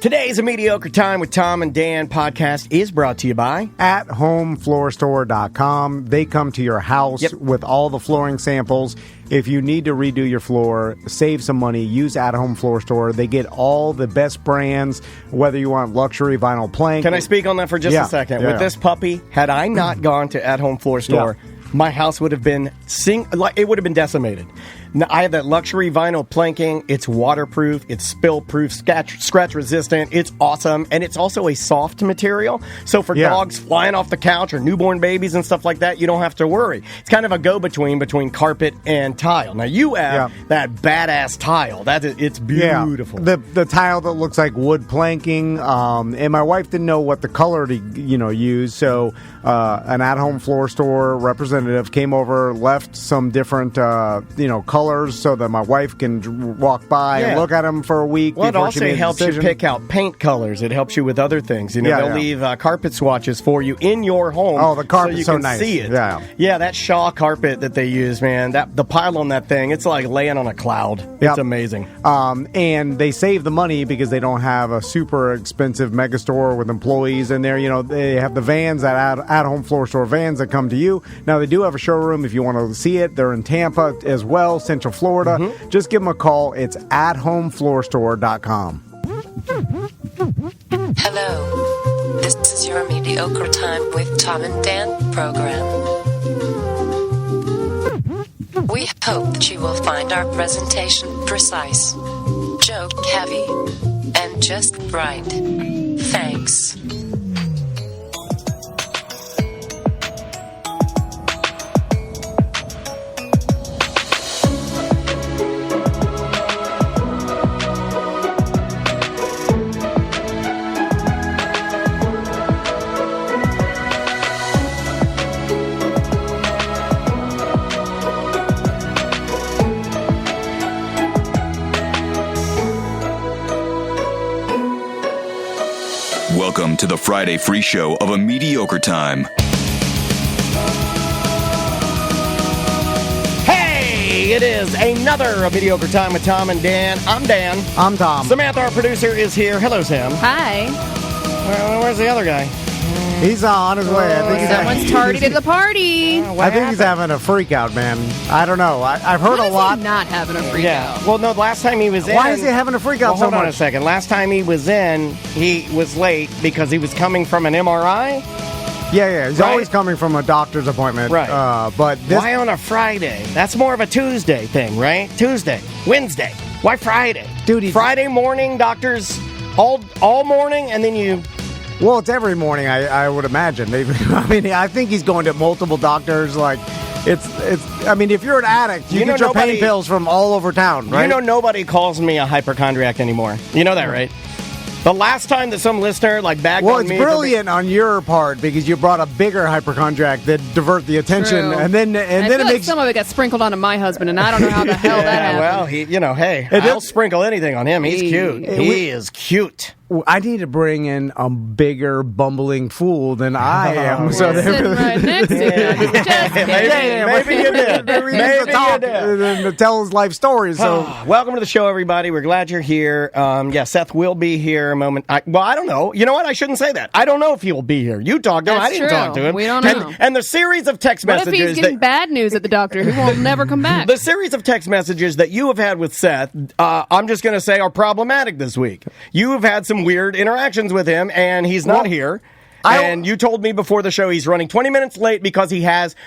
Today's A Mediocre Time with Tom and Dan podcast is brought to you by AtHomeFloorStore.com. They come to your house with all the flooring samples. If you need to redo your floor, save some money, use At Home Floor Store. They get all the best brands, whether you want luxury vinyl plank. Can I speak on that for just a second? With this puppy, had I not gone to At Home Floor Store, my house would have been it would have been decimated. Now, I have that luxury vinyl planking. It's waterproof. It's spill-proof, scratch resistant. It's awesome, and it's also a soft material. So for dogs flying off the couch or newborn babies and stuff like that, you don't have to worry. It's kind of a go-between carpet and tile. Now you have that badass tile. It's beautiful. The tile that looks like wood planking. And my wife didn't know what the color to use, so an At Home Floor Store representative came over, left some different colors so that my wife can walk by and look at them for a week. Well, before it also helps you pick out paint colors. It helps you with other things. They'll leave carpet swatches for you in your home. Oh, the carpet's so you can nice. See it. Yeah, that Shaw carpet that they use, man. The pile on that thing, it's like laying on a cloud. It's amazing. And they save the money because they don't have a super expensive mega store with employees in there. They have the vans, that At Home Floor Store vans that come to you. Now, they do have a showroom if you want to see it. They're in Tampa as well, Central Florida. Just give them a call. It's AtHomeFloorStore.com. Hello. This is your Mediocre Time with Tom and Dan program. We hope that you will find our presentation precise, joke heavy, and just right. Thanks. Welcome to the Friday free show of A Mediocre Time. Hey, it is another A Mediocre Time with Tom and Dan. I'm Dan. I'm Tom. Samantha, our producer, is here. Hello, Sam. Hi. Where's the other guy? He's on his way. I think Someone's tardy to the party. I think he's having a freak out, man. I don't know. I've heard a lot. He's not having a freak out. Well, no, last time he was in... Why is he having a freak out so much? Hold on a second. Last time he was in, he was late because he was coming from an MRI. Yeah. He's always coming from a doctor's appointment. Right. But why on a Friday? That's more of a Tuesday thing, right? Tuesday. Wednesday. Why Friday? Dude, Friday morning, doctors all morning, and then you... Well, it's every morning, I would imagine. I think he's going to multiple doctors. Like, it's. I mean, if you're an addict, you get your pain pills from all over town, right? Nobody calls me a hypochondriac anymore. You know that, right? The last time that some listener bagged on me... Well, it's brilliant on your part because you brought a bigger hypochondriac that divert the attention, True. and then I feel like some of it got sprinkled onto my husband, and I don't know how the hell that happened. Well, I'll sprinkle anything on him. He's cute. He is cute. I need to bring in a bigger bumbling fool than I am. So sitting right next to you. Just Maybe you did. Maybe you did. To tell his life story. So, welcome to the show, everybody. We're glad you're here. Seth will be here a moment. I don't know. You know what? I shouldn't say that. I don't know if he will be here. You talked to him. I didn't talk to him. We don't know. And the series of text messages. What if he's getting bad news at the doctor? He won't never come back. The series of text messages that you have had with Seth, I'm just going to say, are problematic this week. You have had some weird interactions with him, and he's not here. And you told me before the show he's running 20 minutes late because he has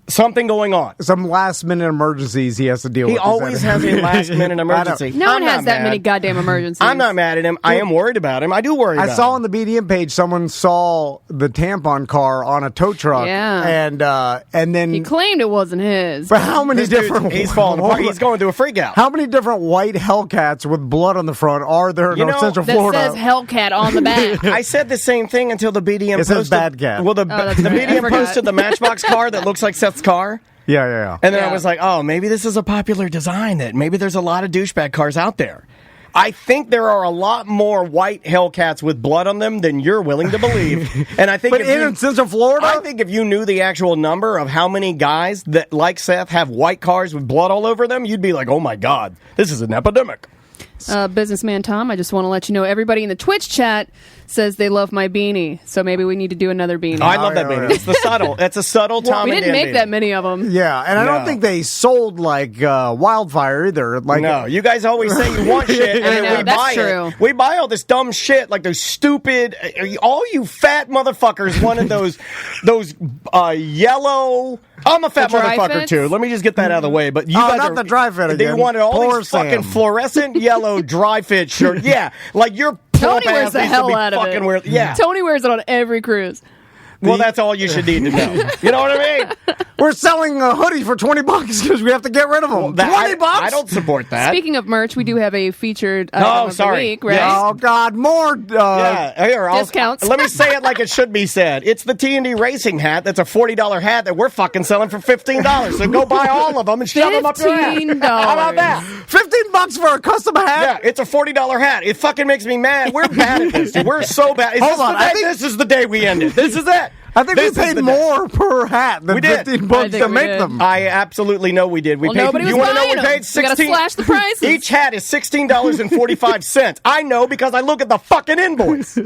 something going on. Some last-minute emergencies he has to deal with. He always has a last-minute emergency. No one has that many goddamn emergencies. I'm not mad at him. I am worried about him. I do worry about him. I saw on the BDM page someone saw the tampon car on a tow truck. Yeah. And then... He claimed it wasn't his. But how many different... He's falling apart. He's going through a freak out. How many different white Hellcats with blood on the front are there in Central Florida? That says Hellcat on the back. I said the same thing until the BDM posted... It says Bad Cat. Well, the BDM posted the Matchbox car that looks like Seth's car. Yeah. And then I was like, oh, maybe this is a popular design. That maybe there's a lot of douchebag cars out there. I think there are a lot more white Hellcats with blood on them than you're willing to believe. And I think, in Central Florida, I think if you knew the actual number of how many guys that, like Seth, have white cars with blood all over them, you'd be like, oh my God, this is an epidemic. Businessman Tom, I just want to let you know everybody in the Twitch chat says they love my beanie, so maybe we need to do another beanie. I love that beanie. It's the subtle. It's a subtle Tom We and didn't Dan make beanie. that many of them. Yeah, and I don't think they sold like wildfire either. Like, no, you guys always say you want shit, and then we that's buy true. it. We buy all this dumb shit, like those stupid. All you fat motherfuckers wanted those yellow. I'm a fat dry motherfucker fits? too. Let me just get that out of the way. But you guys not the dry fit They again. wanted all Poor these fucking Sam. fluorescent yellow dry fit shirts. Yeah, like your Tony wears the hell out of it. Yeah. Tony wears it on every cruise. Well, that's all you should need to know. You know what I mean? we're selling a hoodie for $20 because we have to get rid of them. $20? I don't support that. Speaking of merch, we do have a featured item of the week, right? Yes. Oh, God, more. Here, Discounts. Let me say it like it should be said. It's the T&D racing hat. That's a $40 hat that we're fucking selling for $15. So go buy all of them and shove them up your ass. $15. How about that? $15 for a custom hat? Yeah, it's a $40 hat. It fucking makes me mad. We're bad at this. We're so bad. Hold on, This is the day we end it. This is it. I think This we is paid the more per hat than We did. $15 to we make did. them. I absolutely know we did. We Well, paid. nobody was You want to know buying we paid them. We gotta 16. slash the prices. Each hat is $16.45. I know because I look at the fucking invoice.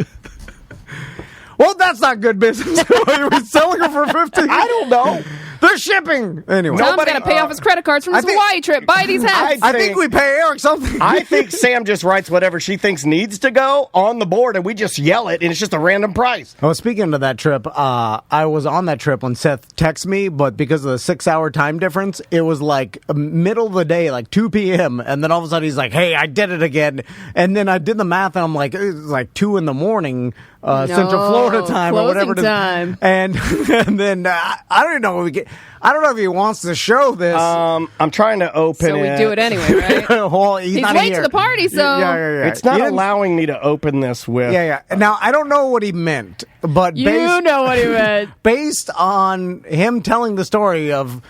Well, that's not good business. We're selling them for $15. I don't know. They're shipping. Anyway. Tom's got to pay off his credit cards from his Hawaii trip. Buy these hats. I think we pay Eric something. I think Sam just writes whatever she thinks needs to go on the board, and we just yell it, and it's just a random price. Oh, speaking of that trip, I was on that trip when Seth texted me, but because of the 6-hour time difference, it was like middle of the day, like 2 p.m., and then all of a sudden he's like, hey, I did it again. And then I did the math, and I'm like, it was like 2 in the morning, Central Florida time or whatever it is. Time. And then I don't even know what we get. I don't know if he wants to show this. I'm trying to open So we it. do it anyway, right? Well, He's not late here. to the party, so Yeah. It's not He didn't- allowing me to open this with. Yeah. Now, I don't know what he meant, but you based, know what he meant. based on him telling the story of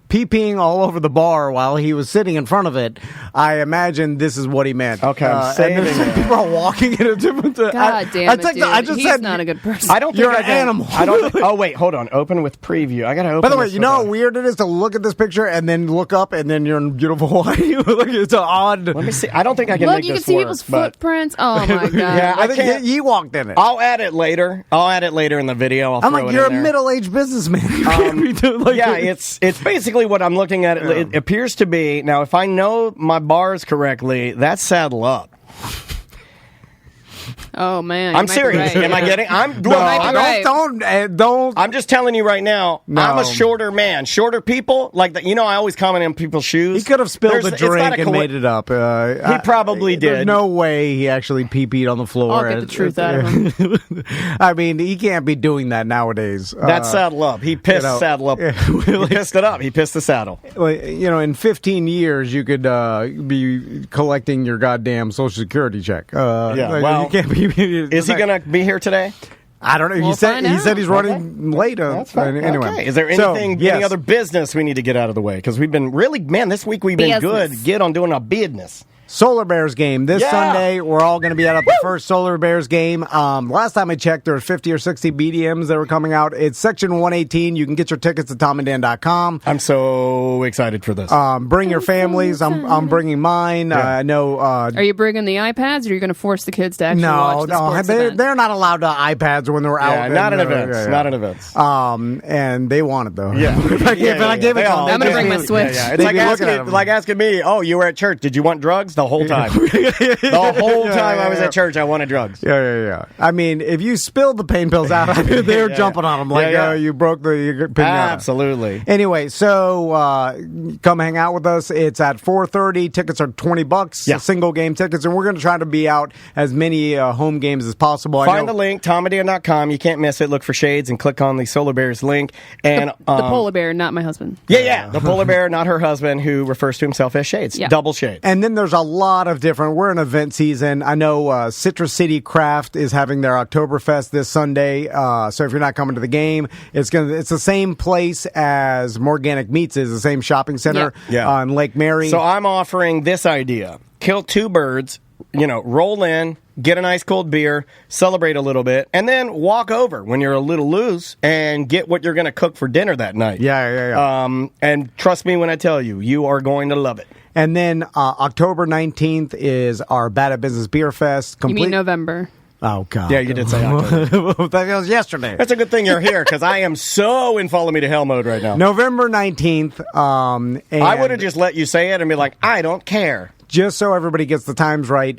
pee-peeing all over the bar while he was sitting in front of it, I imagine this is what he meant. Okay, I'm saving and it. people are walking in a different... God damn it, dude. I just He's said, not a good person. I don't think You're I an can. animal. I don't. Oh wait, hold on. Open with preview. I gotta open. By the way, this you know with how weird it is to look at this picture and then look up and then you're in beautiful Hawaii? Like, it's an odd... Let me see. I don't think I can Look, make you this can see work, people's but footprints. Oh, my God. Yeah, I I think can't- he walked in it. I'll add it later. In the video. I'll I'm throw like, it you're in a there. middle-aged businessman. You can't be doing like Yeah, it's basically what I'm looking at. It appears to be now. If I know my bars correctly, that's saddle up. Oh, man. I'm serious. Am I getting? I'm. No, look, might be right. don't. I'm just telling you right now. No. I'm a shorter man. Shorter people like that. You know, I always comment on people's shoes. He could have spilled the It's not drink a and made it up. He probably There's did. no way he actually pee-peed on the floor. I'll get the truth out of him. I mean, he can't be doing that nowadays. That's saddle up. He pissed saddle up. yeah, He pissed it up. He pissed the saddle. in 15 years, you could be collecting your goddamn Social Security check. Well, you can't be. Is he going to be here today? I don't know. We'll he said find he out. said he's running late. That's fine. Anyway, Okay. Is there So, anything, yes. any other business we need to get out of the way? Because we've been really, man, this week we've been good on doing our business. Solar Bears game this Yeah. Sunday. We're all going to be out at the first Solar Bears game. Last time I checked, there were 50 or 60 BDMs that were coming out. It's section 118. You can get your tickets at tomandan.com. I'm so excited for this. Bring your families. I'm bringing mine. I know. Are you bringing the iPads, or are you going to force the kids to actually watch the sports event? they're not allowed to iPads when they're out. not in events. Not in events. And they want it though. Yeah. If I gave it to them, I'm gonna bring my Switch. Yeah. It's They'd like be looking at 'em. asking me, oh, you were at church. Did you want drugs? The whole time. The whole time I was at church, I wanted drugs. Yeah. I mean, if you spilled the pain pills out, they're jumping on them like you broke the pinata. Absolutely. Anyway, so come hang out with us. It's at 4:30. Tickets are $20. Yeah. Single game tickets, and we're going to try to be out as many home games as possible. Find the link, tomandan.com. You can't miss it. Look for shades and click on the Solar Bears link. And The polar bear, not my husband. Yeah. The polar bear, not her husband, who refers to himself as Shades. Yeah. Double shade. And then there's a lot of different. We're in event season. I know Citrus City Craft is having their Oktoberfest this Sunday. So if you're not coming to the game, it's the same place as Morganic Meats is, the same shopping center on Lake Mary. So I'm offering this idea: kill two birds. Roll in, get an ice cold beer, celebrate a little bit, and then walk over when you're a little loose and get what you're going to cook for dinner that night. Yeah. And trust me when I tell you, you are going to love it. And then October 19th is our Bad at Business Beer Fest. You mean November? Oh, God. Yeah, you did say October. That was yesterday. That's a good thing you're here, because I am so in Follow Me to Hell mode right now. November 19th. And I would have just let you say it and be like, I don't care. Just so everybody gets the times right,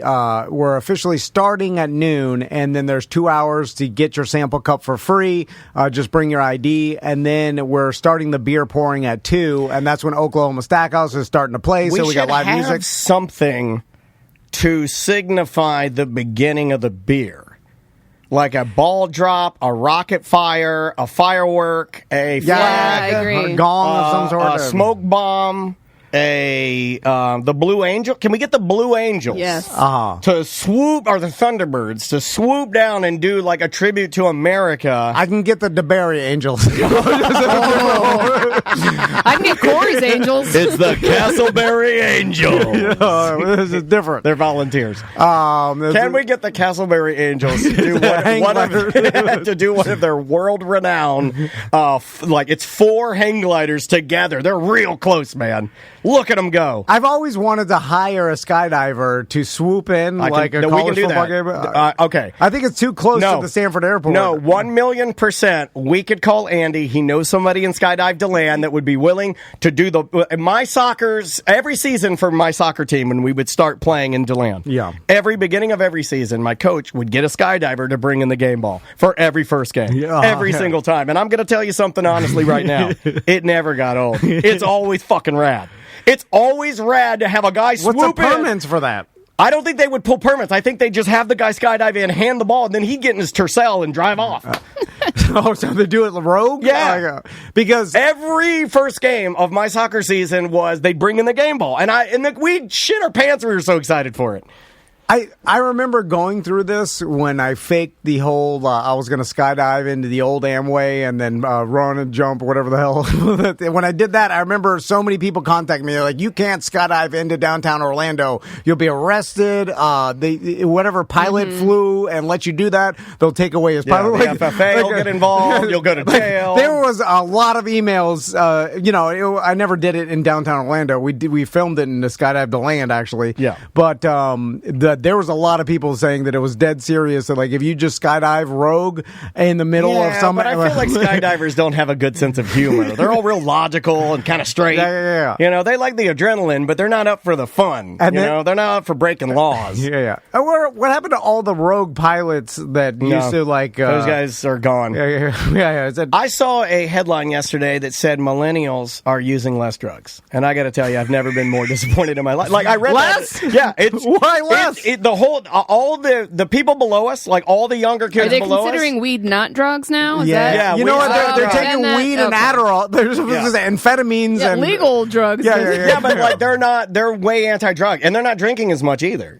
we're officially starting at noon, and then there's 2 hours to get your sample cup for free. Just bring your ID, and then we're starting the beer pouring at 2, and that's when Oklahoma Stackhouse is starting to play, so we got live music. Something to signify the beginning of the beer. Like a ball drop, a rocket fire, a firework, a flag, I agree. A gong of some sort. A smoke bomb, the Blue Angel. Can we get the Blue Angels? Yes. To swoop, or the Thunderbirds, to swoop down and do like a tribute to America. I can get the DeBerry Angels. I can get Corey's Angels. It's the Castleberry Angels. This is different. They're volunteers. Can we get the Castleberry Angels to do to do one of their world-renowned, like it's 4 hang gliders together. They're real close, man. Look at them go. I've always wanted to hire a skydiver to swoop in like a college football game. Okay. I think it's too close to the Stanford airport. No, 1,000,000%. We could call Andy. He knows somebody in Skydive DeLand that would be willing to do every season for my soccer team when we would start playing in DeLand. Yeah. Every beginning of every season, my coach would get a skydiver to bring in the game ball for every first game. Every single time. And I'm going to tell you something honestly right now. It never got old. It's always fucking rad. It's always rad to have a guy swoop in. What's the permits for that? I don't think they would pull permits. I think they just have the guy skydive in, hand the ball, and then he'd get in his Tercel and drive off. So they do it rogue? Yeah. Because every first game of my soccer season was they'd bring in the game ball. And we'd shit our pants. We were so excited for it. I remember going through this when I faked the whole I was going to skydive into the old Amway and then run and jump, whatever the hell. When I did that, I remember so many people contacting me. They're like, you can't skydive into downtown Orlando. You'll be arrested. Whatever pilot flew and let you do that, they'll take away his pilot. The FFA will get involved. You'll go to jail. There was a lot of emails. I never did it in downtown Orlando. We filmed it in the Skydive DeLand, actually. Yeah. But there was a lot of people saying that it was dead serious. That like if you just skydive rogue in the middle of some, but I feel like skydivers don't have a good sense of humor. They're all real logical and kind of straight. Yeah. They like the adrenaline, but they're not up for the fun. They're not up for breaking laws. Yeah. What happened to all the rogue pilots that used to like? Those guys are gone. Yeah. I saw a headline yesterday that said millennials are using less drugs, and I got to tell you, I've never been more disappointed in my life. Like I read less. Yeah. Why less? All the people below us, like all the younger kids below us. Are they considering weed not drugs now? Yeah. You know what? They're taking weed and Adderall. There's amphetamines and legal drugs. Yeah, but like they're way anti-drug, and they're not drinking as much either.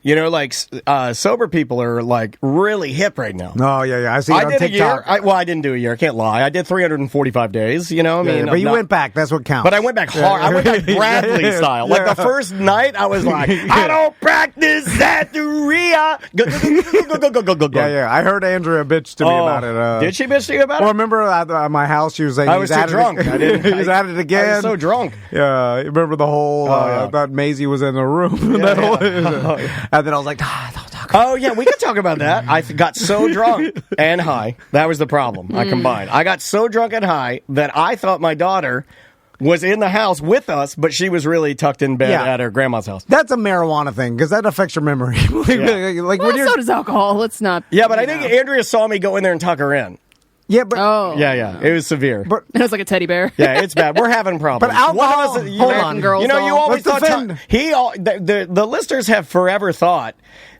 Sober people are like really hip right now. Oh yeah. I see. I did TikTok. a year. I didn't do a year. I can't lie. I did 345 days. But you went back. That's what counts. But I went back hard. I went back Bradley style. Like the first night, I was like, I don't practice Zatheria. Go. Yeah. I heard Andrea bitch to me about it. Did she bitch to you about it? Well, remember at my house, she was saying I was too drunk. He's at it again. I was so drunk. Yeah, remember the whole that Maisie was in the room. And then I was like, don't talk. Oh yeah, we can talk about that. I got so drunk and high. That was the problem. I combined. I got so drunk and high that I thought my daughter was in the house with us, but she was really tucked in bed at her grandma's house. That's a marijuana thing, because that affects your memory. So does alcohol. Let's not. Yeah, but I think Andrea saw me go in there and tuck her in. Yeah, but yeah, it was severe. But it was like a teddy bear. Yeah, it's bad. We're having problems. But alcohol. Hold on, girls. You always thought defend. the listeners have forever thought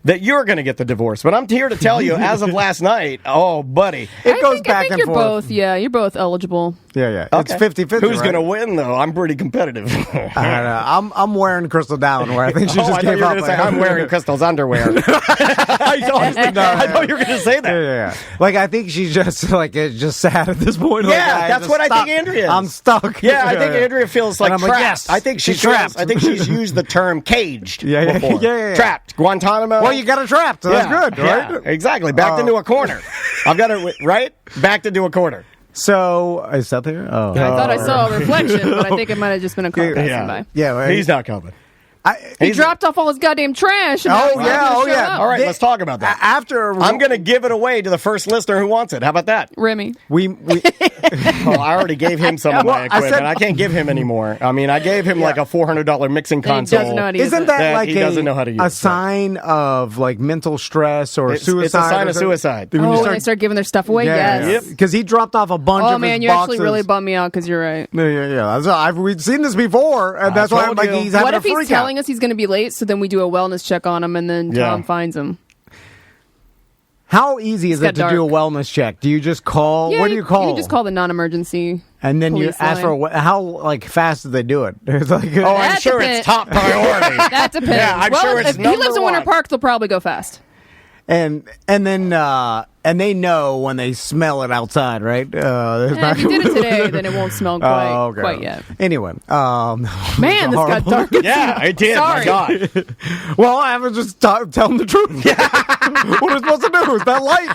that you're going to get the divorce, but I'm here to tell you, as of last night, oh, buddy, it goes back and forth. You're both eligible. Yeah. Okay. It's 50-50. Who's going to win, though? I'm pretty competitive. I'm wearing Crystal down, where I think she just gave up. I'm wearing Crystal's underwear. I thought you were going to say that. Yeah. Like, I think she's just sad at this point. Yeah, that's what I think Andrea is. I'm stuck. Yeah, I think Andrea feels like trapped. Yes, I think she's trapped. I think she's used the term caged before. Yeah. Trapped. Guantanamo. Well, you got it trapped, so that's good, right? Yeah, exactly. Backed into a corner. I've got it, right? Backed into a corner. So, is Seth here? Oh. I thought I saw a reflection, but I think it might have just been a car passing by. Yeah, well, he's not coming. He dropped off all his goddamn trash. And Oh, yeah. All right, let's talk about that. I'm going to give it away to the first listener who wants it. How about that? Remy. Well, I already gave him some of my equipment. I can't give him anymore. I mean, I gave him like a $400 mixing console. He doesn't know how to use Isn't it. that like he doesn't know how to use a sign of like mental stress or suicide? It's a sign of suicide. When they start giving their stuff away? Yes. Because he dropped off a bunch of his man, you boxes. actually really bummed me out because you're right. Yeah. We've seen this before, and that's why I'm like, he's having What a if he's freak telling out. us he's going to be late, so then we do a wellness check on him, and then Tom finds him? How easy is it to do a wellness check? Do you just call? Yeah, What do you call? You just call the non-emergency. And then you police ask line. for how fast do they do it? It's like, I'm sure it's top priority. That depends. Yeah, I'm sure it's if he lives in Winter one. Park, they'll probably go fast. and then they know when they smell it outside, right? If you did it today, then it won't smell quite yet. Anyway, Man, this got dark. Yeah, it did. Sorry. My God. Well, I was just telling the truth. What are we supposed to do? It's that light.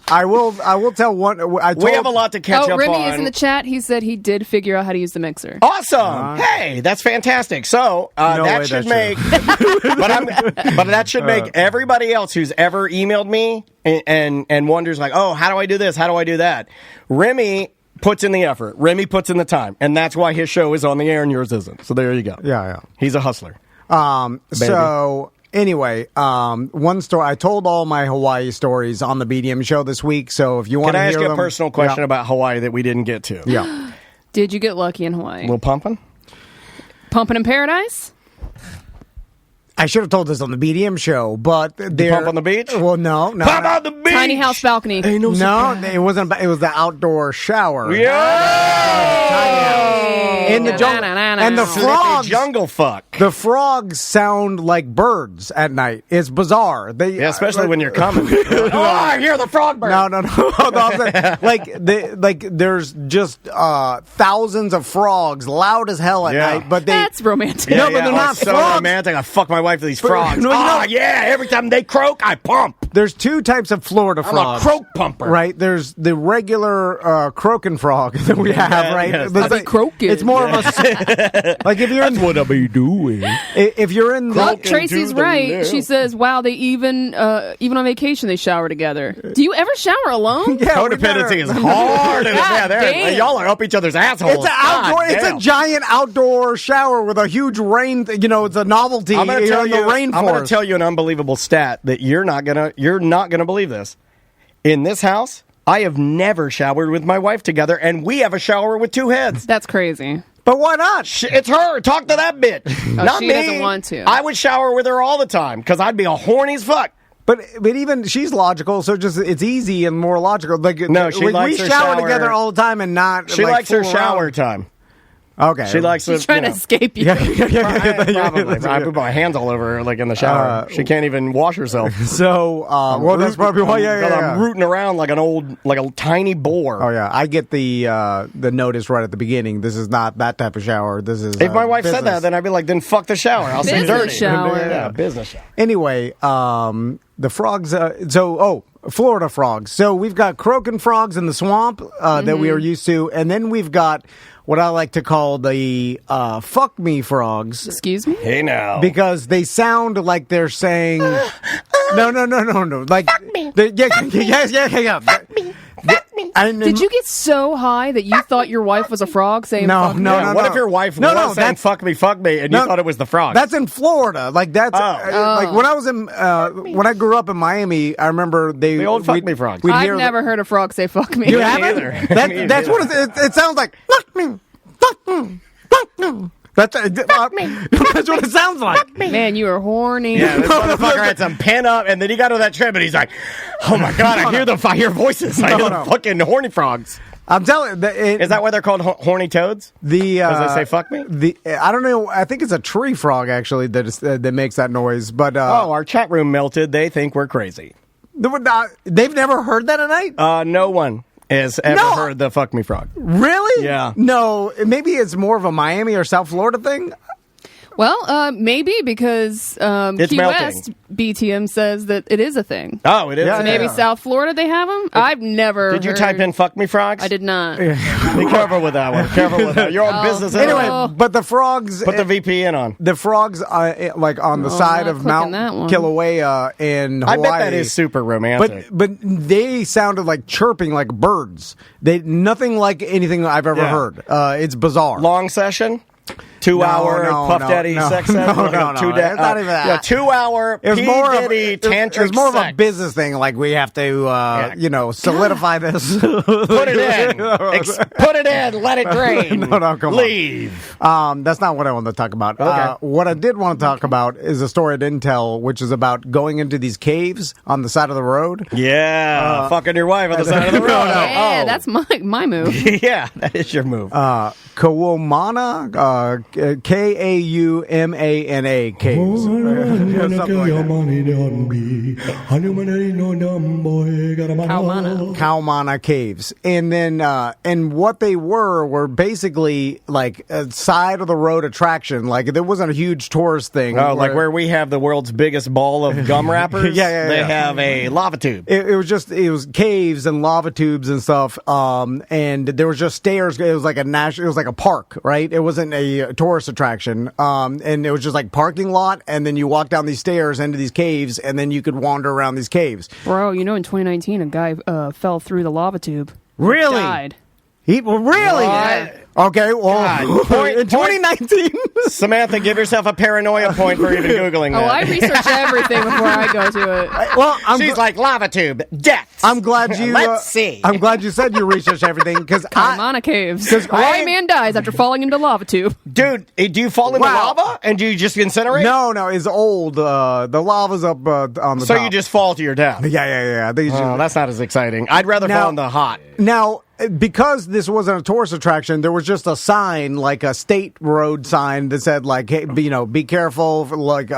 I will tell one. We have a lot to catch up Remy on. is in the chat. He said he did figure out how to use the mixer. Awesome! Hey, that's fantastic. So that should make, but that should make everybody else who's ever emailed me and wonders like, oh, how do I do this? How do I do that? Remy puts in the effort. Remy puts in the time, and that's why his show is on the air and yours isn't. So there you go. Yeah. He's a hustler. So. Anyway, one story. I told all my Hawaii stories on the BDM show this week, so if you want to hear them... Can I ask you a personal question about Hawaii that we didn't get to? Yeah. Did you get lucky in Hawaii? A little pumping? Pumping in paradise? I should have told this on the BDM show, but they're... Pump on the beach? Well, no. Pump on the beach! Tiny house balcony. No, it wasn't. It was the outdoor shower. Yeah! In the jungle. And the frogs... jungle fuck. The frogs sound like birds at night. It's bizarre. Especially when you're coming. I hear the frog bird. No. There's just thousands of frogs, loud as hell at night. But that's romantic. No, but they're not so frogs. Romantic. I fuck my wife to these frogs. No, every time they croak, I pump. There's two types of Florida frogs. I'm a croak pumper. Right? There's the regular croaking frog that we have, right? Yes. It's like, croaking. it's more of a... like if you're in... What I be doing? If you're in... Well, Tracy's right. She says, wow, they even on vacation, they shower together. Do you ever shower alone? Yeah, codependency is hard. Y'all are up each other's assholes. It's an outdoor. It's a giant outdoor shower with a huge rain. It's a novelty. I'm going to tell you. I'm going to tell you an unbelievable stat that you're not gonna believe this. In this house, I have never showered with my wife together, and we have a shower with two heads. That's crazy. But why not? It's her. Talk to that bitch. Not she me. doesn't want to. I would shower with her all the time because I'd be a horny as fuck. But even she's logical, so it's easy and more logical. Like no, she likes we her shower together all the time and not. She likes her shower around. time. Okay, she likes. She's trying to escape you. Probably. I put my hands all over her, like in the shower. She can't even wash herself. So, that's probably why. I'm rooting around like a tiny boar. Oh yeah, I get the notice right at the beginning. This is not that type of shower. This is. If my wife business. said that, then I'd be like, then fuck the shower. I'll say dirty. Shower. Yeah, business shower. Anyway, the frogs. Florida frogs. So we've got croaking frogs in the swamp that we are used to, and then we've got what I like to call the fuck me frogs. Excuse me? Hey now. Because they sound like they're saying no. Like fuck me. Yeah. Fuck me. Did you get so high that you thought your wife was a frog saying fuck me? No. What if your wife was saying fuck me, and you thought it was the frog? That's in Florida. Like that's like when I was in when I grew up in Miami, I remember the old fuck me frogs. I've never heard a frog say fuck me. You haven't? Either. That's what it sounds like. Fuck me. That's what it sounds like. Man, you are horny. Yeah, this motherfucker had some pin up, and then he got to that trip, and he's like, "Oh my god, I hear voices. I hear the fucking horny frogs." I'm telling you, is that why they're called horny toads? Because they say "fuck me." I don't know. I think it's a tree frog actually that makes that noise. But our chat room melted. They think we're crazy. They've never heard that at night. No one has ever heard the fuck me frog. Really? Yeah. No, maybe it's more of a Miami or South Florida thing. Well, maybe because Key West BTM says that it is a thing. Oh, it is. So maybe South Florida they have them. I've never. Did you type in "fuck me frogs"? I did not. Be careful with that one. Careful with that. Your own business. Anyway, but the frogs. Put the VPN on. The frogs, like on the side of Mount Kilauea in Hawaii. I bet that is super romantic. But they sounded like chirping like birds. Nothing like anything I've ever heard. It's bizarre. Long session. 2-hour Puff Daddy sex session? No. It's not even that. 2-hour P. Diddy tantric It was more sex. of a business thing. Like, we have to, solidify this. Put it in. Put it in. Let it drain. No, come Leave. on. That's not what I want to talk about. Okay. What I did want to talk about is a story I didn't tell, which is about going into these caves on the side of the road. Yeah. Fucking your wife on the side of the road. Yeah, that's my move. Yeah, that is your move. Kaumana, Kaumana caves. Kaumana caves. And then, and what they were basically like a side of the road attraction. Like, there wasn't a huge tourist thing. Oh, like where we have the world's biggest ball of gum wrappers? Yeah. They have a lava tube. It was caves and lava tubes and stuff. And there was just stairs. It was like a park, right? It wasn't a tourist attraction. And it was just like parking lot, and then you walk down these stairs into these caves, and then you could wander around these caves. Bro, in 2019, a guy fell through the lava tube. Really? Died. Really? What? Okay, well, in 2019. Samantha, give yourself a paranoia point for even Googling that. I research everything before I go to it. Well, she's like lava tube, death. I'm glad you. Let's see. I'm glad you said you researched everything because Kaumana caves. White man dies after falling into lava tube. Dude, do you fall into lava and do you just incinerate? No, it's old. The lava's up on the top. So you just fall to your death. Yeah. That's not as exciting. I'd rather fall in the hot. Now, because this wasn't a tourist attraction, there was just a sign, like a state road sign that said, like, hey, be careful, like,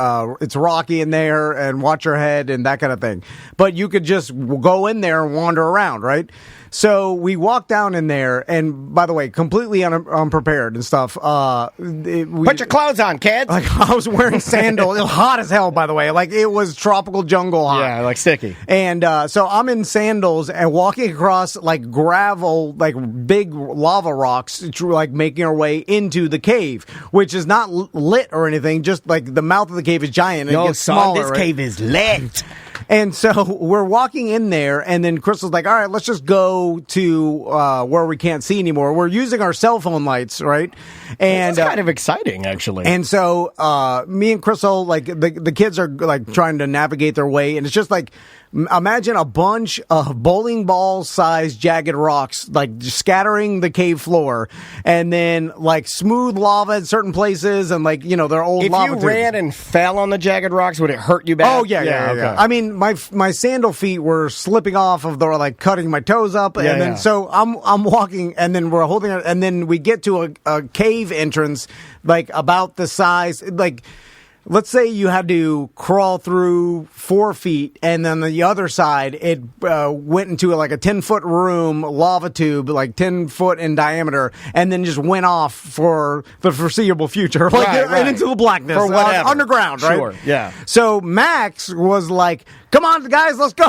it's rocky in there and watch your head and that kind of thing. But you could just go in there and wander around, right? So we walked down in there, and by the way, completely unprepared and stuff. Put your clothes on, kids. Like, I was wearing sandals. It was hot as hell, by the way. Like, it was tropical jungle hot. Yeah, like sticky. And so I'm in sandals and walking across like gravel, like big lava rocks, like making our way into the cave, which is not lit or anything. Just like the mouth of the cave is giant. And it gets smaller, this cave is lit. And so we're walking in there, and then Crystal's like, all right, let's just go to where we can't see anymore. We're using our cell phone lights, right? And it's kind of exciting, actually. And so me and Crystal, like, the kids are like trying to navigate their way, and it's just like, imagine a bunch of bowling ball sized jagged rocks like scattering the cave floor, and then like smooth lava at certain places, and like, they're old lava tubes. If you ran and fell on the jagged rocks, would it hurt you bad? Oh yeah. Okay. I mean, my sandal feet were slipping off of the, like, cutting my toes up, and then so I'm walking, and then we're holding it, and then we get to a cave entrance like about the size, like, let's say you had to crawl through 4 feet, and then the other side, it went into like a 10-foot room, lava tube, like 10 foot in diameter, and then just went off for the foreseeable future, like, and into the blackness, for whatever. Underground, right? Sure, yeah. So Max was like, come on, guys, let's go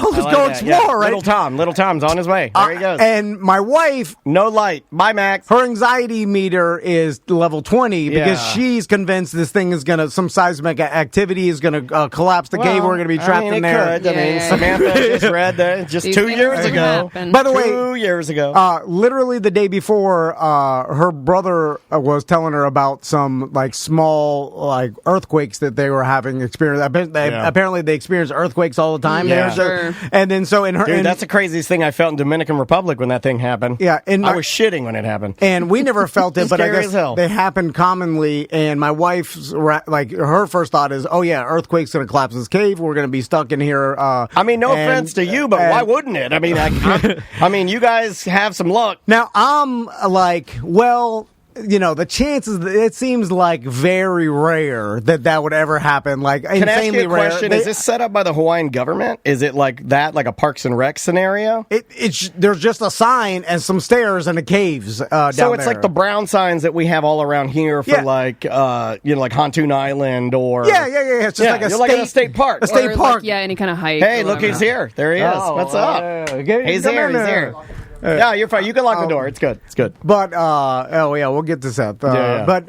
explore, right? Little Tom's on his way. There he goes. And my wife, no light. Bye, Max. Her anxiety meter is level 20 because she's convinced this thing is some seismic activity is going to collapse the cave. We're going to be trapped in there. Could. I mean, Samantha just read that just 2 years ago. By the way, 2 years ago. Literally the day before, her brother was telling her about some like small like earthquakes that they were having experience. Apparently, they experience earthquakes all the time there. Sure. And then so in her, dude, that's the craziest thing I felt in Dominican Republic when that thing happened. Yeah, and I was shitting when it happened. And we never felt it, but I guess hell. they happen commonly. And my wife's like, her first thought is, oh yeah, earthquake's going to collapse this cave. We're going to be stuck in here. I mean, no offense to you, but why wouldn't it? I mean, I mean, you guys have some luck. Now I'm like, well, the chances, it seems like very rare that would ever happen. Like, can insanely I ask you a rare. question? Is this set up by the Hawaiian government? Is it like that, like a Parks and Rec scenario? There's just a sign and some stairs and the caves down so it's there. like the brown signs that we have all around here for like Pontoon Island or yeah. It's just like a state park. A state park. Like, any kind of hike. Hey, look, he's here. There he is. What's up? He's here. Yeah, you're fine. You can lock the door. It's good. But we'll get to Seth. But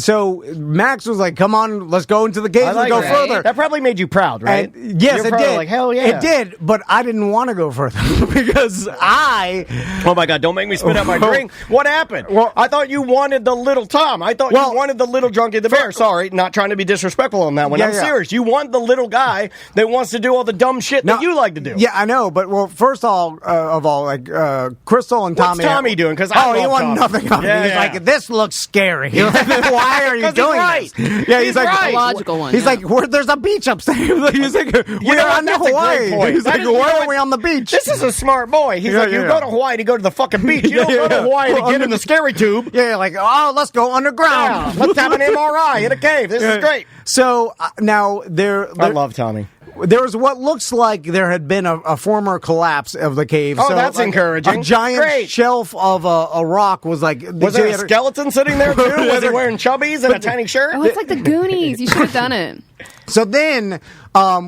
so Max was like, "Come on, let's go into the caves and go further." That probably made you proud, right? And yes, it did. Like, hell yeah, it did. But I didn't want to go further because oh my God, don't make me spit out my drink. What happened? Well, I thought you wanted the little Tom. I thought you wanted the little drunkie the bear. Sorry, not trying to be disrespectful on that one. I'm serious. You want the little guy that wants to do all the dumb shit that you like to do. Yeah, I know. But first of all, like. Crystal and Tommy. What's Tommy doing? Because he wanted nothing of it. He's like, this looks scary. Why are you doing this? Yeah, he's like right. The logical one. He's like, there's a beach upstairs. He's like, we're on Hawaii. He's like, why are we on the beach? This is a smart boy. He's like, you go to Hawaii to go to the fucking beach. You don't go to Hawaii to get in the scary tube. Yeah, like, let's go underground. Yeah, let's have an MRI in a cave. This is great. So now I love Tommy. There was what looks like there had been a former collapse of the cave. Oh, so that's encouraging. A giant shelf of a rock was like... Was there a skeleton sitting there, too? Was he wearing chubbies and a tiny shirt? Oh, it's like the Goonies. You should have done it. So then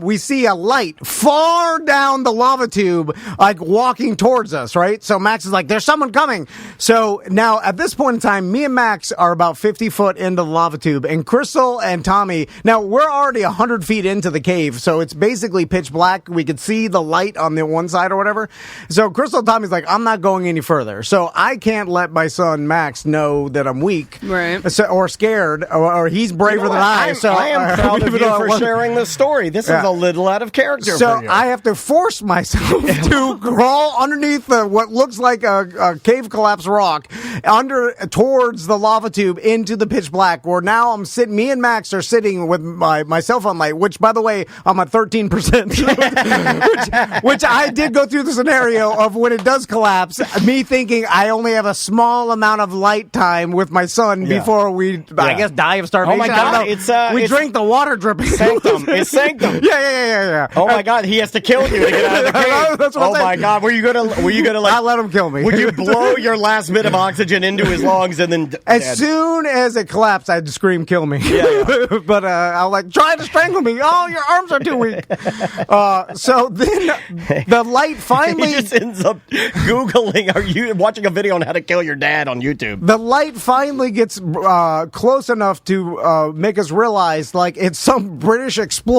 we see a light far down the lava tube, like walking towards us, right? So Max is like, there's someone coming. So now at this point in time, me and Max are about 50 foot into the lava tube, and Crystal and Tommy, now we're already 100 feet into the cave, so it's basically pitch black. We could see the light on the one side or whatever. So Crystal and Tommy's like, I'm not going any further. So I can't let my son Max know that I'm weak, right? Or scared, or he's braver than I. So I am proud of you for sharing this story. This is a little out of character for you. I have to force myself to crawl underneath what looks like a cave collapse rock towards the lava tube into the pitch black, where now me and Max are sitting with my cell phone light, which, by the way, I'm at 13%, which I did go through the scenario of when it does collapse, me thinking I only have a small amount of light time with my son before we, I guess, die of starvation. Oh my God. We drink the water dripping. Sanctum. It's sanctum. Yeah. Oh my God, he has to kill you to get out of the cave. That's what my God, were you gonna like? I'll let him kill me. Would you blow your last bit of oxygen into his lungs and then? As soon as it collapsed, I'd scream, "Kill me!" Yeah. But I'll like try to strangle me. Oh, your arms are too weak. So then the light finally he just ends up Googling. Are you watching a video on how to kill your dad on YouTube? The light finally gets close enough to make us realize like it's some British explorer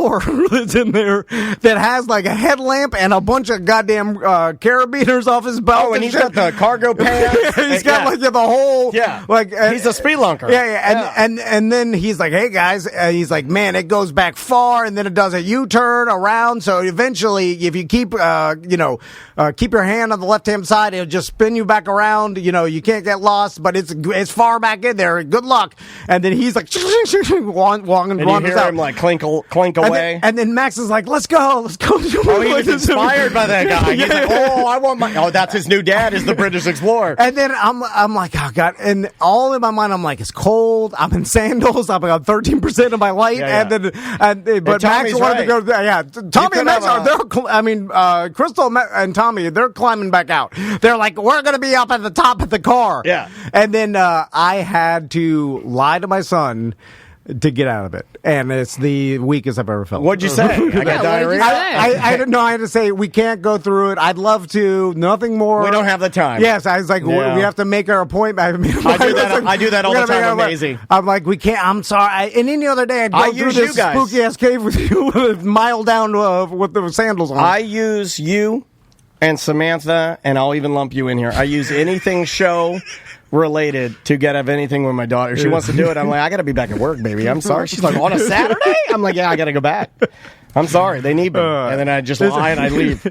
that's in there that has like a headlamp and a bunch of goddamn carabiners off his belt. Oh, and he's got the cargo pants. He's got like the whole like he's a spelunker. Yeah. And then he's like, hey guys, he's like, man, it goes back far and then it does a U-turn around. So eventually, if you keep keep your hand on the left hand side, it'll just spin you back around. You can't get lost, but it's far back in there. Good luck. And then he's like, and you hear him like clink away. And then Max is like, let's go. Oh, he was inspired by that guy. He's like, I want my. Oh, that's his new dad. Is the British explorer. And then I'm like, oh God. And all in my mind, I'm like, it's cold. I'm in sandals. I'm about 13% of my light. Yeah. But Max wanted to go. Yeah, Tommy and Max are. Crystal and Tommy, they're climbing back out. They're like, we're going to be up at the top of the car. Yeah. And then I had to lie to my son to get out of it, and it's the weakest I've ever felt. What'd you say? I got diarrhea. I didn't know. I had to say we can't go through it. I'd love to. Nothing more. We don't have the time. Yes, I was like, we have to make our appointment. I do that all the time. Amazing. I'm like, we can't. I'm sorry. And any other day, I'd go through this spooky ass cave with you, mile down with the sandals on. I use you and Samantha, and I'll even lump you in here. I use anything show related to get out of anything with my daughter. She wants to do it. I'm like, I got to be back at work, baby. I'm sorry. She's like, on a Saturday? I'm like, yeah, I got to go back. I'm sorry. They need me. And then I just lie and I leave.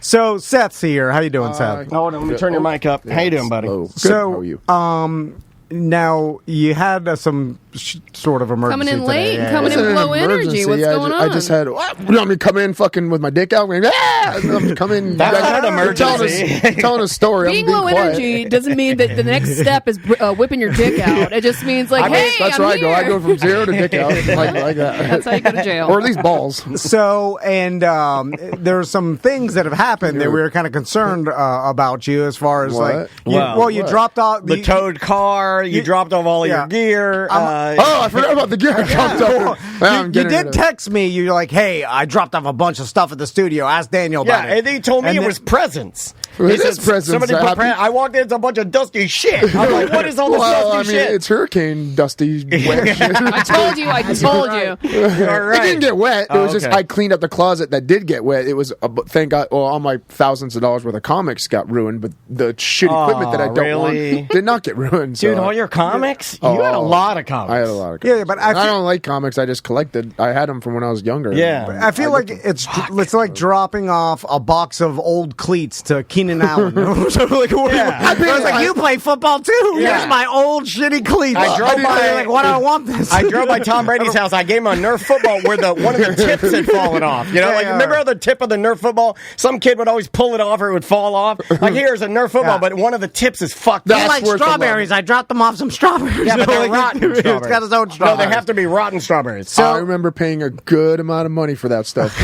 So Seth's here. How you doing, Seth? Hold on. Let me turn your mic up. How you doing, buddy? So, how are you? Now, you had some sort of emergency Coming in today. late, Yeah, coming yeah. in low energy. What's going on? I just had, what? You want me to come in fucking with my dick out? I'm coming. That's not an emergency. Telling a story. Being I'm low quiet. energy doesn't mean that the next step is whipping your dick out. It just means like, hey, that's I'm where here. I go from 0 to dick out like that. That's how you go to jail. Or at least balls. So, and there's some things that have happened that we were kind of concerned about you as far as What? you dropped off The towed car. You dropped off all your gear. I forgot about the gear. You did text me. You're like, hey, I dropped off a bunch of stuff at the studio. Ask Daniel about it. And he told me And it then- was presents. It He is said, presents. Somebody put I walked in, it's a bunch of dusty shit. I'm like, what is all this dusty shit? It's hurricane dusty wet shit. I told you. All right. It didn't get wet. It was just okay. I cleaned up the closet that did get wet. It was thank God. Well, all my thousands of dollars worth of comics got ruined, but the shit equipment that I don't really? want did not get ruined. Dude, so. all your comics? You had a lot of comics. I had a lot of comics. Yeah, but I I feel, don't like comics. I just collected. I had them from when I was younger. Yeah. I feel like it's like dropping off a box of old cleats to Keenan Allen. So like, I was like, you play football too? Yeah. Here's my old shitty cleats. I drove by- like, why do I want this? I drove by Tom Brady's house. I gave him a Nerf football where one of the tips had fallen off. You know, remember how the tip of the Nerf football? Some kid would always pull it off or it would fall off. Like here's a Nerf football, but one of the tips is fucked up. You like strawberries? I dropped them off some strawberries. Yeah, but they're Like, rotten It's strawberries. got its own No, strawberries. they have to be rotten strawberries. So I remember paying a good amount of money for that stuff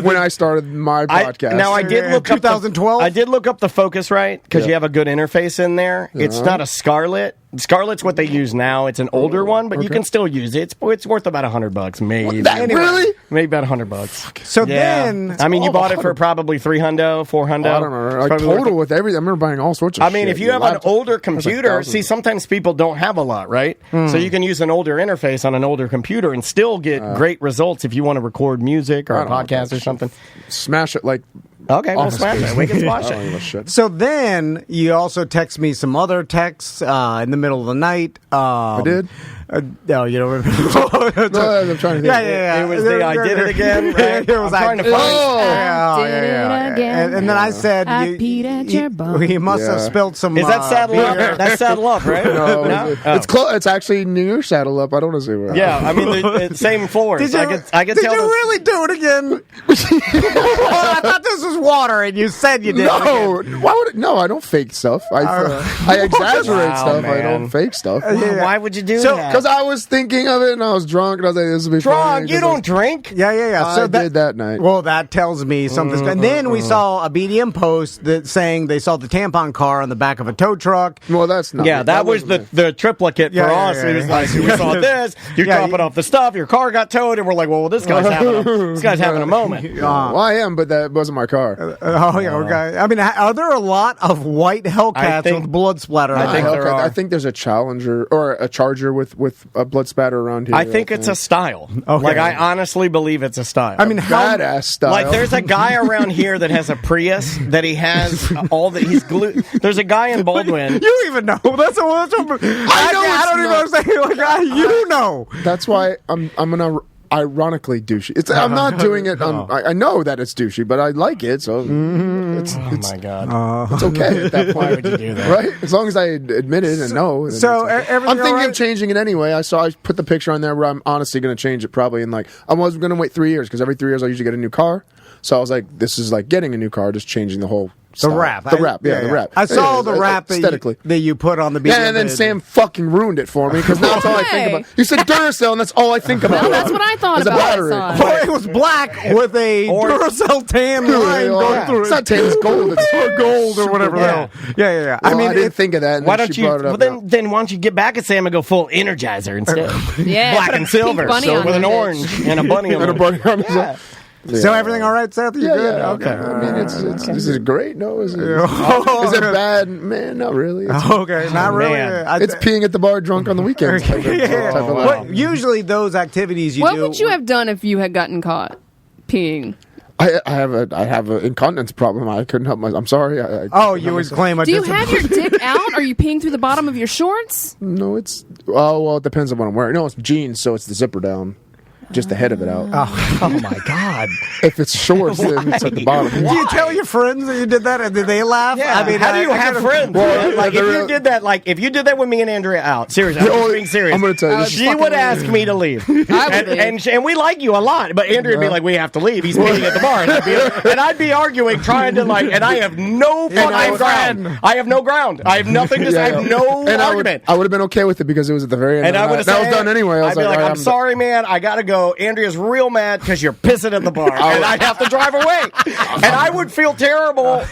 when I started my podcast. I did look up 2012. I did look up the Focusrite because you have a good interface in there. It's not a Scarlett. Scarlett's what they use now. It's an older one, but you can still use it. It's worth about $100, maybe. Really? Maybe about $100. So Yeah. then, I mean, you bought it for probably $300, $400. I don't know. Like total with everything. I remember buying all sorts of I mean, shit. if you have an older computer, thousands. see, sometimes people don't have a lot, right? So you can use an older interface on an older computer and still get great results if you want to record music or a podcast or something. Smash it like. Okay, we'll Office smash Space. it. We can I smash don't it. give a shit. so then you also text me some other texts in the middle of the night. I did. No, you don't remember. No, I'm trying to think. Yeah. It was the I did it again, right? It was I'm trying to find. Did it again. And then I said, I peed at your bum. he must have Yeah. spilled some. Is that Saddle beer. Up? That's Saddle Up, right? No, it's close. It's actually New Year's Saddle Up. I don't want to say what. Yeah, I mean, the same floors. Did you, I could did tell you the- really do it again? I thought this was water, and you said you did. No, It again. why would it? No, I don't fake stuff. I exaggerate Wow, stuff. I man. don't fake stuff. Why would you do So- that? Because I was thinking of it and I was drunk and I was like, "This will be funny." Drunk, you 'cause I don't was- drink. Yeah. I did that night. Well, that tells me something. And then we saw a BDM post that saying they saw the tampon car on the back of a tow truck. Well, that's not. Yeah, that was wasn't the triplicate Yeah, for yeah, us. yeah, It was yeah. like, we saw this, you're Yeah, dropping off the stuff, your car got towed, and we're like, well, this guy's having a moment. Well, I am, but that wasn't my car. Okay. I mean, are there a lot of white Hellcats think- with blood splatter? I think there are. I think there's a Challenger or a Charger with a blood spatter around here. I think it's a style. Okay. Like, I honestly believe it's a style. I mean, how badass style. like, there's a guy around here that has a Prius that he has he's glued. There's a guy in Baldwin. you even know? That's what I don't even understand. Like, you know. That's why I'm gonna ironically douchey. I'm not doing it. I know that it's douchey, but I like it, so it's Oh, my God. it's okay at that point. Why would you do that? Right? As long as I admit it and know. then So, it's okay. everything I'm thinking all right? of changing it anyway. I put the picture on there where I'm honestly going to change it probably in I was going to wait 3 years because every 3 years I usually get a new car. So I was like, this is like getting a new car, just changing the whole style. The wrap. The wrap. The wrap. I saw the Yeah, wrap aesthetically. that you put on the BDM. Yeah, and then Sam fucking ruined it for me because now that's all I think Why? about. You said Duracell, and that's all I think about. Well, that's what I thought As a about. battery. I Oh, saw it. it was black with a Or- Duracell tan line going through It's it. not tan, it's gold. It's Or gold or whatever the Yeah. hell. Yeah. I mean, I didn't think of that. And Why then don't she you? brought it up Well, now. then why don't you get back at Sam and go full Energizer instead? Yeah, Black put a and silver, pink bunny so on with an that bitch. orange and a bunny on And a it. bunny on his Yeah. So everything all right, Seth? You Yeah, good? yeah. Okay. I mean, it's is it great? No, is it Oh, is it bad? Man, not really. It's, Okay, not really. man. it's peeing at the bar drunk on the weekends. Type of What, life. usually those activities you What do. would you have done if you had gotten caught peeing? I have a incontinence problem. I couldn't help myself. I'm sorry. Oh, you always claim a Do you have your dick out? Are you peeing through the bottom of your shorts? No, it's well, it depends on what I'm wearing. No, it's jeans, so it's the zipper down. just the head of it out. Oh my God! If it's shorts, then it's at the bottom. Do you tell your friends that you did that, and did they laugh? Yeah, how do you have friends? Well, like if you did that with me and Andrea out, seriously, I'm being serious. I'm going to tell you, she would ask me to leave, and we like you a lot, but Andrea would be like, "We have to leave. He's meeting at the bar," and I'd be arguing, trying to and I have no fucking ground. I have no ground. I have nothing to say. I have no argument. I would have been okay with it because it was at the very end. And I would have said, that was done anyway. I'd be like, I'm sorry, man. I got to go. Andrea's real mad because you're pissing at the bar. And I'd have to drive away. And I would feel terrible.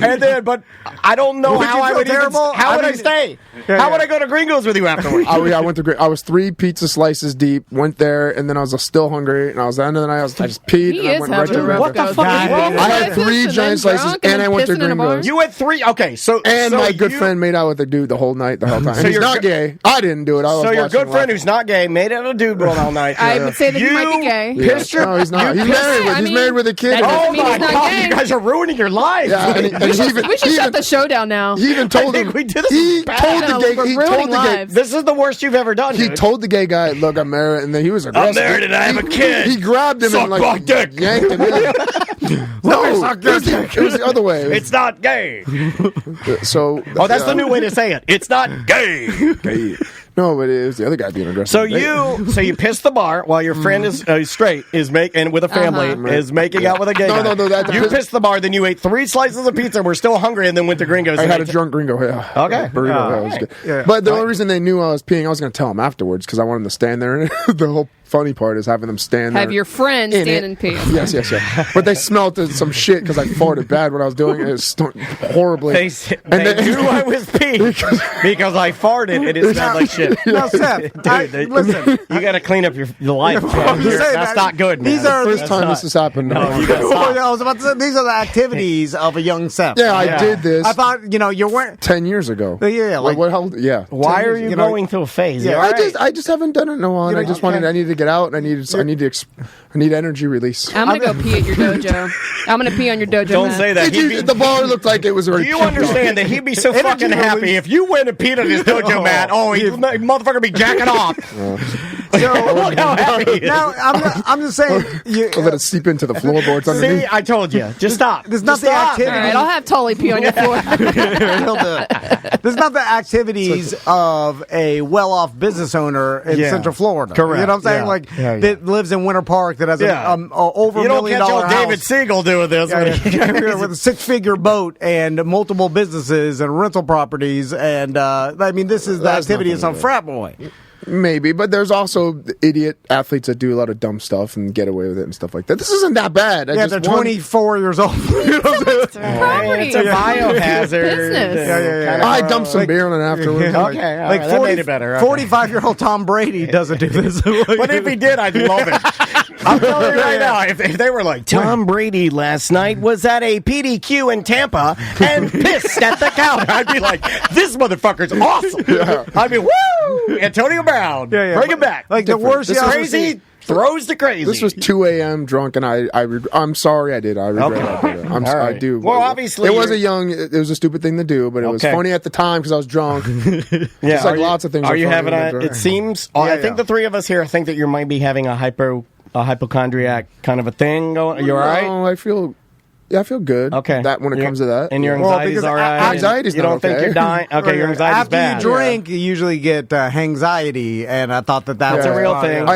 But I don't know how I would How would I stay? How would I go to Gringos with you afterwards? I went to I was 3 pizza slices deep, went there, and then I was still hungry. And I was at the end of the night, I just peed. And I went right to what the fuck is wrong with I had 3 giant slices, and I went to Gringos. You had 3? Okay, so. And my good friend made out with a dude the whole night, the whole time. And he's not gay. I didn't do it. So your good friend who's not gay made out with a dude going all night. I would say that he might be gay. No, he's not. He's married with a kid. Oh my God, you guys are ruining your lives. Yeah, we should shut the show down now. He even told him. We did this. He told the gay. This is the worst you've ever done. He told the gay guy, "Look, I'm married," and then he was aggressive. I'm married and I have a kid. He grabbed him and yanked him in. No, it was the other way. It's not gay. So, that's the new way to say it. It's not gay. No, but it was the other guy being aggressive. So you piss the bar while your friend is straight and with a family is making out with a gay guy. No. You pissed the bar, then you ate 3 slices of pizza. We're still hungry, and then went to Gringos. I had a drunk Gringo. Yeah. Okay. Burrito. Was good. Yeah. But the only reason they knew I was peeing, I was going to tell them afterwards because I wanted them to stand there. And the whole funny part is having them stand there. Have your friend stand and pee. Yes. But they smelled some shit because I farted bad when I was doing it. It stunk horribly. They knew I was peeing because I farted and it smelled like shit. Now, Seth, listen. You got to clean up your life. That's not good, man. These are the first time this has happened. No, you gotta stop. I was about to say, these are the activities of a young Seth. Yeah, I did this. I thought, you weren't 10 years ago. Yeah, like Why are you going through a phase? Yeah, I just haven't done it in a while. I just wanted. I needed to get out. And I need energy release. I'm gonna go pee at your dojo. I'm gonna pee on your dojo. Don't say that. The bar looked like it was already. Do you understand that he'd be so fucking happy if you went and peed on his dojo mat? Oh, he motherfucker be jacking off. So look how happy. Now I'm just saying. I'll let it seep into the floorboards underneath. See, I told you. Just stop. There's not the activity. All right, I'll have Tully pee on your floor. There's not the activities of a well-off business owner in Central Florida. Correct. You know what I'm saying? That lives in Winter Park that has over $1 million house. You don't catch old David Siegel doing this. With a 6-figure boat and multiple businesses and rental properties. And, this is the activity of some frat boy. Maybe, but there's also idiot athletes that do a lot of dumb stuff and get away with it and stuff like that. This isn't that bad. They're 24 years old. It's a biohazard. Business. I dumped some beer on it afterwards. Okay, that made it better. 45-year-old Tom Brady doesn't do this. But if he did, I'd love it. I'm telling you right now, if they were like, Tom Brady last night was at a PDQ in Tampa and pissed at the counter, I'd be like, this motherfucker's awesome. I'd be, woo! Antonio Brown, bring him back. Like the worst crazy throws the crazy. This was 2 a.m. drunk, and I'm sorry I did. I regret it. I do. Well, obviously, it was a stupid thing to do, but it was funny at the time because I was drunk. Just like lots of things. Are you having it seems? I think the 3 of us here think that you might be having a hypochondriac kind of a thing going. Are you all right? No, I feel good. Okay. That when it comes to that. And your anxiety's all right? Anxiety's you don't think you're dying? Okay, your anxiety's bad. After you drink, you usually get anxiety, and I thought that was a real thing.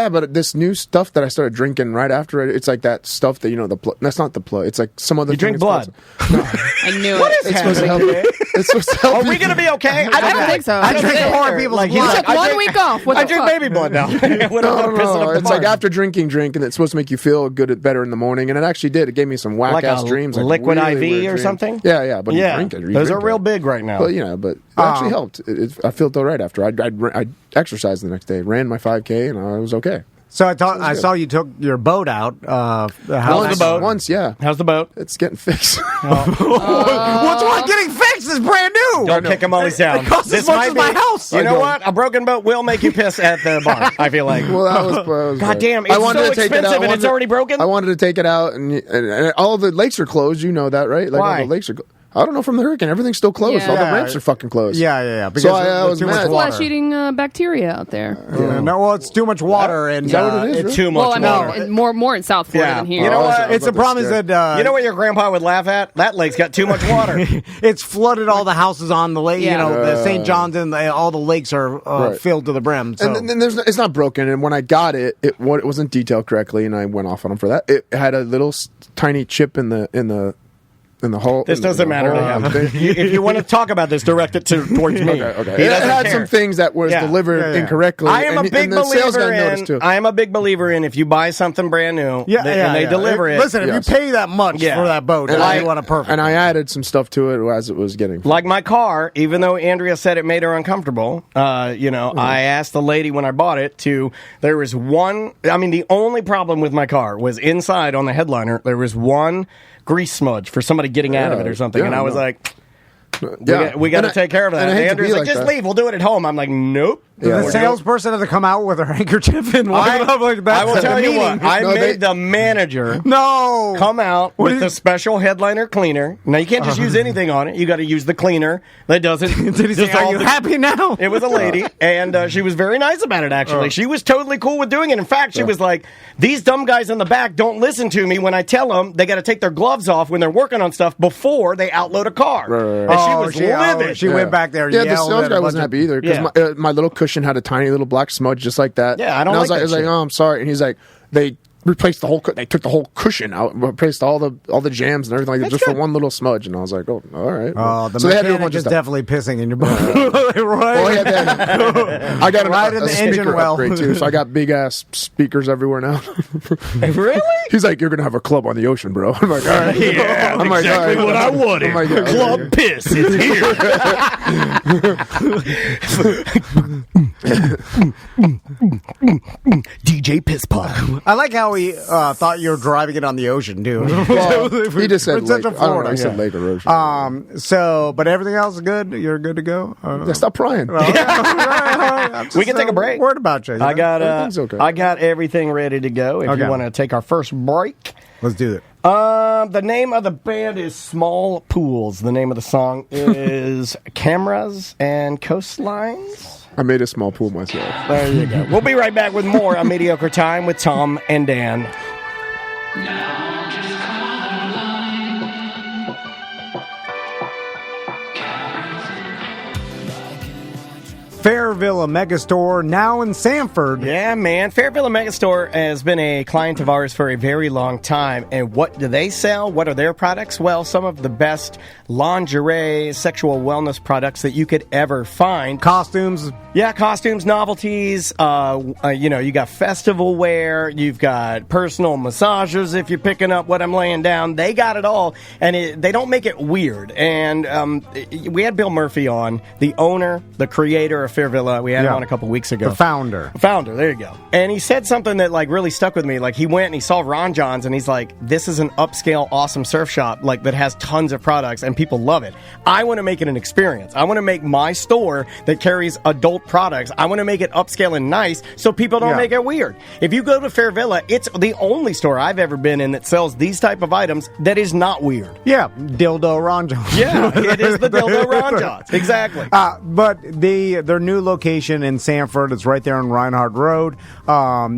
But this new stuff that I started drinking right after it, it's like that stuff that, that's not the blood. It's like some other You drink blood. I knew it. What is happening? It's supposed to help. Are we going to be okay? I don't think so. I drink more people's blood. You took 1 week off. I drink baby blood now. No. It's like after drinking, and it's supposed to make you feel better in the morning, and it actually did. It gave me some whack-ass dreams. Liquid IV or something? Yeah, but you drink it. Those are real big right now. But it actually helped. I felt all right after. I exercised the next day, ran my 5K, and I was okay. So I saw you took your boat out. How's the boat? Once, yeah. How's the boat? It's getting fixed. What's wrong? Getting fixed is brand new. Don't kick them always down. It costs as much as my house. You know what? A broken boat will make you piss at the bar, I feel like. Well, that was God damn, it's so expensive and it's already broken? I wanted to take it out, and all the lakes are closed. You know that, right? Like, why? All the lakes are I don't know, from the hurricane. Everything's still closed. Yeah. All the ramps are fucking closed. Yeah. Because So I was too much mad. water. Flesh-eating bacteria out there. Yeah, no, well, it's too much water, and Is that what it is, It's really? too much Well, I water. mean, more in South Florida than here. You know what? It's the problem is that You know what your grandpa would laugh at? That lake's got too much water. it's flooded all the houses on the lake. Yeah. You know, the St. John's and all the lakes are filled to the brim. So. And then it's not broken. And when I got it, it wasn't detailed correctly, and I went off on him for that. It had a little tiny chip in the hole. This doesn't matter to him. If you want to talk about this, direct it towards me. Okay. He It doesn't had care. some things that was delivered incorrectly. I am a and big the sales guy believer noticed too. in. I am a big believer in if you buy something brand new, and they deliver it. Listen, if you pay that much for that boat, And you want a perfect. And I added some stuff to it as it was getting. Like my car, even though Andrea said it made her uncomfortable, I asked the lady when I bought it there was one, the only problem with my car was inside on the headliner, there was one grease smudge for somebody getting out of it or something. And I was like, we got to take care of that. And I hate to Andrew's be like, like just that. leave. We'll do it at home. I'm like, nope. Did the salesperson have to come out with her handkerchief and wipe it up like that? I will tell you what. I made the manager come out with the special headliner cleaner. Now, you can't just use anything on it. You got to use the cleaner that doesn't. Did he say, are you happy now? It was a lady, and she was very nice about it, actually. She was totally cool with doing it. In fact, she was like, these dumb guys in the back don't listen to me when I tell them they got to take their gloves off when they're working on stuff before they outload a car. And she was livid. She went back there and the yelled sales at guy a wasn't bunch happy either because my little cushion had a tiny little black smudge just like that. Yeah, I don't and like I was that like, shit. oh, I'm sorry. And he's like, they replaced the whole. They took the whole cushion out, replaced all the jams and everything like that just for one little smudge. And I was like, oh, all right. The so they had to do a mechanic bunch of is stuff. definitely pissing in your boat. Oh, yeah, I got Right in a the engine speaker well. upgrade too, so I got big ass speakers everywhere now. Really? He's like, you're gonna have a club on the ocean, bro. I'm like, all right. Yeah, I'm like, exactly all right. what I wanted. I'm like, yeah, Club okay. Piss is here. DJ Piss Pop. I like how he thought you were driving it on the ocean, too. Well, he just said It's lake. Central I don't know. Florida, He said yeah. lake or ocean. But everything else is good? You're good to go? Yeah, stop prying. We can take a break. Word about you. I got Everything's okay. I got everything ready to go. If Okay. you want to take our first break. Let's do it. The name of the band is Small Pools. The name of the song is Cameras and Coastlines. I made a small pool myself. There you go. We'll be right back with more on Mediocre Time with Tom and Dan. Fairvilla Megastore, now in Sanford. Yeah, man. Fairvilla Megastore has been a client of ours for a very long time. And what do they sell? What are their products? Well, some of the best lingerie, sexual wellness products that you could ever find. Costumes. Yeah, costumes, novelties. You got festival wear. You've got personal massagers if you're picking up what I'm laying down. They got it all. And they don't make it weird. And we had Bill Murphy on, the owner, the creator of Fairvilla. We had him on a couple weeks ago. The founder. There you go. And he said something that really stuck with me. Like, he went and he saw Ron John's and he's like, this is an upscale, awesome surf shop that has tons of products and people love it. I want to make it an experience. I want to make my store that carries adult products. I want to make it upscale and nice so people don't make it weird. If you go to Fairvilla, it's the only store I've ever been in that sells these type of items that is not weird. Yeah, dildo Ron John's. Yeah, it is the dildo Ron John's. Exactly. But their new location in Sanford, it's right there on Reinhardt Road.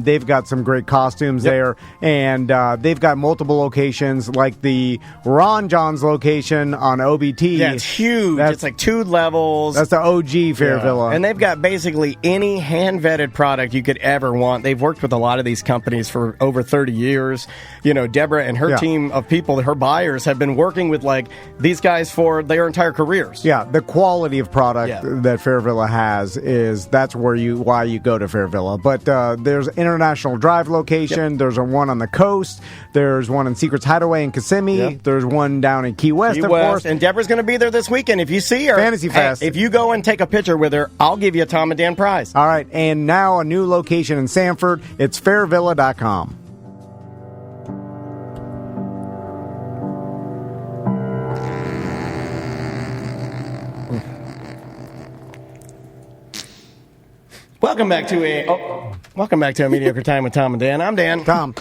They've got some great costumes there, and they've got multiple locations, like the Ron John's location on OBT. Yeah, it's huge. It's like 2 levels. That's the OG Fairvilla. Yeah. And they've got basically any hand-vetted product you could ever want. They've worked with a lot of these companies for over 30 years. You know, Deborah and her team of people, her buyers, have been working with these guys for their entire careers. Yeah, the quality of product that Fairvilla has that's why you go to Fairvilla. But there's International Drive location. There's one on the coast. There's one in Secrets Hideaway in Kissimmee. There's one down in Key West, of course. And Deborah's going to be there this weekend. If you see her, Fantasy Fest. If you go and take a picture with her, I'll give you a Tom and Dan prize. All right, and now a new location in Sanford. It's fairvilla.com. Welcome back to a Mediocre Time with Tom and Dan. I'm Dan. Tom.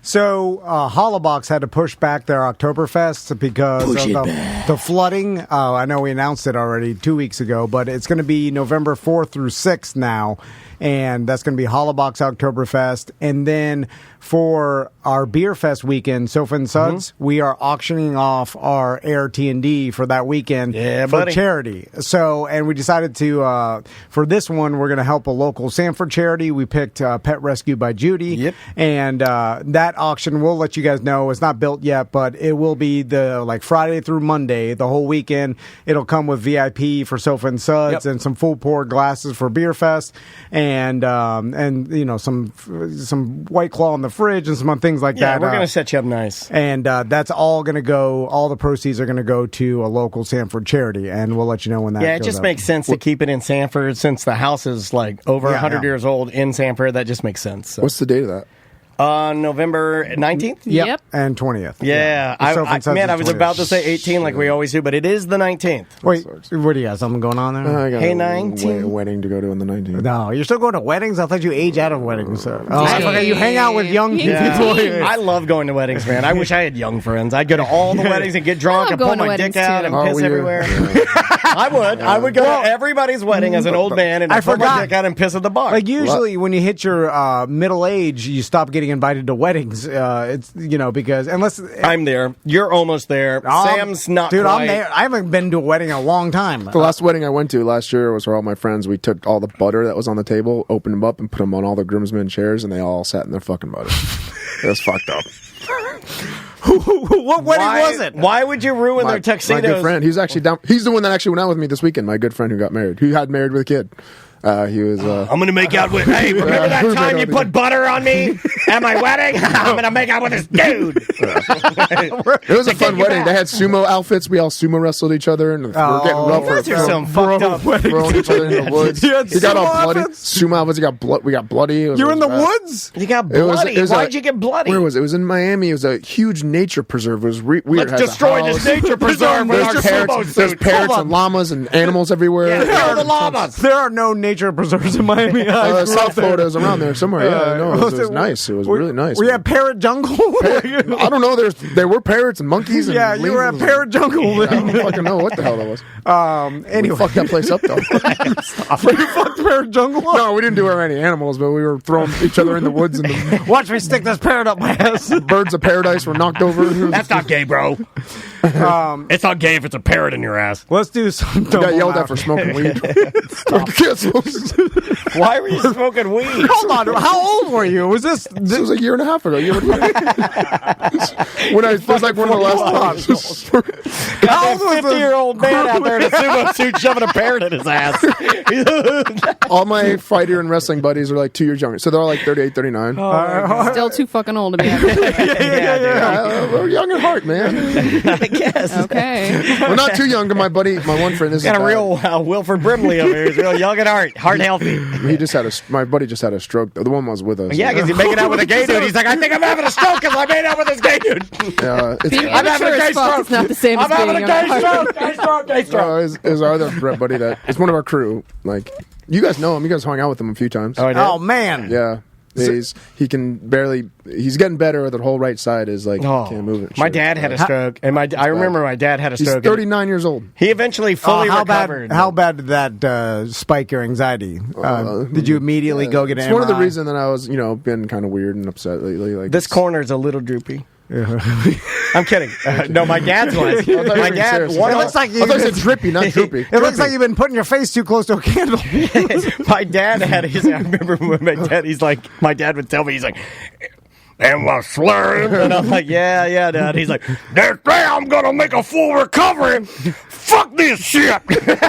So, Hollabox had to push back their Oktoberfest because of the flooding. I know we announced it already 2 weeks ago, but it's going to be November 4th through 6th now. And that's going to be Hollabox Oktoberfest. And then for our Beer Fest weekend, Sofa and Suds, we are auctioning off our Air T&D for that weekend for charity. So, and we decided to, for this one, we're going to help a local Sanford charity. We picked Pet Rescue by Judy. Yep. And that auction, we'll let you guys know. It's not built yet, but it will be Friday through Monday, the whole weekend. It'll come with VIP for Sofa and Suds and some full pour glasses for Beer Fest. And you know, some White Claw in the fridge and some things like that. Yeah, we're going to set you up nice. And that's all going to go, all the proceeds are going to go to a local Sanford charity, and we'll let you know when that goes it just up. makes sense to keep it in Sanford since the house is over 100 years old in Sanford. That just makes sense. So. What's the date of that? November 19th? Yep. And 20th. Yeah. I was about to say 18 like we always do, but it is the 19th. Wait, what do you got? Something going on there? I got Hey, a 19? wedding to go to on the 19th. No, you're still going to weddings? I thought you age out of weddings, sir. Oh, I forgot you hang out with young people. I love going to weddings, man. I wish I had young friends. I'd go to all the weddings and get drunk and pull my dick out and piss everywhere. I would go to everybody's wedding as an old man and pull my dick out and piss at the bar. Like usually when you hit your middle age, you stop getting invited to weddings. It's because unless I'm there, you're almost there. Sam's not. Dude, quite. I'm there. I haven't been to a wedding in a long time. The last wedding I went to last year was for all my friends. We took all the butter that was on the table, opened them up, and put them on all the groomsmen chairs, and they all sat in their fucking butter. It was fucked up. What wedding was it? Why would you ruin their tuxedos? My good friend, he's actually down. He's the one that actually went out with me this weekend. My good friend who got married, who had married with a kid. He was. I'm gonna make out with. Hey, remember that time you put butter on me at my wedding? I'm gonna make out with this dude. It was a fun wedding. They had sumo outfits. We all sumo wrestled each other, and we were getting rough. Those are some fucked up weddings. Throwing each other in the woods. He got all bloody. Outfits? Sumo outfits. He got blood. We got bloody. You were in the woods? You got bloody. Why'd you get bloody? Where was it? It was in Miami. It was a huge nature preserve. It was weird. Let's destroy this nature preserve with our sumo suits. There's parrots and llamas and animals everywhere. Yeah, the llamas. There are no nature preserves in Miami. South Florida is around there somewhere. It was nice. It was really nice. We had parrot jungle. I don't know. There were parrots and monkeys. And you were at parrot jungle. I don't fucking know what the hell that was. Anyway, we fucked that place up though. You fucked parrot jungle up? No, we didn't do any animals, but we were throwing each other in the woods. And watch me stick this parrot up my ass. Birds of paradise were knocked over. That's not gay, bro. It's not gay if it's a parrot in your ass. Let's do some. You got yelled at for smoking weed. Why were you smoking weed? Hold on. How old were you? Was this was a year and a half ago. When it was like one of the last times. How old was a 50-year-old man out there in a sumo suit shoving a parrot in his ass? All my fighter and wrestling buddies are like 2 years younger. So they're all like 38, 39. Still too fucking old to be out We're young at heart, man. I guess. Okay. We're not too young. My buddy, my one friend, is got a real Wilford Brimley over here. He's real young at heart healthy. My buddy just had a stroke. The one was with us. Yeah, because he's making out with a gay dude. He's like, I think I'm having a stroke because I made out with this gay dude. I'm having a gay stroke. It's not the same as being having a gay stroke. Is our other buddy that it's one of our crew. Like, you guys know him. You guys hung out with him a few times. Oh man. Yeah. He can barely. He's getting better. The whole right side is like can't move it. My dad had a stroke, and I remember my dad had a stroke. He's 39 years old. He eventually fully recovered. How bad did that spike your anxiety? Did you immediately go get an MRI? It's one of the reasons that I was, been kind of weird and upset lately. Like this corner's a little droopy. I'm kidding. No, my dad's was. My dad. It looks like I thought you said drippy, not droopy. It looks like you've been putting your face too close to a candle. My dad had his. I remember when my dad would tell me, he's like, am I slurring? And I'm like, yeah, Dad. He's like, next day I'm gonna make a full recovery. Fuck this shit. It's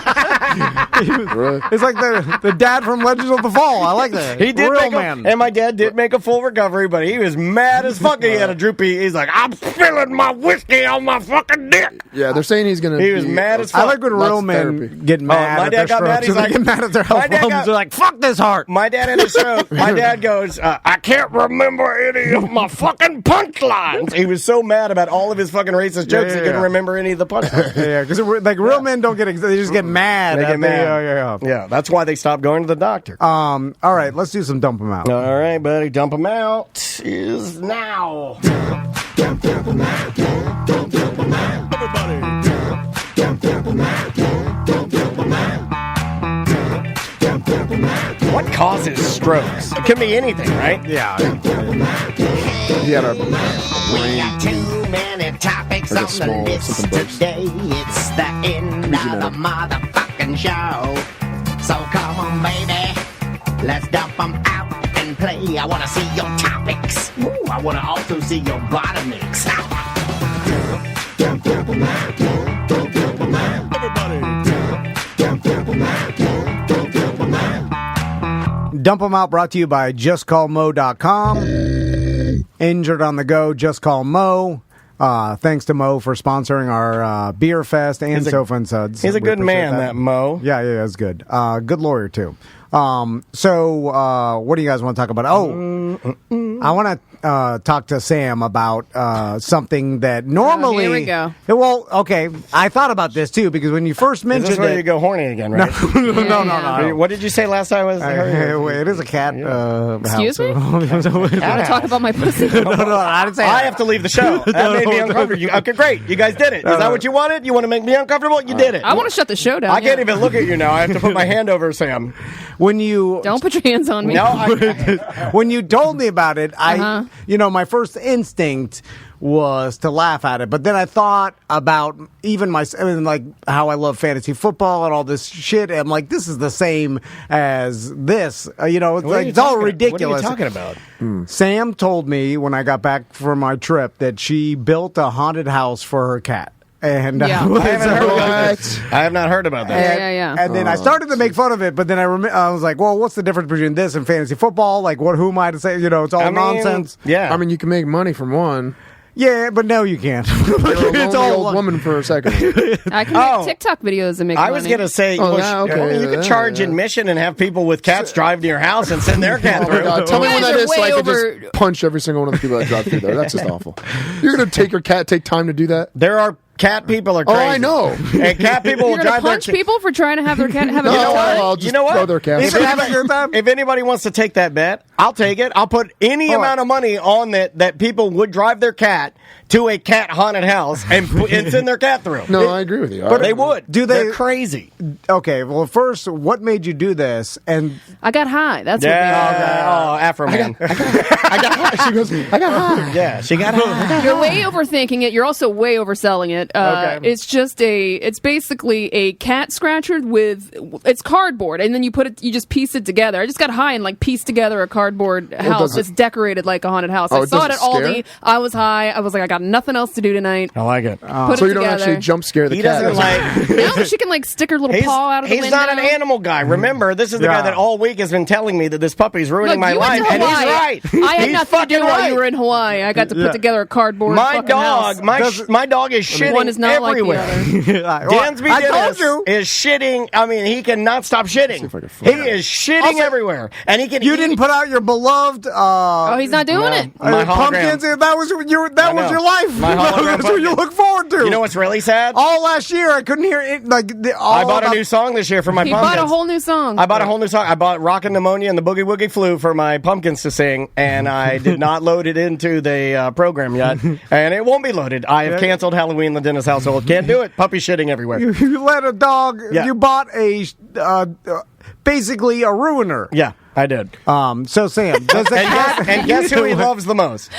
like the dad from Legends of the Fall. I like that. He did Real man. And my dad did make a full recovery, but he was mad as fuck. He had a droopy. He's like, I'm spilling my whiskey on my fucking dick. Yeah, they're saying he's gonna. He was mad as fuck. I like when real men get mad. My dad got mad. He's like, get mad at their health problems. They're like, fuck this heart. My dad had a stroke. My dad goes, I can't remember any of my fucking punchlines. He was so mad about all of his fucking racist jokes, he couldn't remember any of the punchlines. Yeah, because like real men don't get, they just get mad. They get mad. Yeah, that's why they stopped going to the doctor. All right, let's do some dump them out. All right, buddy, dump them out is now. Dump them out. Everybody. Dump them out. What causes strokes? It could be anything, right? Yeah. He had a We got too many topics Like a on small the list something burst. today. It's the end of the motherfucking show. So come on, baby, let's dump them out and play. I want to see your topics. Ooh, I want to also see your bottom mix. Dump them out. Everybody. Dump them out. Dump them out brought to you by JustCallMo.com. Injured on the go, Just Call Mo. Thanks to Mo for sponsoring our Beer Fest and Sofa and Suds. He's a We good appreciate man, that Mo. Yeah, that's good. Good lawyer, too. So what do you guys want to talk about? I want to talk to Sam about something that normally... here we go. Well, okay, I thought about this, too, because when you first Is mentioned this where it... you go horny again, right? No. What did you say last time? It is a cat Excuse me? house. Want to talk about my pussy? No, I didn't say I that. have to leave the show. That made me uncomfortable. Okay, great. You guys did it. Is that what you wanted? You want to make me uncomfortable? You did it. I want to shut the show down. I can't even look at you now. I have to put my hand over Sam. When you... Don't put your hands on me. No, when you told me about it, my first instinct was to laugh at it, but then I thought about like how I love fantasy football and all this shit. And I'm like, this is the same as this. It's all ridiculous. What are you talking about? Sam told me when I got back from my trip that she built a haunted house for her cat. And Yeah. I have not heard about that. Yeah. And then I started to make fun of it, but then I was like, well, what's the difference between this and fantasy football? Like, who am I to say? It's all nonsense. Yeah. I mean, you can make money from one. Yeah, but no, you can't. You're It's a all old woman for a second. I can make TikTok videos and make I money. was going to say, okay, you could charge admission and have people with cats drive to your house and send their cat Oh my through. God. Tell me You when guys that are is so way I can over- just punch every single one of the people that drive through there. That's just awful. You're going to take your cat, take time to do that? There are cat people are Oh, crazy. I know. And cat people will You're going to drive their punch people for trying to have their cat have a No, good time? I'll just You know what? throw their cat. If anybody wants to take that bet, I'll take it. I'll put any amount of money on that people would drive their cat to a cat haunted house and send their cat through. No, I agree with you. But they would. They're crazy. Okay, well, first, what made you do this? And I got high. That's what Oh, Afro man. I got high. She goes, I got high. Yeah, she got high. You're way overthinking it. You're also way overselling it. Okay. It's basically a cat scratcher it's cardboard, and then you just piece it together. I just got high and pieced together a cardboard house that's decorated like a haunted house. I saw it at Aldi. I was high. I was like, I got nothing else to do tonight. I like it. Put So it you don't together. actually jump scare the He cat. doesn't like. No, she can stick her little paw out of the He's window. not an animal guy. Remember, this is the guy that all week has been telling me that this puppy's ruining Look, my you went life, to and he's Hawaii. right. I had He's nothing to do fucking while right. you were in Hawaii. I got to put together a cardboard My fucking dog, house. my dog is shitting One is not everywhere. like the other. Dansby I told Dennis you. is shitting. I mean, he cannot stop shitting. if I can He find is shitting everywhere, and he can. you didn't put out your beloved. Oh, he's not doing it. My pumpkins. hologram. That was your know. life. My hologram That's what you pumpkin. look forward to. You know what's really sad? All last year, I couldn't hear it. I bought a new song this year for my He pumpkins. bought a whole new song. I bought a whole new song. I bought Rockin' Pneumonia and the Boogie Woogie Flu for my pumpkins to sing, and I did not load it into the program yet, and it won't be loaded. I have canceled Halloween in the Dennis household. Can't do it. Puppy shitting everywhere. You let a dog. Yeah. You bought basically a ruiner. Yeah, I did. So Sam, does the cat? And guess who he loves the most?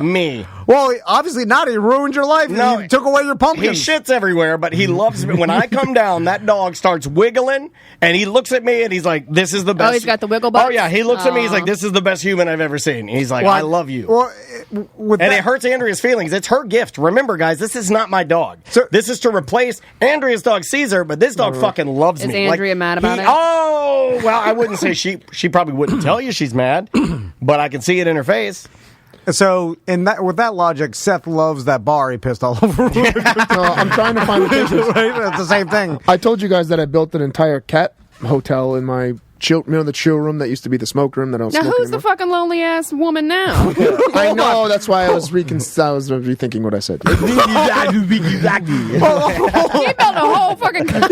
Me. Well, obviously not. He ruined your life. No, He took away your He pumpkins. shits everywhere, but he loves me. When I come down, that dog starts wiggling, and he looks at me, and he's like, "This is the best." Oh, he's got the wiggle butts? Oh yeah, he looks at me. He's like, "This is the best human I've ever seen." He's like, Well, "I love you." Well, with And that, it hurts Andrea's feelings. It's her gift. Remember, guys, this is not my dog. This is to replace Andrea's dog, Caesar, but this dog fucking loves Is me. Andrea mad about it? Oh, well, I wouldn't say she probably wouldn't tell you she's mad, but I can see it in her face. So, with that logic, Seth loves that bar he pissed all over. No, I'm trying to find the pictures. Right? That's the same thing. I told you guys that I built an entire cat hotel in my the chill room that used to be the smoke room that I don't Now, smoke who's the anymore. fucking lonely ass woman now? I know, that's why I was rethinking what I said. You built a whole fucking. Look at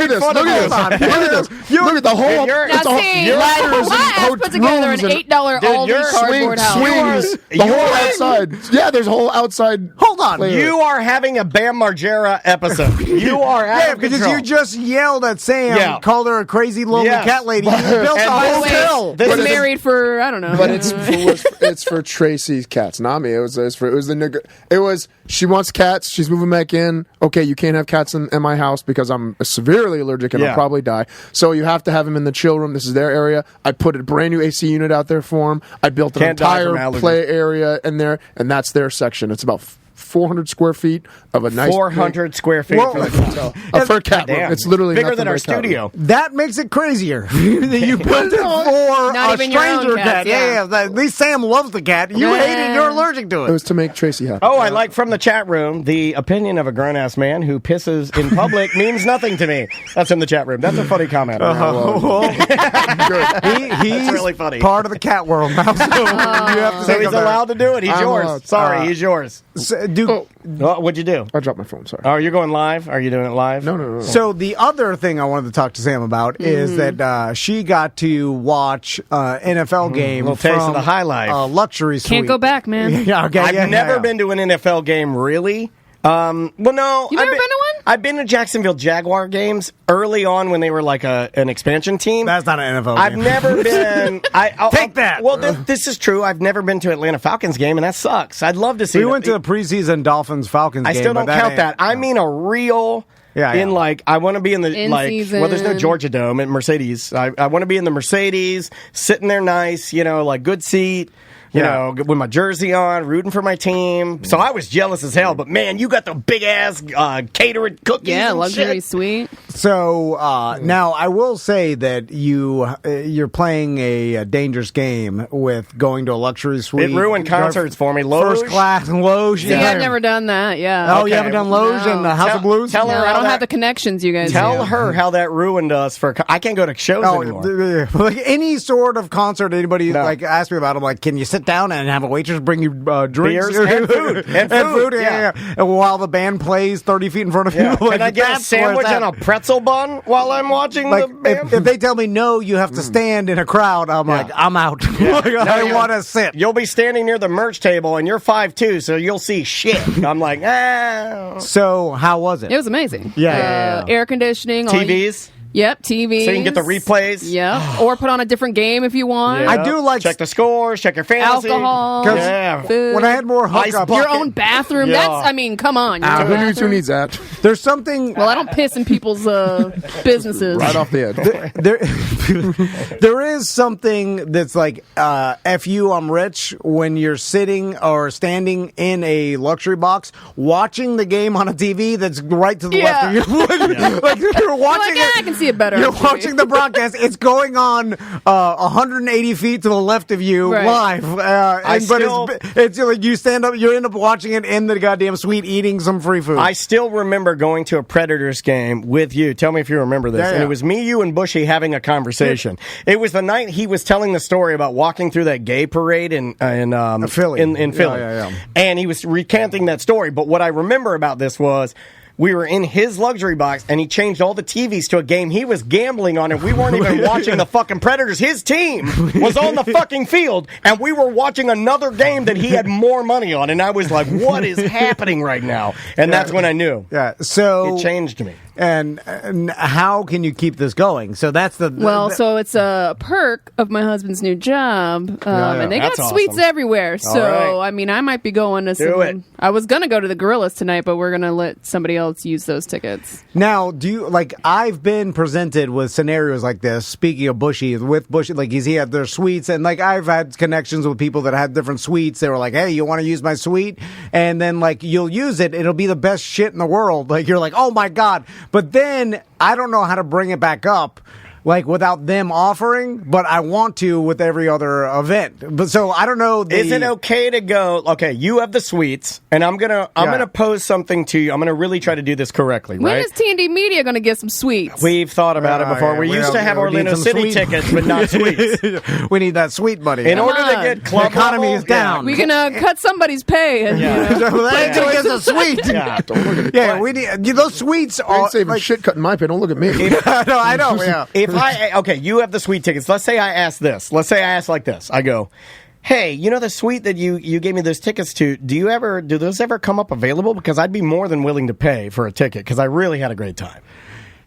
this. Look at this. Look at the whole. Now, see, my ass put together an $8 Aldi cardboard house. Swings. The whole outside. Yeah, there's a whole outside. Hold on. player. You are having a Bam Margera episode. You are out Yeah, of because control. you just yelled at Sam, called her a crazy lonely cat lady. You built a hotel. Been married for, I don't know. But it's for Tracy's cats, not me. It was she wants cats. She's moving back in. Okay, you can't have cats in my house because I'm severely allergic and I'll probably die. So you have to have them in the chill room. This is their area. I put a brand new AC unit out there for them. I built an entire play area in there, and that's their section. It's about 400 square feet of a nice 400 square feet for the hotel. For a cat room. It's literally bigger nothing than our but a cat room. studio. That makes it crazier. You built it for Not a even your own stranger cats, cat. yeah. At least Sam loves the cat. You hate it. You're allergic to It it. was to make Tracy happy. Oh, I like from the chat room, the opinion of a grown-ass man who pisses in public means nothing to me. That's in the chat room. That's a funny comment. He's really funny. part of the cat world now. So, you have to So take he's him there. allowed to do it. He's I'm yours. allowed. Sorry, he's yours. What'd you do? I dropped my phone, sorry. Oh, you're going live? Are you doing it live? No. So the other thing I wanted to talk to Sam about is that she got to watch NFL game Little taste from of the high life. a luxury suite. Can't go back, man. Yeah, okay, I've never been to an NFL game, really. Well, no. You never been to one? I've been to Jacksonville Jaguar games early on when they were like an expansion team. That's not an NFL I've game. never been. Take that. Well, this is true. I've never been to Atlanta Falcons game, and that sucks. I'd love to see. We went to a preseason Dolphins-Falcons I game. still don't but count that. I mean a real. Yeah. Like, I want to be in the, In season. well, there's no Georgia Dome at Mercedes. I want to be in the Mercedes, sitting there nice, like good seat, you know, with my jersey on, rooting for my team. So I was jealous as hell, but man, you got the big ass catered cookies. Yeah, and luxury shit. suite. So now I will say that you're playing a dangerous game with going to a luxury suite. It ruined concerts for me. Loge. First class and Loge. See, I've never done that. Yeah. Oh, you haven't done Loge No. and the House of Blues? Tell No, her I how don't that- have the connections you guys Tell do. her how that ruined us for. I can't go to shows anymore. Like any sort of concert anybody No. like asked me about, I'm like, can you sit down and have a waitress bring you drinks? Beers and food. And food, yeah. And while the band plays 30 feet in front of Yeah. you. Can I get a that's where sandwich it's and at. a pretzel bun while I'm watching Like, the band? if they tell me no, you have to stand in a crowd, I'm like, I'm out. Like, I want to sit. You'll be standing near the merch table, and you're 5'2", so you'll see shit. I'm like, So, how was it? It was amazing. Yeah. Air conditioning. all you- TVs. Yep, TVs. So you can get the replays? Yeah. Or put on a different game if you want. Yeah. I do like check the scores, check your fantasy. Alcohol. 'Cause Yeah. Food. when I had more Ice hookups. your bucket. own bathroom. Yeah. That's, I mean, come on. Who needs that? There's something. Well, I don't piss in people's businesses. Right off the edge. There is something that's like F you, I'm rich when you're sitting or standing in a luxury box watching the game on a TV that's right to the left of you. Like you're watching Like, I can see it better. You're on TV. watching the broadcast. It's going on 180 feet to the left of you Right. live. It's like you stand up, you end up watching it in the goddamn suite eating some free food. I still remember going to a Predators game with you. Tell me if you remember this. Yeah, And yeah. it was me, you, and Bushy having a conversation. It was the night he was telling the story about walking through that gay parade in Philly. In Philly. Yeah. And he was recanting that story. But what I remember about this was we were in his luxury box, and he changed all the TVs to a game he was gambling on, and we weren't even watching the fucking Predators. His team was on the fucking field, and we were watching another game that he had more money on, and I was like, what is happening right now? And that's when I knew. Yeah, so It changed me. And how can you keep this going? So that's Well, so it's a perk of my husband's new job, and they got That's suites awesome. everywhere. So right. I mean, I might be going to Do it. I was gonna go to the Gorillas tonight, but we're gonna let somebody else use those tickets. Now, do you like? I've been presented with scenarios like this. Speaking of Bushy, like he had their suites, and like I've had connections with people that had different suites. They were like, "Hey, you want to use my suite?" And then like you'll use it, it'll be the best shit in the world. Like you're like, "Oh my god!" But then I don't know how to bring it back up. like without them offering, but I want to with every other event. But so I don't know. Is it okay to go? Okay, you have the suites, and I'm gonna pose something to you. I'm gonna really try to do this correctly. When right? is T&D Media going to get some sweets? We've thought about it before. We used to have Orlando City tickets, but not suites. We need that sweet money. In order to get club the economy level, is down. We can cut somebody's pay. And, That is a sweet. Don't look at Yeah, we need those sweets. I ain't saving shit cutting my pay. Don't look at me. I know. Yeah. Okay, you have the suite tickets. Let's say I ask this. Let's say I ask like this. I go, hey, you know the suite that you gave me those tickets to, do those ever come up available? Because I'd be more than willing to pay for a ticket because I really had a great time.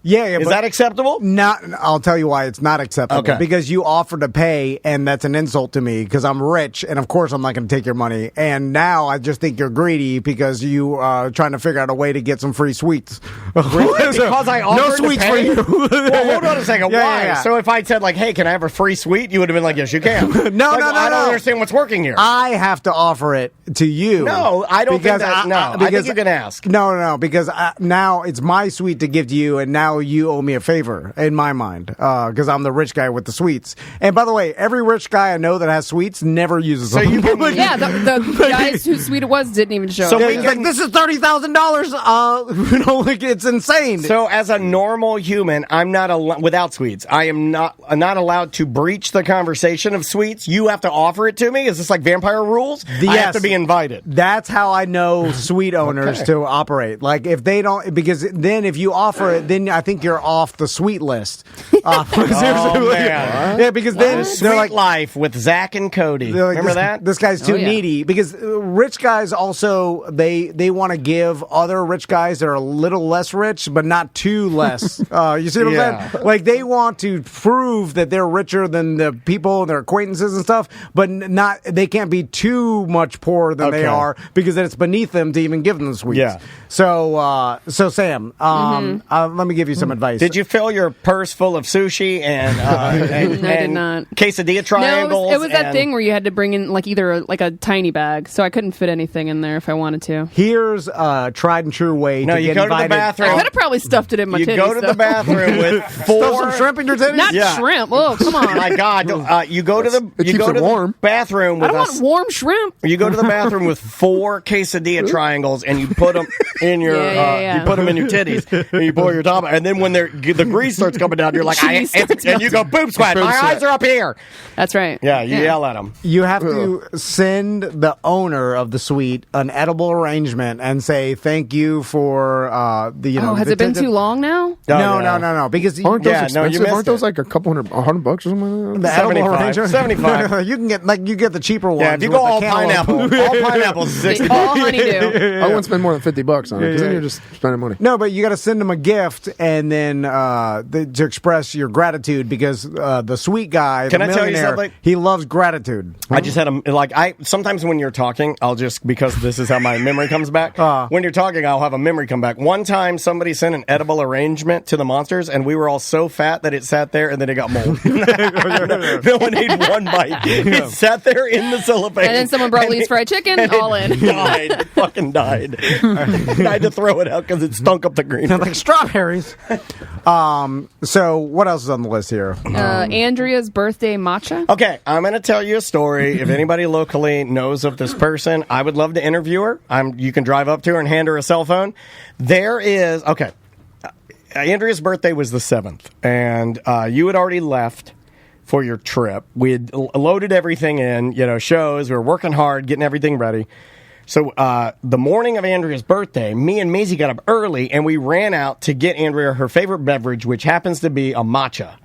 Yeah, is that acceptable? Not. I'll tell you why it's not acceptable. Okay. Because you offered to pay, and that's an insult to me because I'm rich, and of course I'm not going to take your money. And now I just think you're greedy because you are trying to figure out a way to get some free sweets. Really? Because I offered no sweets to pay? for you. Well, hold on a second. Why? Yeah. So if I said like, hey, can I have a free suite? You would have been like, yes, you can. No. I don't understand what's working here. I have to offer it to you. No, I don't think that. I think you can ask. No, because now it's my suite to give to you, and now you owe me a favor in my mind because I'm the rich guy with the sweets. And by the way, every rich guy I know that has sweets never uses them. the guys whose suite it was didn't even show. So this is $30,000. It's insane. So as a normal human, I'm not without sweets. I am not allowed to breach the conversation of sweets. You have to offer it to me. Is this like vampire rules? Yes. I have to be invited. That's how I know suite owners to operate. Like if they don't, because then if you offer it, then I think you're off the sweet list. Man. Yeah, because then Sweet they're like Life with Zach and Cody. like, Remember that? This guy's too needy because rich guys also they want to give other rich guys that are a little less rich but not too less. You see what I'm saying? Like they want to prove that they're richer than the people, their acquaintances and stuff, but not they can't be too much poorer than they are because then it's beneath them to even give them the sweets. Yeah. So Sam, let me give you some advice. Did you fill your purse full of sushi and I did not. quesadilla triangles? No, it was that thing where you had to bring in like either a tiny bag, so I couldn't fit anything in there if I wanted to. Here's a tried and true way to get invited. To the bathroom. I could have probably stuffed it in my titties. You go to the bathroom with Stuff some shrimp in your titties? Not shrimp. Oh, come on. My God. You go to the bathroom with I don't want warm shrimp. You go to the bathroom with 4 quesadilla triangles and you put them in your you put them in your titties and you pull your top out. And then when the grease starts coming down, you're like, and you go, boom squat. My eyes are up here. That's right. Yeah, you yell at them. You have to send the owner of the suite an edible arrangement and say thank you for has it been too long now? No. Because aren't those expensive? Aren't those like $100 or something? The edible 75. arrangement? 75. You can get the cheaper ones. Yeah, if you go all pineapple, all pineapple's $60. All honeydew. I wouldn't spend more than $50 on it because then you're just spending money. No, but you got to send them a gift and then to express your gratitude because the sweet guy, Can the I tell you millionaire, something? he loves gratitude. I just had sometimes when you're talking, I'll just, because this is how my memory comes back. When you're talking, I'll have a memory come back. One time somebody sent an edible arrangement to the monsters and we were all so fat that it sat there and then it got mold. No one ate one bite. It sat there in the cellophane. And then someone brought Lee's fried chicken, all in. Fucking died. I had to throw it out because it stunk up the green. Like strawberries. So what else is on the list here? Andrea's birthday matcha. Okay, I'm going to tell you a story. If anybody locally knows of this person, I would love to interview her. You can drive up to her and hand her a cell phone. Andrea's birthday was the 7th, and you had already left for your trip. We had loaded everything in, shows. We were working hard, getting everything ready. So the morning of Andrea's birthday, me and Maisie got up early, and we ran out to get Andrea her favorite beverage, which happens to be a matcha.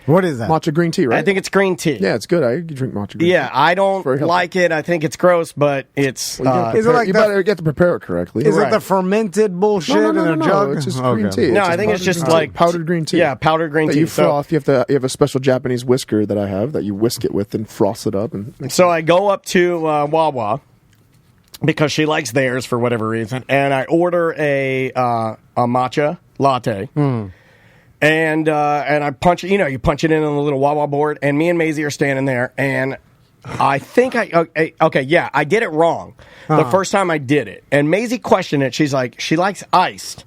What is that? Matcha green tea, right? I think it's green tea. Yeah, it's good. I drink matcha green tea. Yeah, I don't like it. I think it's gross, but it's... you better get to prepare it correctly. Is it the fermented bullshit in a jug? It's just green tea. No, I think it's just like... powdered green tea. Yeah, powdered green tea. You froth. You have a special Japanese whisker that I have that you whisk it with and frost it up. So I go up to Wawa because she likes theirs for whatever reason, and I order a matcha latte. And I punch it, you punch it in on the little Wawa board, and me and Maisie are standing there, and I think I did it wrong the first time I did it. And Maisie questioned it. She's like, she likes iced.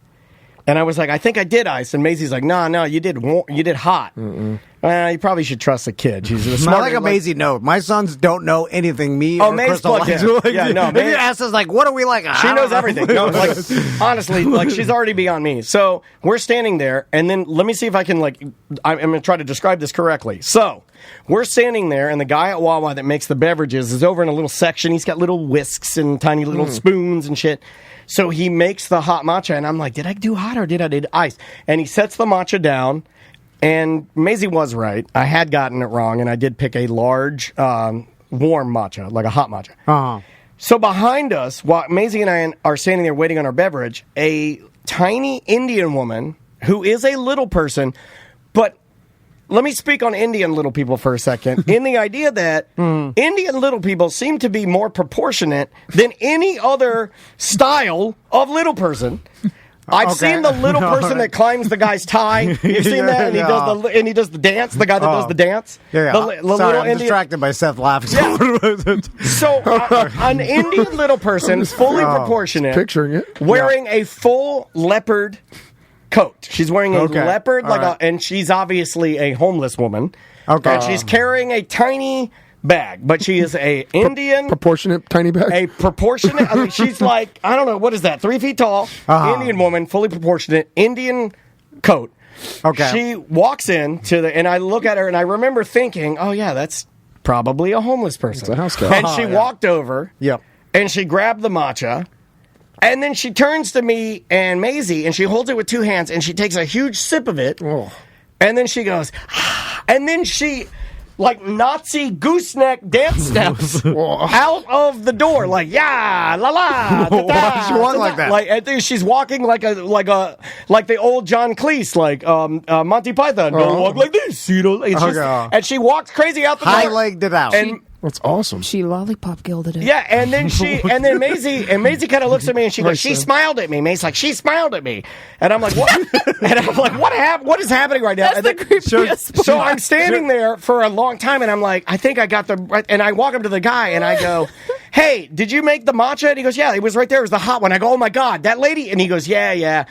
And I was like, I think I did ice. And Maisie's like, no, you did hot. You probably should trust the kid. She's a smart. I like a Maisie note. My sons don't know anything. Me or Maisie Crystal likes. If you ask us, like, what are we like? She knows everything. No, like, honestly, like, she's already beyond me. So we're standing there, and then let me see if I can, like, I'm going to try to describe this correctly. So we're standing there, and the guy at Wawa that makes the beverages is over in a little section. He's got little whisks and tiny little spoons and shit. So he makes the hot matcha, and I'm like, did I do hot or did I do ice? And he sets the matcha down, and Maisie was right. I had gotten it wrong, and I did pick a large, warm matcha, like a hot matcha. Uh-huh. So behind us, while Maisie and I are standing there waiting on our beverage, a tiny Indian woman who is a little person, but let me speak on Indian little people for a second. In the idea that Indian little people seem to be more proportionate than any other style of little person. I've seen the little person that climbs the guy's tie. You've seen that, and he does the dance. The guy that does the dance. Yeah. The Sorry, little I'm Indian. distracted by Seth laughing. Yeah. So an Indian little person, fully proportionate, picturing it, wearing a full leopard coat. She's wearing a leopard, and she's obviously a homeless woman. Okay. And she's carrying a tiny bag, but she is a Indian proportionate tiny bag. A proportionate. I mean, she's like, I don't know, what is that? 3 feet tall, Indian woman, fully proportionate, Indian coat. Okay. She walks in and I look at her and I remember thinking, oh yeah, that's probably a homeless person. It's a house guy. And she walked over. Yep. And she grabbed the matcha. And then she turns to me and Maisie, and she holds it with 2 hands, and she takes a huge sip of it. Oh. And then she goes, and then she, like Nazi gooseneck dance steps out of the door, like, yeah, la la. Why does she walk like that? Like, I think she's walking like the old John Cleese, like Monty Python. Don't walk like this, you know. And she walked crazy out the door. High-legged it out. And that's awesome. She lollipop gilded it. Yeah, and then Maisie kind of looks at me and she goes, she smiled at me. Maisie's like, she smiled at me. And I'm like, what? And I'm like, what is happening right now? That's the creepiest So I'm standing there for a long time and I'm like, I think I got and I walk up to the guy and I go, hey, did you make the matcha? And he goes, yeah, it was right there. It was the hot one. I go, oh my God, that lady. And he goes, yeah.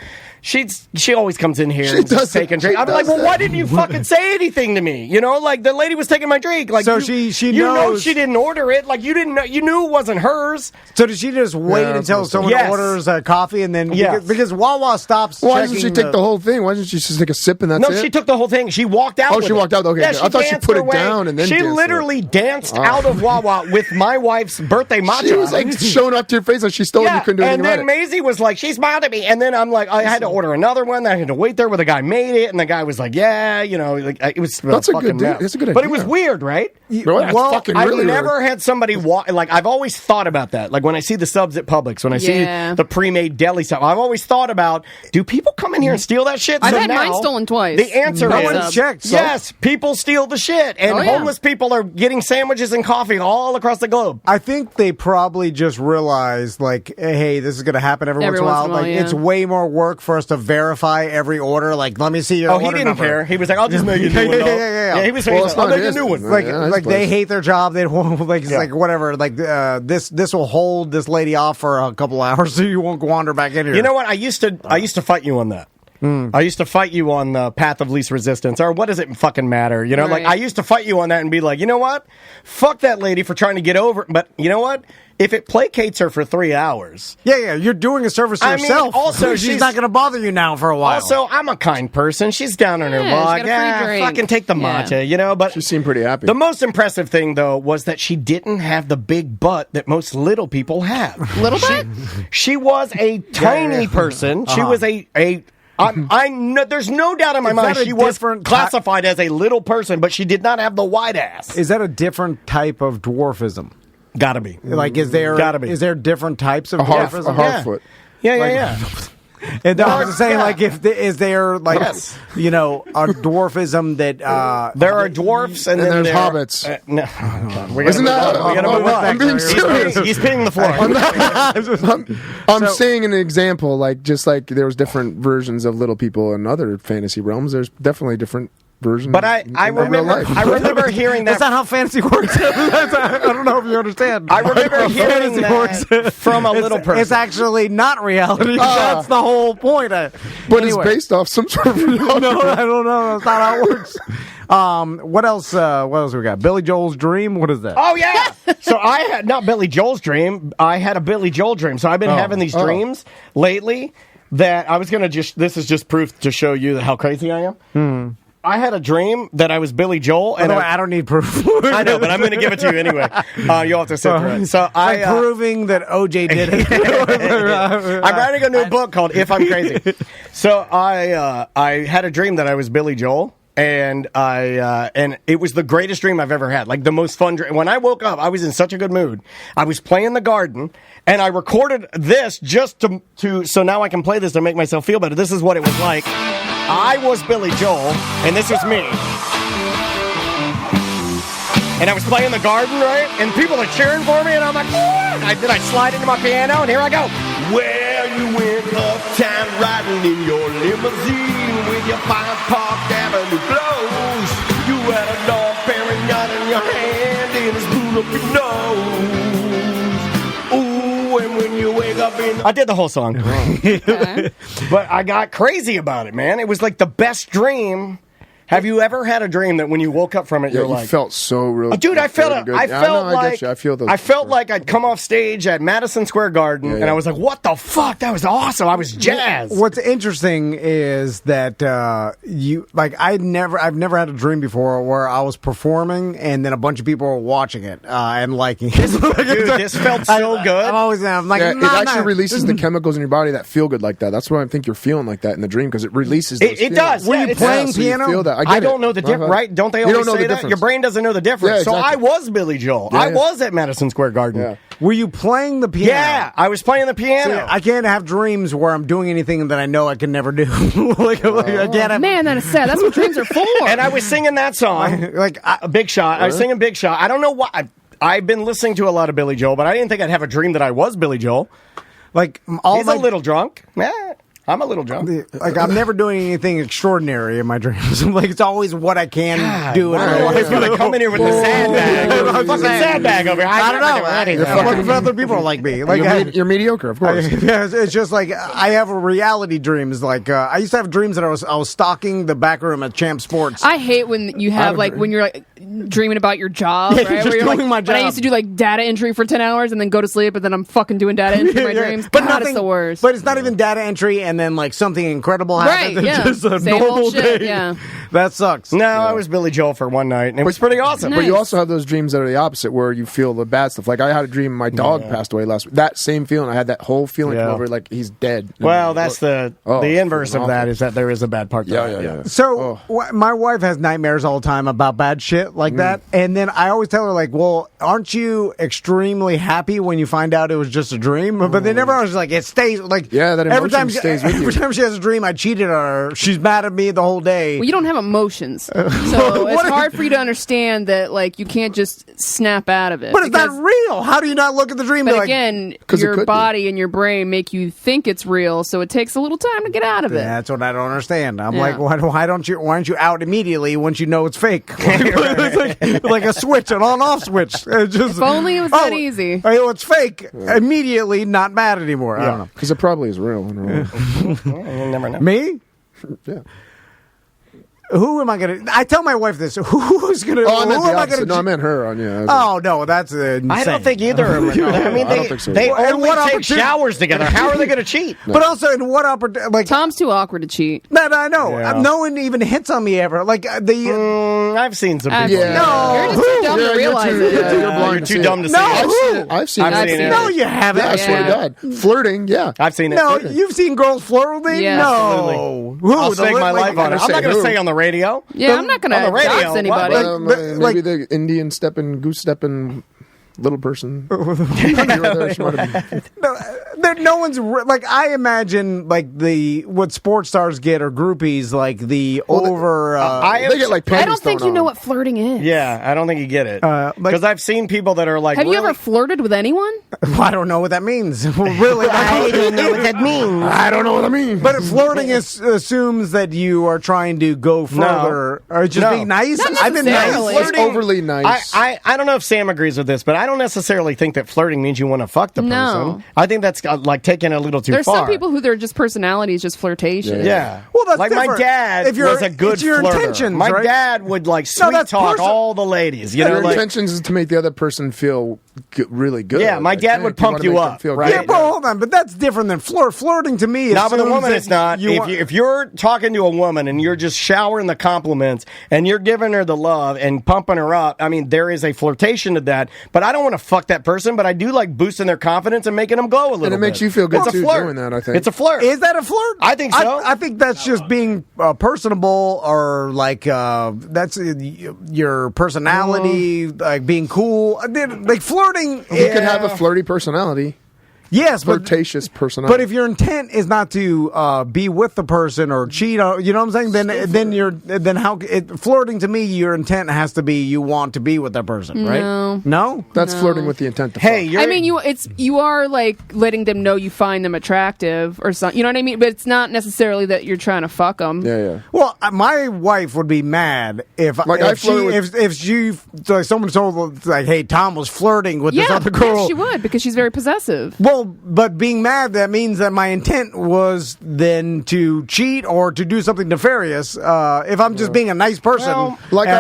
She always comes in here and just taking drink. I'm like, well, why didn't you fucking say anything to me? You know, like the lady was taking my drink. Like, so she knows. You know she didn't order it. Like you didn't know. You knew it wasn't hers. So did she just wait until someone orders a coffee and then because Wawa stops? Why doesn't she take the whole thing? Why doesn't she just take a sip and that's it? No, she took the whole thing. She walked out. Oh, she walked out. Okay, yeah, I thought she put it down and then she literally danced out of Wawa with my wife's birthday matcha. She was like showing up to your face like she stole it. You couldn't do anything about it. And then Maisie was like, she smiled at me, and then I'm like, I had to order another one. I had to wait there where the guy made it, and the guy was like, yeah, you know, like it was. That's a good idea. That's a good idea. But it was weird, right? Well, I've never had somebody walk. Like I've always thought about that. Like when I see the subs at Publix, when I see the pre-made deli stuff, I've always thought about: do people come in here and steal that shit? I've had mine stolen twice. The answer no is one checked. So. Yes, people steal the shit, and homeless people are getting sandwiches and coffee all across the globe. I think they probably just realized, like, hey, this is going to happen every once in a while. Like, it's way more work for us to verify every order. Like, let me see your order he didn't number. care. He was like, I'll just make a new one. Yeah. He was saying, I'll make a new one. Like they hate their job. They won't, like, it's like, whatever. Like, this will hold this lady off for a couple hours so you won't wander back in here. You know what? I used to fight you on that. I used to fight you on the path of least resistance, or what does it fucking matter? You know, like I used to fight you on that and be like, you know what? Fuck that lady for trying to get over. But you know what? If it placates her for 3 hours. Yeah, you're doing a service to yourself. Also, she's not going to bother you now for a while. Also, I'm a kind person. She's down on her luck. Fucking take the matcha, you know? But she seemed pretty happy. The most impressive thing, though, was that she didn't have the big butt that most little people have. Little butt? She was a tiny person. She was I know, there's no doubt in my mind she was classified as a little person, but she did not have the wide ass. Is that a different type of dwarfism? Gotta be. Like, is there different types of dwarfism? A Harfoot. Yeah. And I was saying, like, is there like, you know, a dwarfism that there are dwarfs and then there's hobbits. No, isn't that? I'm being serious. He's peeing the floor. I'm saying an example, like just like there was different versions of little people in other fantasy realms. There's definitely different version. But I remember hearing that. That's not how fantasy works. I don't know if you understand. I remember hearing that from a little person. It's actually not reality. That's the whole point. But it's based off some sort of reality. No, I don't know. That's not how it works. What else? What else we got? Billy Joel's dream. What is that? Oh yeah. So I had not Billy Joel's dream. I had a Billy Joel dream. So I've been having these dreams lately that I was gonna just. This is just proof to show you how crazy I am. I had a dream that I was Billy Joel, and I don't need proof. I know, but I'm going to give it to you anyway. You'll have to sit through it. So I'm proving that OJ did it. I'm writing a new book called "If I'm Crazy." So I had a dream that I was Billy Joel. And and it was the greatest dream I've ever had. Like the most fun dream. When I woke up, I was in such a good mood. I was playing the garden, and I recorded this just to so now I can play this to make myself feel better. This is what it was like. I was Billy Joel, and this was me. And I was playing the garden, right? And people are cheering for me, and I'm like, then I slide into my piano, and here I go. Well, you went uptown riding in your limousine with your fine Park Avenue clothes. You had a dog Perignon in your hand and a spoon up your nose. Ooh, and when you wake up I did the whole song. Okay. But I got crazy about it, man. It was like the best dream. Have you ever had a dream that when you woke up from it, you're like, you felt so really, dude? I felt good. I felt I like get you. I feel those. I felt like I'd come off stage at Madison Square Garden, and I was like, "What the fuck? That was awesome! I was jazzed." What's interesting is that I've never had a dream before where I was performing and then a bunch of people were watching it and liking it. Dude, this felt so good. I'm like, it actually releases the chemicals in your body that feel good like that. That's why I think you're feeling like that in the dream because it releases. Those it does. Were you playing so piano? You feel that. I don't know the difference, right? Don't they always say that? Your brain doesn't know the difference. Yeah, exactly. So I was Billy Joel. Yeah. I was at Madison Square Garden. Yeah. Were you playing the piano? Yeah, I was playing the piano. See, I can't have dreams where I'm doing anything that I know I can never do. I can't have. Man, that is sad. That's what dreams are for. And I was singing that song, Big Shot. I was singing Big Shot. I don't know why. I've been listening to a lot of Billy Joel, but I didn't think I'd have a dream that I was Billy Joel. He's a little drunk. I'm a little drunk. I'm never doing anything extraordinary in my dreams. It's always what I can do in my life. He's going to come in here with the sandbag. Fucking sandbag over here. I don't know. What if other people are like me? You're mediocre, of course. It's just like I have reality dreams. I used to have dreams that I was stalking the back room at Champ Sports. I hate when you have when you're dreaming about your job, right? Just where you're doing my job. But I used to do data entry for 10 hours and then go to sleep, and then I'm fucking doing data entry in my dreams. But God, it's the worst. But it's not even data entry, and then something incredible happens. Right? Yeah. Just a Same normal old shit, day. yeah. That sucks. No, I was Billy Joel for one night, and it was pretty awesome. Nice. But you also have those dreams that are the opposite, where you feel the bad stuff. Like I had a dream my dog passed away last week. That same feeling. I had that whole feeling come over like he's dead. Well, that's the inverse of that is that there is a bad part to that. Yeah. So my wife has nightmares all the time about bad shit like that, and then I always tell her well, aren't you extremely happy when you find out it was just a dream? But they never are. Like it stays that emotion every time stays with you. Every time she has a dream, I cheated on her. She's mad at me the whole day. Well, you don't have emotions, so it's hard for you to understand that you can't just snap out of it. But it's not real. How do you not look at the dream? But again, your body and your brain make you think it's real, so it takes a little time to get out of it. That's what I don't understand. I'm like, why aren't you out immediately once you know it's fake? It's like a switch, an on-off switch. If only it was that easy. It's fake. Immediately, not mad anymore. I don't know. Because it probably is real. You never know. Me? Yeah. Who am I going to... I tell my wife this. Who's going to... Oh, I meant the opposite. No, I meant her. Oh, no, that's insane. I don't think either of them. I mean, I don't think so. they only take showers together. How are they going to cheat? But also, in what opportunity... Tom's too awkward to cheat. No, I know. Yeah. No one even hits on me ever. I've seen some people. No. You're just too dumb to realize it. You're too dumb to see it. I've seen it. No, you haven't. Yeah, I swear to God. Flirting, yeah. I've seen it. No, you've seen girls flirt with me? Yeah. No. I'll stake my life on it. I'm not going to say on the radio. Yeah, I'm not going to dox anybody. Maybe the Indian stepping, goose stepping. little person. You were there, she might have been. No one's like, I imagine like what sports stars get or groupies, like the they get like I don't think you know what flirting is. Yeah, I don't think you get it. Because I've seen people that are like, have you ever flirted with anyone? I don't know what that means. Really, I don't know what that means. I don't know what I mean. But flirting assumes that you are trying to go further or just being nice. I've been nice. It's overly nice. I don't know if Sam agrees with this, but I don't necessarily think that flirting means you want to fuck the person. I think that's like taking it a little too far. There's some people who their just personality is just flirtatious. Yeah. Well, that's like different. My dad was a good flirter. My dad would like sweet talk all the ladies. You know, your intentions is to make the other person feel really good. Yeah, my dad would pump you up. Right? Yeah, but hold on. But that's different than flirting to me. Not with a woman, it's not. If you're talking to a woman and you're just showering the compliments and you're giving her the love and pumping her up, I mean, there is a flirtation to that. But I don't want to fuck that person, but I do like boosting their confidence and making them glow a little bit. And it makes you feel good too flirt. doing that, I think. It's a flirt. Is that a flirt? I think so. I think that's just being personable or like that's your personality, like being cool. Like flirting. You can have a flirty personality. Yes, flirtatious personality. But if your intent is not to be with the person or cheat, you know what I'm saying? Then flirting to me, your intent has to be you want to be with that person, right? No, that's flirting with the intent to fuck. I mean, you are like letting them know you find them attractive or something. You know what I mean? But it's not necessarily that you're trying to fuck them. Yeah. Well, my wife would be mad if someone told like, hey, Tom was flirting with this other girl. Yes, she would because she's very possessive. Well, but being mad, that means that my intent was then to cheat or to do something nefarious. If I'm just being a nice person,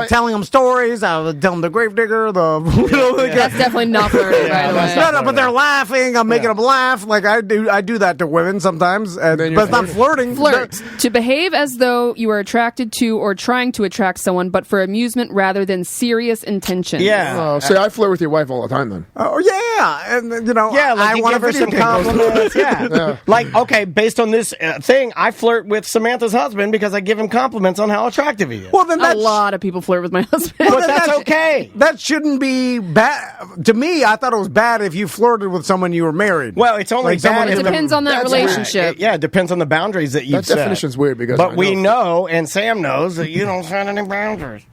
telling them stories, I would tell them the gravedigger, that's definitely not flirting, by the way. No, but they're laughing. I'm making them laugh. Like I do that to women sometimes, but it's not flirting. Flirt. To behave as though you are attracted to or trying to attract someone, but for amusement rather than serious intention. Yeah. See, I flirt with your wife all the time then. Oh, yeah. And, like I want to some compliments. Yeah. Like, okay, based on this thing, I flirt with Samantha's husband because I give him compliments on how attractive he is. Well, then a lot of people flirt with my husband. But that's okay. That shouldn't be bad. To me, I thought it was bad if you flirted with someone you were married. Well, it's only bad. It depends on that relationship. It depends on the boundaries that you've set. That definition's weird because but we know, and Sam knows, that you don't set any boundaries.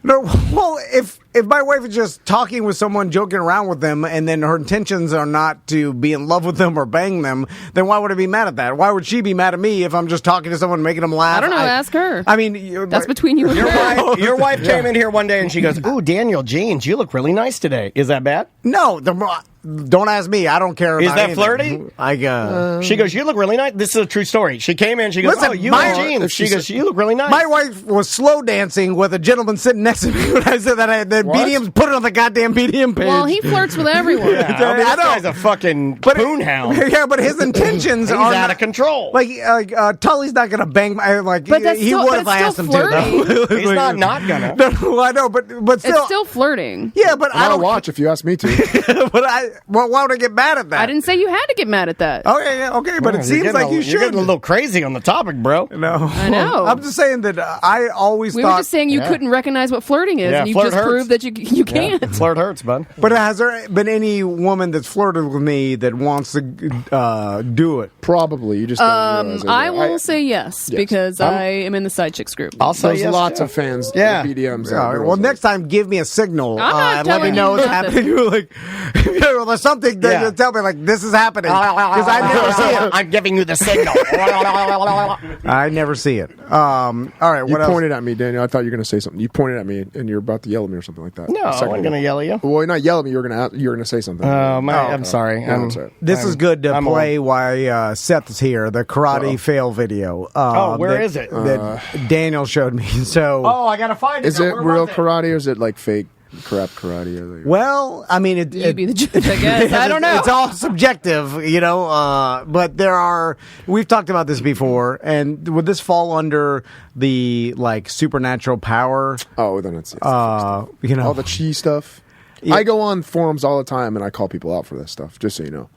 No, well, if my wife is just talking with someone, joking around with them, and then her intentions are not to be in love with them or bang them, then why would I be mad at that? Why would she be mad at me if I'm just talking to someone, making them laugh? I don't know. Ask her. I mean, that's between you and her. Your wife came in here one day and she goes, "Ooh, Daniel jeans, you look really nice today." Is that bad? No, don't ask me. I don't care. Is that anything. flirty? She goes, "You look really nice." This is a true story. She came in. She goes, Listen, "Oh, you wear jeans." She goes, "You look really nice." My wife was slow dancing with a gentleman sitting next to me when I said that. The BDM's put it on the goddamn BDM page. Well, he flirts with everyone. Yeah, I mean, this guy's a fucking poonhound. Yeah, but his intentions are out of control. Like Tully's not gonna bang my like. But that's he would if I asked him to. He's not gonna. No, I know, but still, it's still flirting. Yeah, but I don't watch if you ask me to. But why would I get mad at that? I didn't say you had to get mad at that. Okay, but it seems like you should. You're getting a little crazy on the topic, bro. No, I know. I'm just saying that I always we thought. were just saying you couldn't recognize what flirting is, and you just proved that you can't. Flirt hurts, bud. But has there been any woman that's flirted with me that wants to do it? Probably. You just don't realize it. I will say yes because I am in the side chicks group. I'll say There's lots of fans. Yeah. BDMs. Well, next time, give me a signal and let me telling know you what's happening. Like, there's something that you tell me like this is happening because I never see it. I'm giving you the signal. I never see it. All right, You what else? pointed at me, Daniel. I thought you were going to say something. You pointed at me, and you're about to yell at me or something like that. No, I wasn't going to yell at you. Well, not yell at me. You were going to say something. I'm sorry. Yeah, I'm sorry. This is good to play while Seth is here. The karate fail video. Where is it? That Daniel showed me. So, I got to find it. Is it real karate or is it like fake crap karate? Well, I mean, You'd be the judge, I guess. I don't know. It's all subjective, but there are. We've talked about this before, and would this fall under the like supernatural power? Oh, then it's all the chi stuff. Yeah. I go on forums all the time and I call people out for this stuff. Just so you know.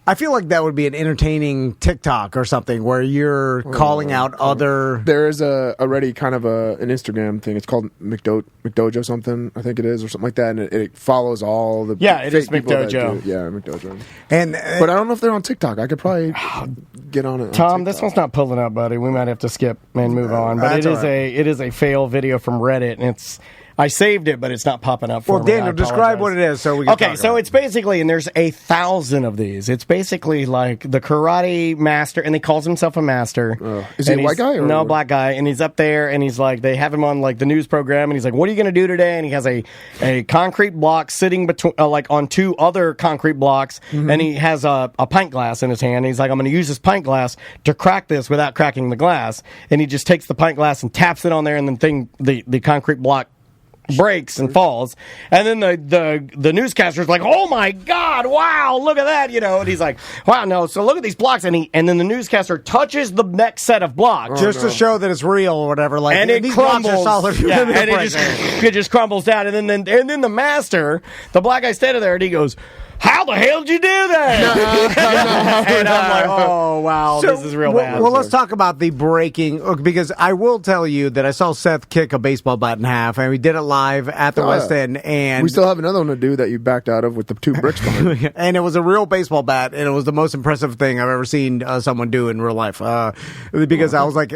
I feel like that would be an entertaining TikTok or something where you're calling out other. There is already kind of an Instagram thing. It's called McDojo something, I think it is, or something like that, and it follows all the it is people that McDojo. do- Yeah, McDojo. But I don't know if they're on TikTok. I could probably get on it. Tom, this one's not pulling up, buddy. We might have to skip and move on. But it is a fail video from Reddit, and I saved it, but it's not popping up for me. Daniel, describe what it is so we can Okay, so it's basically, and there's 1,000 of these. It's basically like the karate master, and he calls himself a master. Is he a white guy? Or no, black guy. And he's up there, and he's like, they have him on like the news program, and he's like, what are you going to do today? And he has a concrete block sitting between, like on two other concrete blocks, and he has a pint glass in his hand. And he's like, I'm going to use this pint glass to crack this without cracking the glass. And he just takes the pint glass and taps it on there, and the concrete block breaks and falls, and then the newscaster's like, oh my god, wow, look at that, and he's like, wow, no, so look at these blocks, and then the newscaster touches the next set of blocks just to show that it's real or whatever, like, and it these crumbles, blocks are solid. and it just crumbles down, and then the master, the black guy standing there, and he goes, how the hell did you do that? And I'm like, oh, wow, this is real bad. Well, let's talk about the breaking, because I will tell you that I saw Seth kick a baseball bat in half, and we did it live at the West End. And we still have another one to do that you backed out of with the 2 bricks behind it. And it was a real baseball bat, and it was the most impressive thing I've ever seen someone do in real life. Because I was like,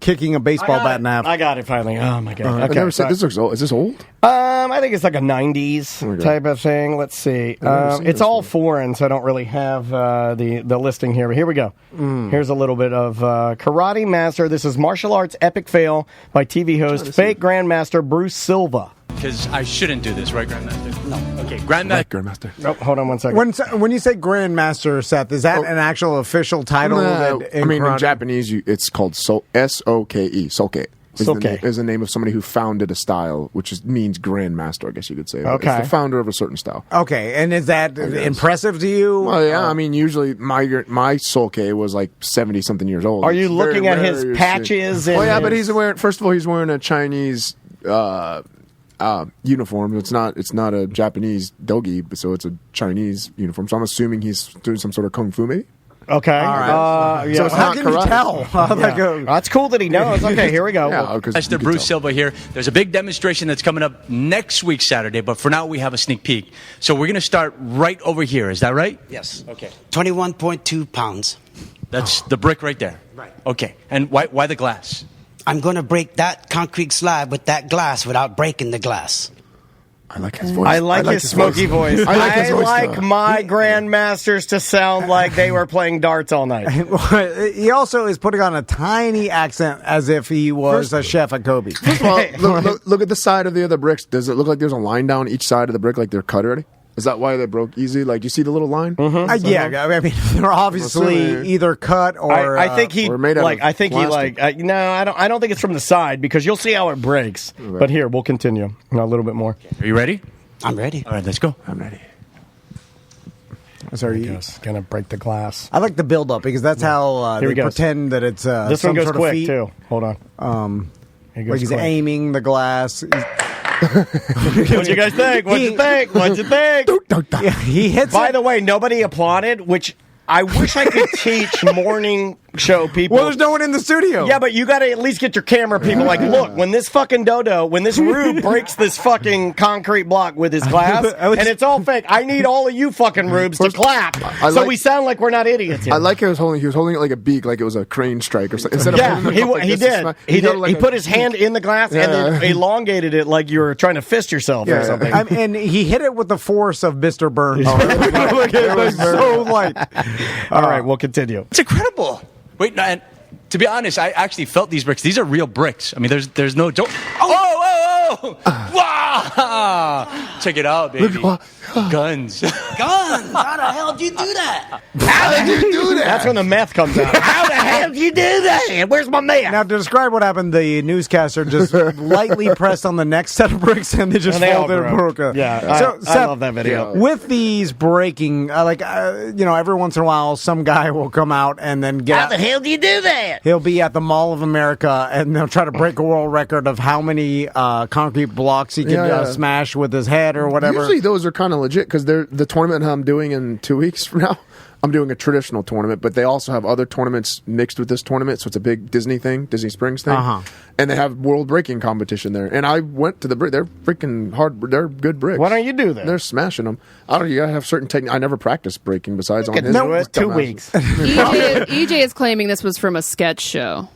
kicking a baseball bat in half. I got it finally. Oh, my God. I've never said this looks old. Is this old? I think it's like a 90s type of thing. Let's see. It's all foreign, so I don't really have the listing here. But here we go. Here's a little bit of Karate Master. This is Martial Arts Epic Fail by TV host Fake Grandmaster Bruce Silva. Because I shouldn't do this, right, Grandmaster? No. Okay, Grandmaster. Oh, hold on one second. When you say Grandmaster, Seth, is that an actual official title? In Japanese, it's called S-O-K-E. Soke. Is the name of somebody who founded a style, which means grandmaster, I guess you could say. Okay. It's the founder of a certain style. Okay, and is that impressive to you? Well, yeah, I mean, usually my Soke was like 70-something years old. Are you looking at his patches? Well, yeah, but he's wearing a Chinese uniform. It's not a Japanese dogi, so it's a Chinese uniform. So I'm assuming he's doing some sort of kung fu, maybe? Okay. All right. So it's how can you tell? That's cool that he knows. Okay, here we go. Mr. Bruce Silva here. There's a big demonstration that's coming up next week, Saturday, but for now we have a sneak peek. So we're going to start right over here. Is that right? Yes. Okay. 21.2 pounds. That's the brick right there. Right. Okay. And why the glass? I'm going to break that concrete slab with that glass without breaking the glass. I like his voice. I like his smoky voice. I like my grandmasters to sound like they were playing darts all night. He also is putting on a tiny accent as if he was a chef at Kobe. First of all, look at the side of the other bricks. Does it look like there's a line down each side of the brick, like they're cut already? Is that why they broke easy? Like, do you see the little line? Yeah, I mean, they're obviously either cut or. I think he made out of plastic. No, I don't think it's from the side because you'll see how it breaks. Right. But here, we'll continue a little bit more. Are you ready? I'm ready. All right, let's go. I'm ready. Sorry, gonna break the glass. I like the build up because that's how they pretend that it's this some one goes sort quick of feat. Too. Hold on. Like he's aiming the glass. What'd you guys think? What'd you think? Yeah, he hits. By the way, nobody applauded, which I wish I could teach morning show people. Well, there's no one in the studio. Yeah, but you got to at least get your camera people. Like, look, when this rube breaks this fucking concrete block with his glass, and it's all fake, I need all of you fucking rubes to clap, so we sound like we're not idiots here. I like how he was holding it like a beak, like it was a crane strike or something. Instead of he did. He put his hand in the glass and then elongated it like you were trying to fist yourself or something. And he hit it with the force of Mr. Burns. It was so light. All right, we'll continue. It's incredible. Wait, no, and to be honest, I actually felt these bricks. These are real bricks. I mean, there's no joke. Oh! Wow! Check it out, baby. Guns. How the hell did you do that? How did you do that? That's when the meth comes out. How the hell did you do that? Where's my meth? Now, to describe what happened, the newscaster just lightly pressed on the next set of bricks and they just folded and broke up. Yeah, so, I love that video. With these breaking, every once in a while, some guy will come out and then get. How the hell do you do that? He'll be at the Mall of America and they'll try to break a world record of how many concrete blocks he can smash with his head or whatever. Usually those are kind of legit because they're the tournament I'm doing in 2 weeks from now. I'm doing a traditional tournament, but they also have other tournaments mixed with this tournament, so it's a big Disney thing, Disney Springs thing. And they have world breaking competition there. And I went to the brick. They're freaking hard. They're good bricks. Why don't you do that? They're smashing them. I don't. You gotta have certain technique. I never practiced breaking besides on his. No, 2 weeks. EJ is claiming this was from a sketch show.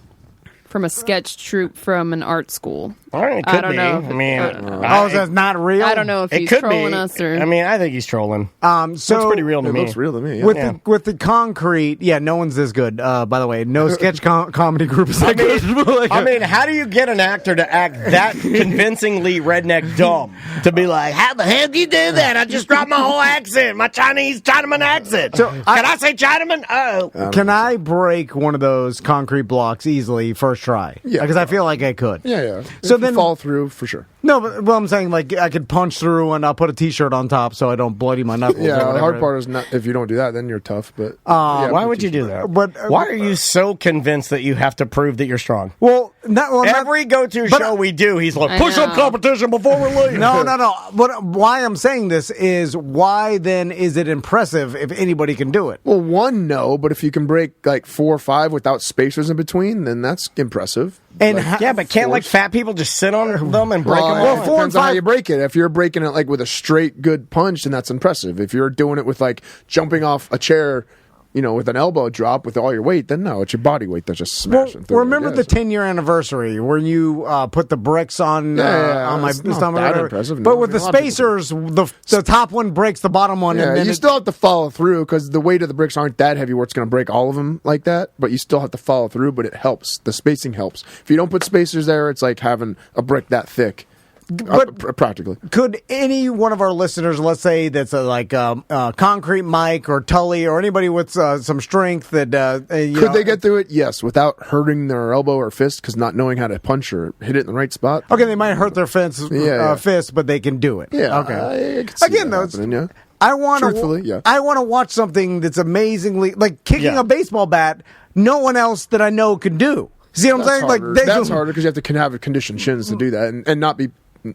From a sketch troupe from an art school. All right, it could I don't know. I mean, that's not real? I don't know if he's trolling us or. I mean, I think he's trolling. So looks pretty real to me. Looks real to me. Yeah. With the concrete, no one's as good. By the way, no sketch comedy group is that good. I mean, how do you get an actor to act that convincingly redneck dumb? To be like, how the hell do you do that? I just dropped my whole accent, my Chinaman accent. So can I say Chinaman? Oh. Can I break one of those concrete blocks easily first try? Yeah. Because I feel like I could. Yeah. So if then you fall through for sure. No, but well, I'm saying like I could punch through and I'll put a T-shirt on top so I don't bloody my knuckles. Yeah, the hard part is not if you don't do that, then you're tough. But why would you do that? But why are you so convinced that you have to prove that you're strong? Well, every go-to show we do, he's like push-up competition before we leave. No. But why I'm saying this is why then is it impressive if anybody can do it? Well, one, no, but if you can break like 4 or 5 without spacers in between, then that's impressive. And but can't like fat people just sit on them and break them? Well, 4 and 5, how you break it. If you're breaking it like with a straight good punch, then that's impressive. If you're doing it with like jumping off a chair, with an elbow drop with all your weight, then no, it's your body weight that's just smashing through. Remember the 10-year anniversary where you put the bricks on my stomach? That impressive. But with the spacers, the top one breaks the bottom one. Yeah, and then you still have to follow through because the weight of the bricks aren't that heavy where it's going to break all of them like that. But you still have to follow through. But it helps. The spacing helps. If you don't put spacers there, it's like having a brick that thick. But practically, could any one of our listeners, let's say that's like Concrete Mike or Tully or anybody with some strength that could they get through it? Yes, without hurting their elbow or fist, because not knowing how to punch or hit it in the right spot. Okay, they might hurt their fist, but they can do it. Yeah. Okay. Again, though, I want to watch something that's amazingly like kicking a baseball bat. No one else that I know can do. See what I'm saying? Harder. Like that's harder because you have to have conditioned shins to do that and not be.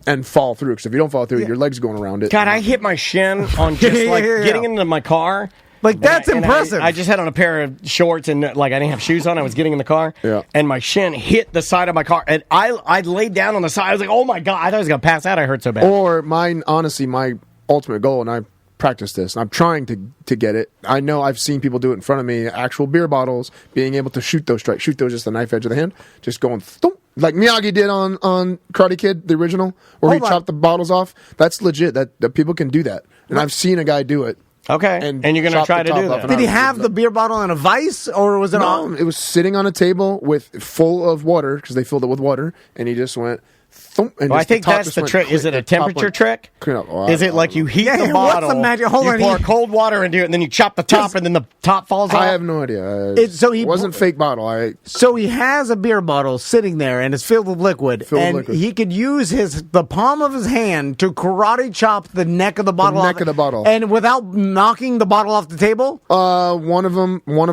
And fall through, because if you don't fall through, your leg's going around it. God, I hit my shin on just getting into my car. Like that's impressive. I just had on a pair of shorts and like I didn't have shoes on. I was getting in the car, and my shin hit the side of my car, and I laid down on the side. I was like, "Oh my God!" I thought I was gonna pass out. I hurt so bad. Or mine, honestly, my ultimate goal, and I practice this, and I'm trying to get it. I know I've seen people do it in front of me. Actual beer bottles, being able to shoot those strikes, shoot those just the knife edge of the hand, just going thump. Like Miyagi did on Karate Kid, the original, where he chopped the bottles off. That's legit. That people can do that, and I've seen a guy do it. Okay, and you're going to try to do that. Did he have the beer bottle in a vice, or was it no? It was sitting on a table full of water because they filled it with water, and he just went. Thump, and I think that's the trick. Is it a temperature trick? Is it like you heat the bottle, what's the magic? Hold on, you pour cold water into it, and then you chop the top, and then the top falls off? I have no idea. It wasn't fake bottle. So he has a beer bottle sitting there, and it's filled with liquid, he could use the palm of his hand to karate chop the neck of the bottle and without knocking the bottle off the table? One of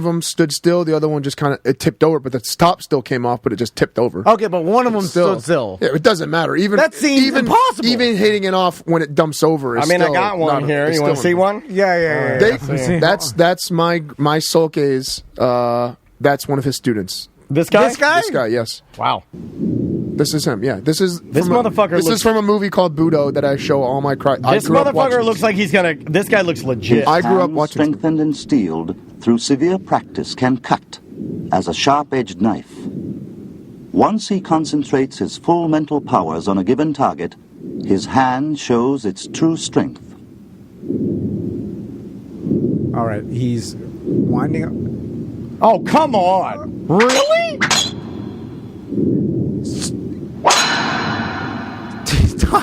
them stood still. The other one just kind of tipped over, but the top still came off, but it just tipped over. Okay, but one of them stood still. Yeah, it doesn't matter. That seems impossible. Even hitting it off when it dumps over. I got one here. You want to see one? Yeah. That's my Solke's. That's one of his students. This guy? This guy, yes. Wow. This is him. Yeah, this motherfucker. This is from a movie called Budo that I show all my. This motherfucker looks like he's gonna. This guy looks legit. I grew up watching. Strengthened and steeled through severe practice can cut as a sharp-edged knife. Once he concentrates his full mental powers on a given target, his hand shows its true strength. All right, he's winding up. Oh, come on. Really?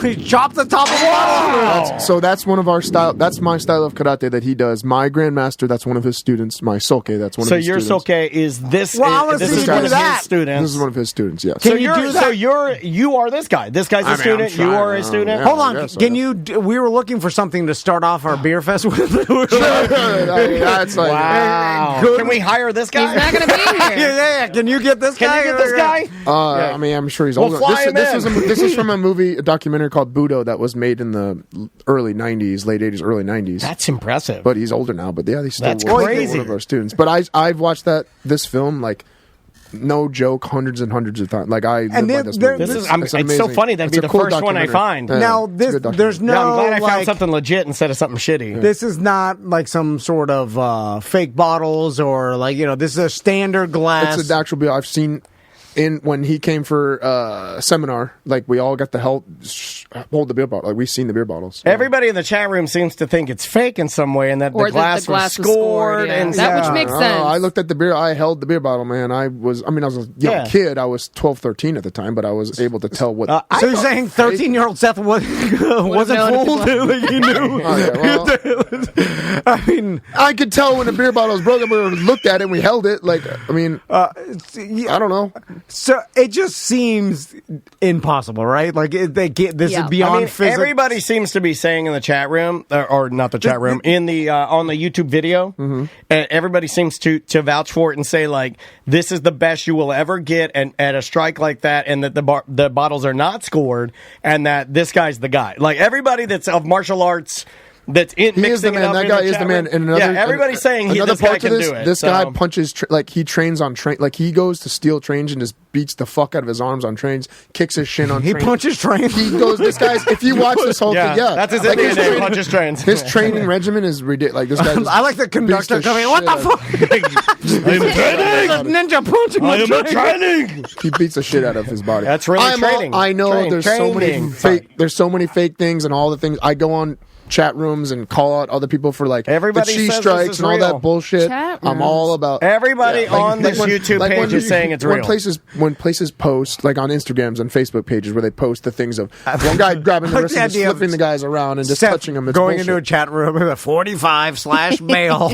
He chopped the top of water. So that's one of our style. That's my style of karate that he does. My grandmaster, that's one of his students. My Soke, that's one of his students. So your Soke is this? Well, this is one of his students. This is one of his students. Yes. So you are this guy. This guy's a student. You are a student. Hold on. Can you? We were looking for something to start off our beer fest with. That's like, wow. Can we hire this guy? He's not going to be here. Yeah. Can you get this guy? Can you get this guy? I mean, I'm sure he's old. This is from a movie, a documentary documentary called Budo that was made in the early 90s, late 80s, early 90s. That's impressive. But he's older now. But yeah, he's still That's crazy. one of our students. But I've watched this film like. No joke, hundreds and hundreds of times. Like I live by this movie. It's so funny that'd be the first one I find. Yeah, now there's no. I'm glad I like, found something legit instead of something shitty. This is not like some sort of fake bottles or like this is a standard glass. It's an actual beer I've seen. When he came for a seminar, like we all got to help hold the beer bottle. Like we've seen the beer bottles. Everybody in the chat room seems to think it's fake in some way, and that the glass was scored. And which makes sense. I looked at the beer. I held the beer bottle, man. I was a young kid. I was 12, 13 at the time, but I was able to tell what. So you're saying 13-year-old Seth wasn't fooled? Like he knew. I mean, I could tell when the beer bottle was broken. We looked at it and we held it. Like I mean, I don't know. So it just seems impossible, right? Like they can't. This is beyond physics. Everybody seems to be saying in the chat room, or not the chat room, in the on the YouTube video. Everybody seems to vouch for it and say like this is the best you will ever get, and at a strike like that, and that the bottles are not scored, and that this guy's the guy. Like everybody that's of martial arts. That's in he is the man. That guy is the man. And everybody's saying this guy can do it. This guy punches like he trains on train. Like he goes to steel trains and just beats the fuck out of his arms on trains. Kicks his shin on. He punches trains. He goes. This guy's. If you watch this whole thing, that's his Indian name. Punches trains. His training regimen is ridiculous. Like this guy. I like the conductor coming. What the fuck? I'm training. Ninja punching. I am training. He beats the shit out of his body. That's really training. I know. There's so many fake. There's so many fake things and all the things. I go on chat rooms and call out other people for like everybody the cheese strikes and all that bullshit. I'm all about everybody on this YouTube page is saying it's real. When places post like on Instagrams and Facebook pages where they post the things of one guy grabbing the wrist and just flipping the guys around and just touching them. It's going bullshit. into a chat room with a 45/male.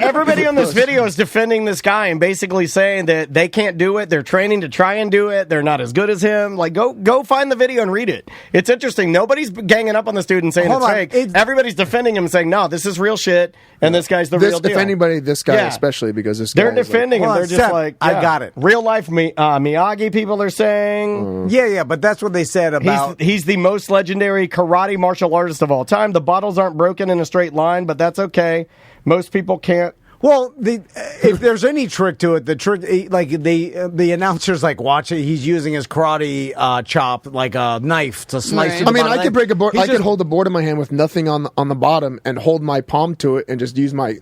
Everybody on this video is defending this guy and basically saying that they can't do it. They're training to try and do it. They're not as good as him. Like go find the video and read it. It's interesting. Nobody's ganging up on the student saying it's fake. Everybody's defending him and saying, no, this is real shit, and this guy's the real deal. If anybody, this guy especially, because this they're guy defending him. They're just like, I got it. Real life Miyagi people are saying. But that's what they said about. He's the most legendary karate martial artist of all time. The bottles aren't broken in a straight line, but that's okay. Most people can't. Well, if there's any trick to it, the trick, like the announcer's like, watch it. He's using his karate chop like a knife to slice. I mean, I could break a board. I could hold a board in my hand with nothing on the bottom and hold my palm to it and just use my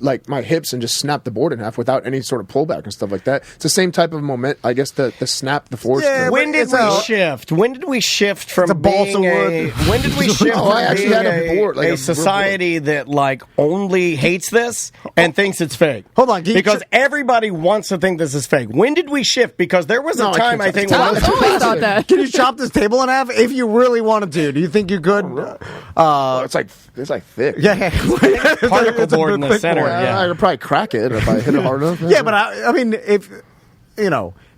hips and just snap the board in half without any sort of pullback and stuff like that. It's the same type of moment, I guess. The snap, the force. Yeah, when did we shift? When did we shift from being when did we shift from being a society that like only hates this and thinks it's fake? Hold on, because everybody wants to think this is fake. When did we shift? Because there was a time I think when I always thought that. Can you chop this table in half if you really wanted to? Do you think you could? It's like thick. Yeah, particle board in the center. I could probably crack it if I hit it hard enough. Yeah, but I mean, if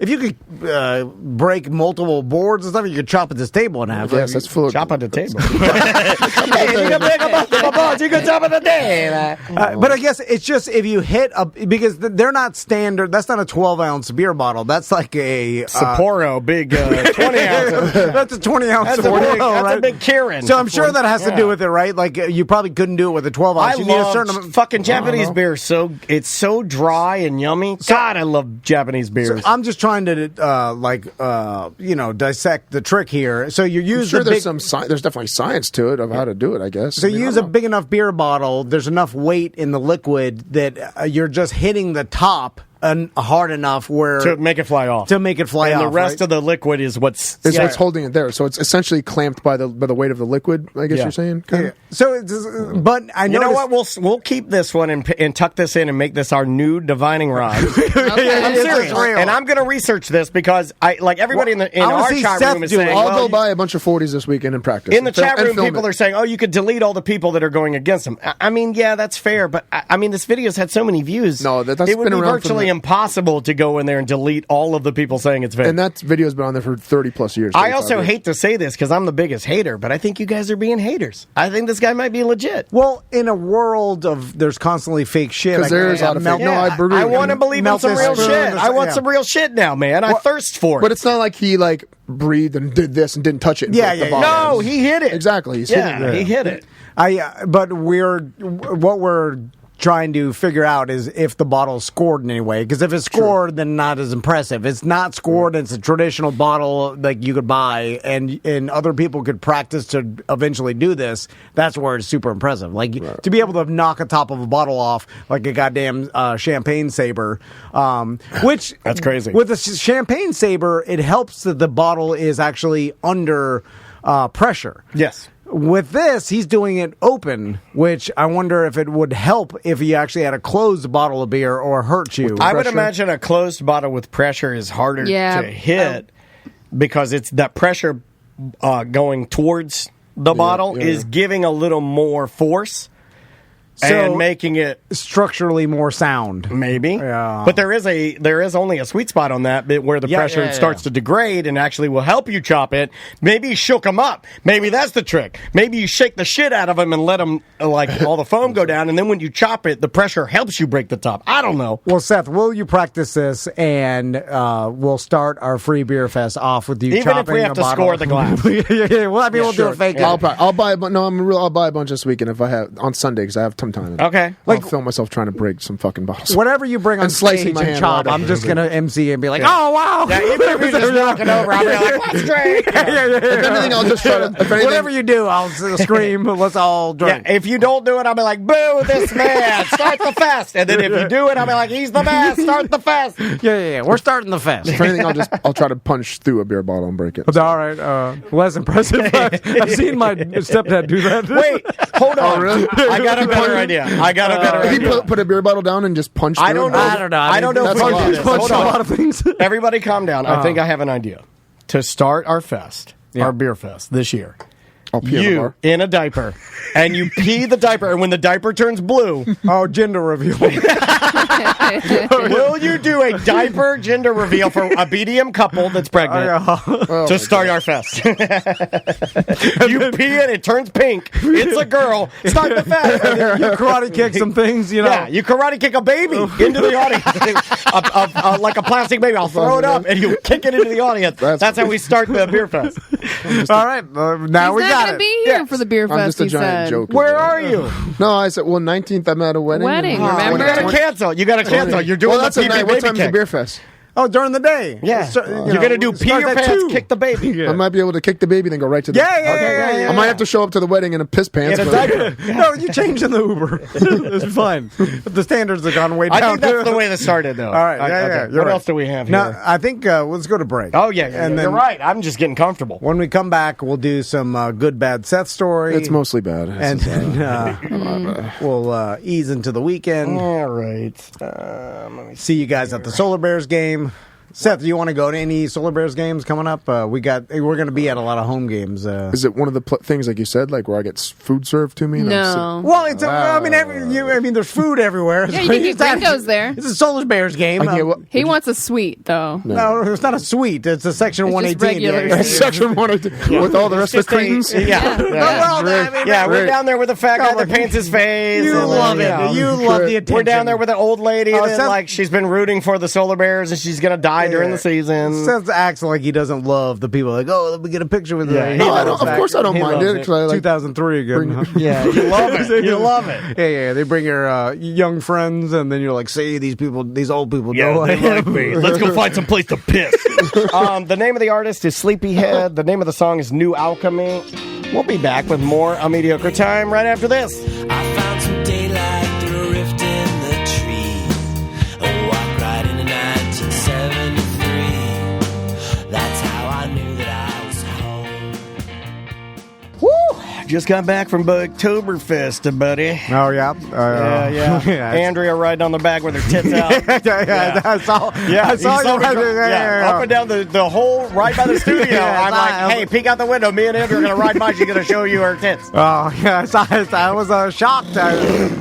you could break multiple boards and stuff, you could chop at this table in half. Yes, that's full of chop at the table. You can break multiple boards, you can chop at the table. But I guess it's just if you hit because they're not standard. That's not a 12-ounce beer bottle. That's like a Sapporo, big 20-ounce. That's a 20-ounce. That's a big Kirin. So I'm sure that has to do with it, right? Like you probably couldn't do it with a 12-ounce. I love fucking Japanese beer. It's so dry and yummy. God, I love Japanese beers. So I'm just trying to dissect the trick here. So you use there's definitely science to it of how to do it, I guess. So you use a big enough beer bottle. There's enough weight in the liquid that you're just hitting the top hard enough to make it fly off. And the rest of the liquid is what's holding it there. So it's essentially clamped by the weight of the liquid. I guess you're saying. Yeah. So, but I know what we'll keep this one and tuck this in and make this our new divining rod. I'm serious, and I'm going to research this because I like everybody in our chat room is saying. I'll go buy a bunch of 40s this weekend and practice. In the chat room, people are saying, "Oh, you could delete all the people that are going against him." I mean, yeah, that's fair, but I mean, this video's had so many views. No, that's it would been be around virtually impossible to go in there and delete all of the people saying it's fake. And that video's been on there for 30 plus years. I also hate to say this because I'm the biggest hater, but I think you guys are being haters. I think this guy might be legit. Well, in a world of there's constantly fake shit. Because there's a lot of fake. No, I want to believe in some real shit. I want some real shit now, man. I thirst for it. But it's not like he breathed and did this and didn't touch it. No, he hit it. Exactly. He hit it. But what we're trying to figure out is if the bottle is scored in any way. Because if it's scored, then not as impressive. It's not scored. It's a traditional bottle like you could buy, and other people could practice to eventually do this. That's where it's super impressive. Like to be able to knock a top of a bottle off like a goddamn champagne saber, which that's crazy. With a champagne saber, it helps that the bottle is actually under pressure. Yes. With this, he's doing it open, which I wonder if it would help if he actually had a closed bottle of beer or hurt you. I would imagine a closed bottle with pressure is harder to hit because it's that pressure going towards the bottle is giving a little more force. And making it structurally more sound, maybe. Yeah. But there is only a sweet spot on that bit where the pressure starts to degrade and actually will help you chop it. Maybe you shook him up. Maybe that's the trick. Maybe you shake the shit out of him and let him all the foam go down, and then when you chop it, the pressure helps you break the top. I don't know. Well, Seth, will you practice this, and we'll start our free beer fest off with you even chopping if we have to bottle. Score the glass. Well, I mean, we'll do a fake. I'll buy. I'll buy a bunch this weekend if I have on Sunday because I have some time. Okay. I'll film myself trying to break some fucking bottles. Whatever you bring on stage and chop, I'm just going to MC and be like, oh, wow. Yeah, even if you're just walking over, I'll be like, let's drink. If anything, I'll just try to... Whatever you do, I'll scream, let's all drink. Yeah, if you don't do it, I'll be like, boo, this man, start the fest. And then if you do it, I'll be like, he's the best, start the fest. Yeah, we're starting the fest. If anything, I'll try to punch through a beer bottle and break it. All right. Less impressive. I've seen my stepdad do that. Wait, hold on. Oh, really? I got a better idea. He put a beer bottle down and just punched through it? I don't know if we can do this. Hold on. A lot of things. Everybody calm down. I think I have an idea. To start our fest, our beer fest this year, I'll pee in the bar. in a diaper, and you pee the diaper, and when the diaper turns blue... Oh, gender reveal. Will you do a diaper gender reveal for a BDM couple that's pregnant to start our fest? You pee it, it turns pink. It's a girl. Start the fest. You karate kick some things, Yeah, you karate kick a baby into the audience. Like a plastic baby. I'll throw it up, and you kick it into the audience. That's how we start the beer fest. All right, now we got it. Be here for the beer fest. I'm just a giant joke. Where are you? No, I said 19th. I'm at a wedding. Remember? You gotta cancel. You're doing that's the a night. baby What time's the kick. beer fest? Oh, during the day. Yeah. You're going to do pee your pants, kick the baby. I might be able to kick the baby, then go right to the... Yeah. I might have to show up to the wedding in a piss pants. In a diaper. No, you change in the Uber. It's fine. The standards have gone way down. I think that's the way this started, though. All right. What else do we have here? Now, I think let's go to break. Oh, yeah. And then, you're right. I'm just getting comfortable. When we come back, we'll do some good, bad Seth story. It's mostly bad. And then we'll ease into the weekend. All right. Let me see you guys at the Solar Bears game. Seth, do you want to go to any Solar Bears games coming up? We're going to be at a lot of home games. Is it one of the things like you said, like where I get food served to me? No. Well, it's there's food everywhere. Yeah, you can get gringos there. It's a Solar Bears game. He wants a suite, though. No, it's not a suite. It's a Section 118. Regular Section 118 with all the rest of the cretins. We're down there with the fat guy that paints his face. You love it. You love the attention. We're down there with an old lady that she's been rooting for the Solar Bears and she's going to die during the season. Seth acts like he doesn't love the people. Like, let me get a picture with her. Of course I don't mind it. 2003 again. Yeah, you love it. You love it. Yeah. They bring your young friends, and then you're like, see, these old people know they like me. Let's go find some place to piss. The name of the artist is Sleepyhead. The name of the song is New Alchemy. We'll be back with more A Mediocre Time right after this. I found some daylight through a rift in the tree. I walked right into 1973. That's how I knew that I was home. Woo! Just got back from Oktoberfest, buddy. Oh, yeah? Yeah. Andrea riding on the back with her tits out. I saw you up and down the whole right by the studio. I'm like, hey, peek out the window. Me and Andrea are going to ride by. She's going to show you her tits. Oh, yeah. I was shocked. That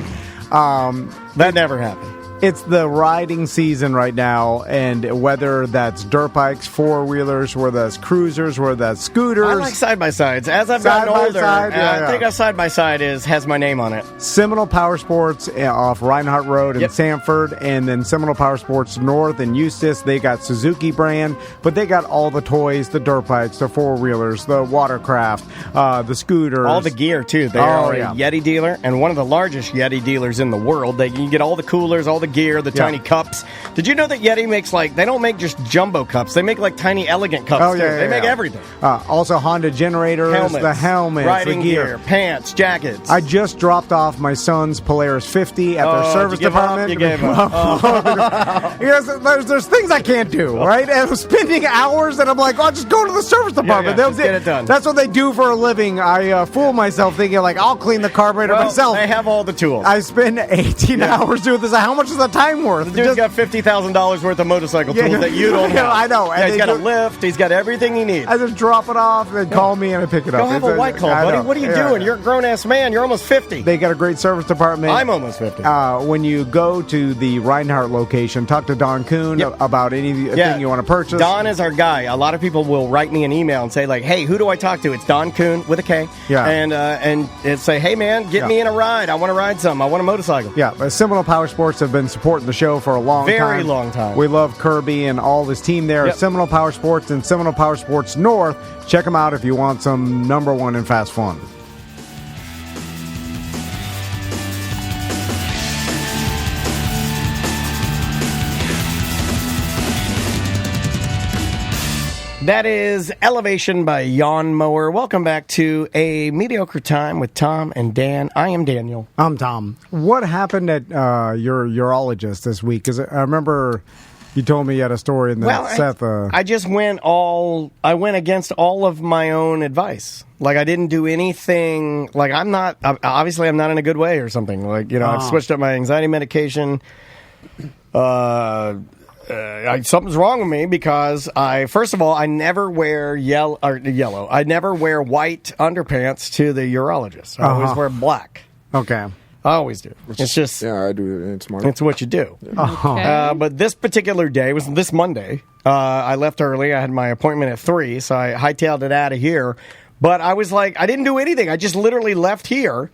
never happened. It's the riding season right now, and whether that's dirt bikes, four-wheelers, whether that's cruisers, whether that's scooters. I like side-by-sides. As I've gotten older, I think a side-by-side has my name on it. Seminole Power Sports off Reinhardt Road in Sanford, and then Seminole Power Sports North in Eustis. They got Suzuki brand, but they got all the toys, the dirt bikes, the four-wheelers, the watercraft, the scooters. All the gear, too. They are a Yeti dealer, and one of the largest Yeti dealers in the world. You can get all the coolers, all the gear, the tiny cups. Did you know that Yeti makes they don't make just jumbo cups. They make tiny elegant cups too. They make everything. Also Honda generators, the helmets, riding the gear, pants, jackets. I just dropped off my son's Polaris 50 at their service department. You gave up. There's things I can't do, right? And I'm spending hours, and I'm like, I'll just go to the service department. They'll get it done. That's what they do for a living. I fool myself thinking I'll clean the carburetor myself. They have all the tools. I spend 18 hours doing this. How much is the time worth? The dude's got $50,000 worth of motorcycle tools that you don't have. I know. He's got a lift. He's got everything he needs. I just drop it off and call me and I pick it up. Go have a white claw, buddy. What are you doing? You're a grown-ass man. You're almost 50. They got a great service department. I'm almost 50. When you go to the Reinhardt location, talk to Don Kuhn about anything you want to purchase. Don is our guy. A lot of people will write me an email and say, hey, who do I talk to? It's Don Kuhn with a K. Yeah. And say, hey, man, get me in a ride. I want to ride some. I want a motorcycle. Yeah. Seminole Power Sports have been supporting the show for a long time. Very long time. We love Kirby and all his team there. Seminole Power Sports and Seminole Power Sports North. Check them out if you want some number one in fast fun. That is Elevation by Yawn Mower. Welcome back to A Mediocre Time with Tom and Dan. I am Daniel. I'm Tom. What happened at your urologist this week? Because I remember you told me you had a story in that Seth. I just I went against all of my own advice. I didn't do anything. I'm not in a good way or something. I've switched up my anxiety medication. Something's wrong with me because first of all, I never wear yellow. I never wear white underpants to the urologist. I always wear black. Okay. I always do. It's just I do. It's smart. It's what you do. Okay. But this particular day was this Monday. I left early. I had my appointment at 3, so I hightailed it out of here. But I was I didn't do anything. I just literally left here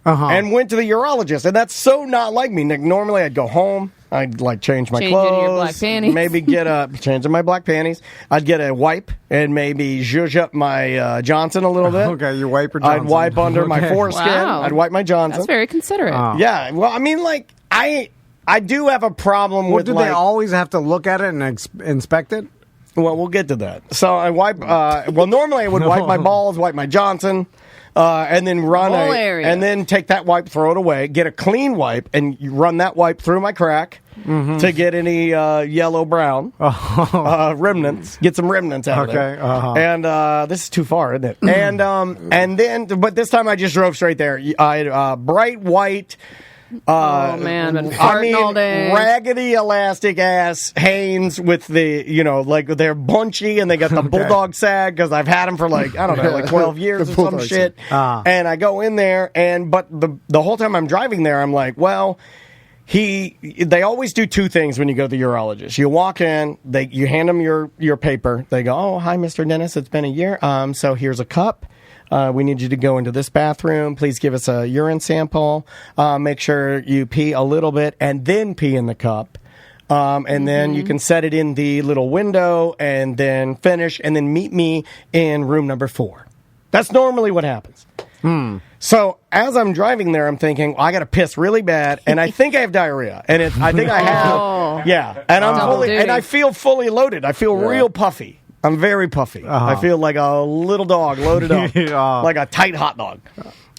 and went to the urologist, and that's so not like me. Normally, I'd go home. I'd change my change clothes, into your black panties. maybe change in my black panties. I'd get a wipe and maybe zhuzh up my Johnson a little bit. Okay, you wipe your Johnson. I'd wipe under my foreskin. Wow. I'd wipe my Johnson. That's very considerate. Yeah, well, I mean, I do have a problem with. Do they always have to look at it and inspect it? Well, we'll get to that. So I wipe. Normally I would wipe my balls, wipe my Johnson. And then and then take that wipe, throw it away, get a clean wipe, and you run that wipe through my crack to get any yellow brown remnants. Get some remnants out of there. And this is too far, isn't it? And then, but this time I just drove straight there. I had bright white. Oh man, been farting all day. Raggedy elastic ass Hanes with the they're bunchy and they got the bulldog sag because I've had them for 12 years or some shit. And I go in there but the whole time I'm driving there I'm like, well, they always do two things when you go to the urologist. You walk in, you hand them your paper. They go, oh, hi, Mr. Dennis, it's been a year. So here's a cup. We need you to go into this bathroom. Please give us a urine sample. Make sure you pee a little bit and then pee in the cup. And then you can set it in the little window and then finish and then meet me in room number 4. That's normally what happens. So as I'm driving there, I'm thinking, I got to piss really bad, and I think I have diarrhea, and I think I have, and and I feel fully loaded. I feel real puffy. I'm very puffy. I feel like a little dog loaded up, like a tight hot dog.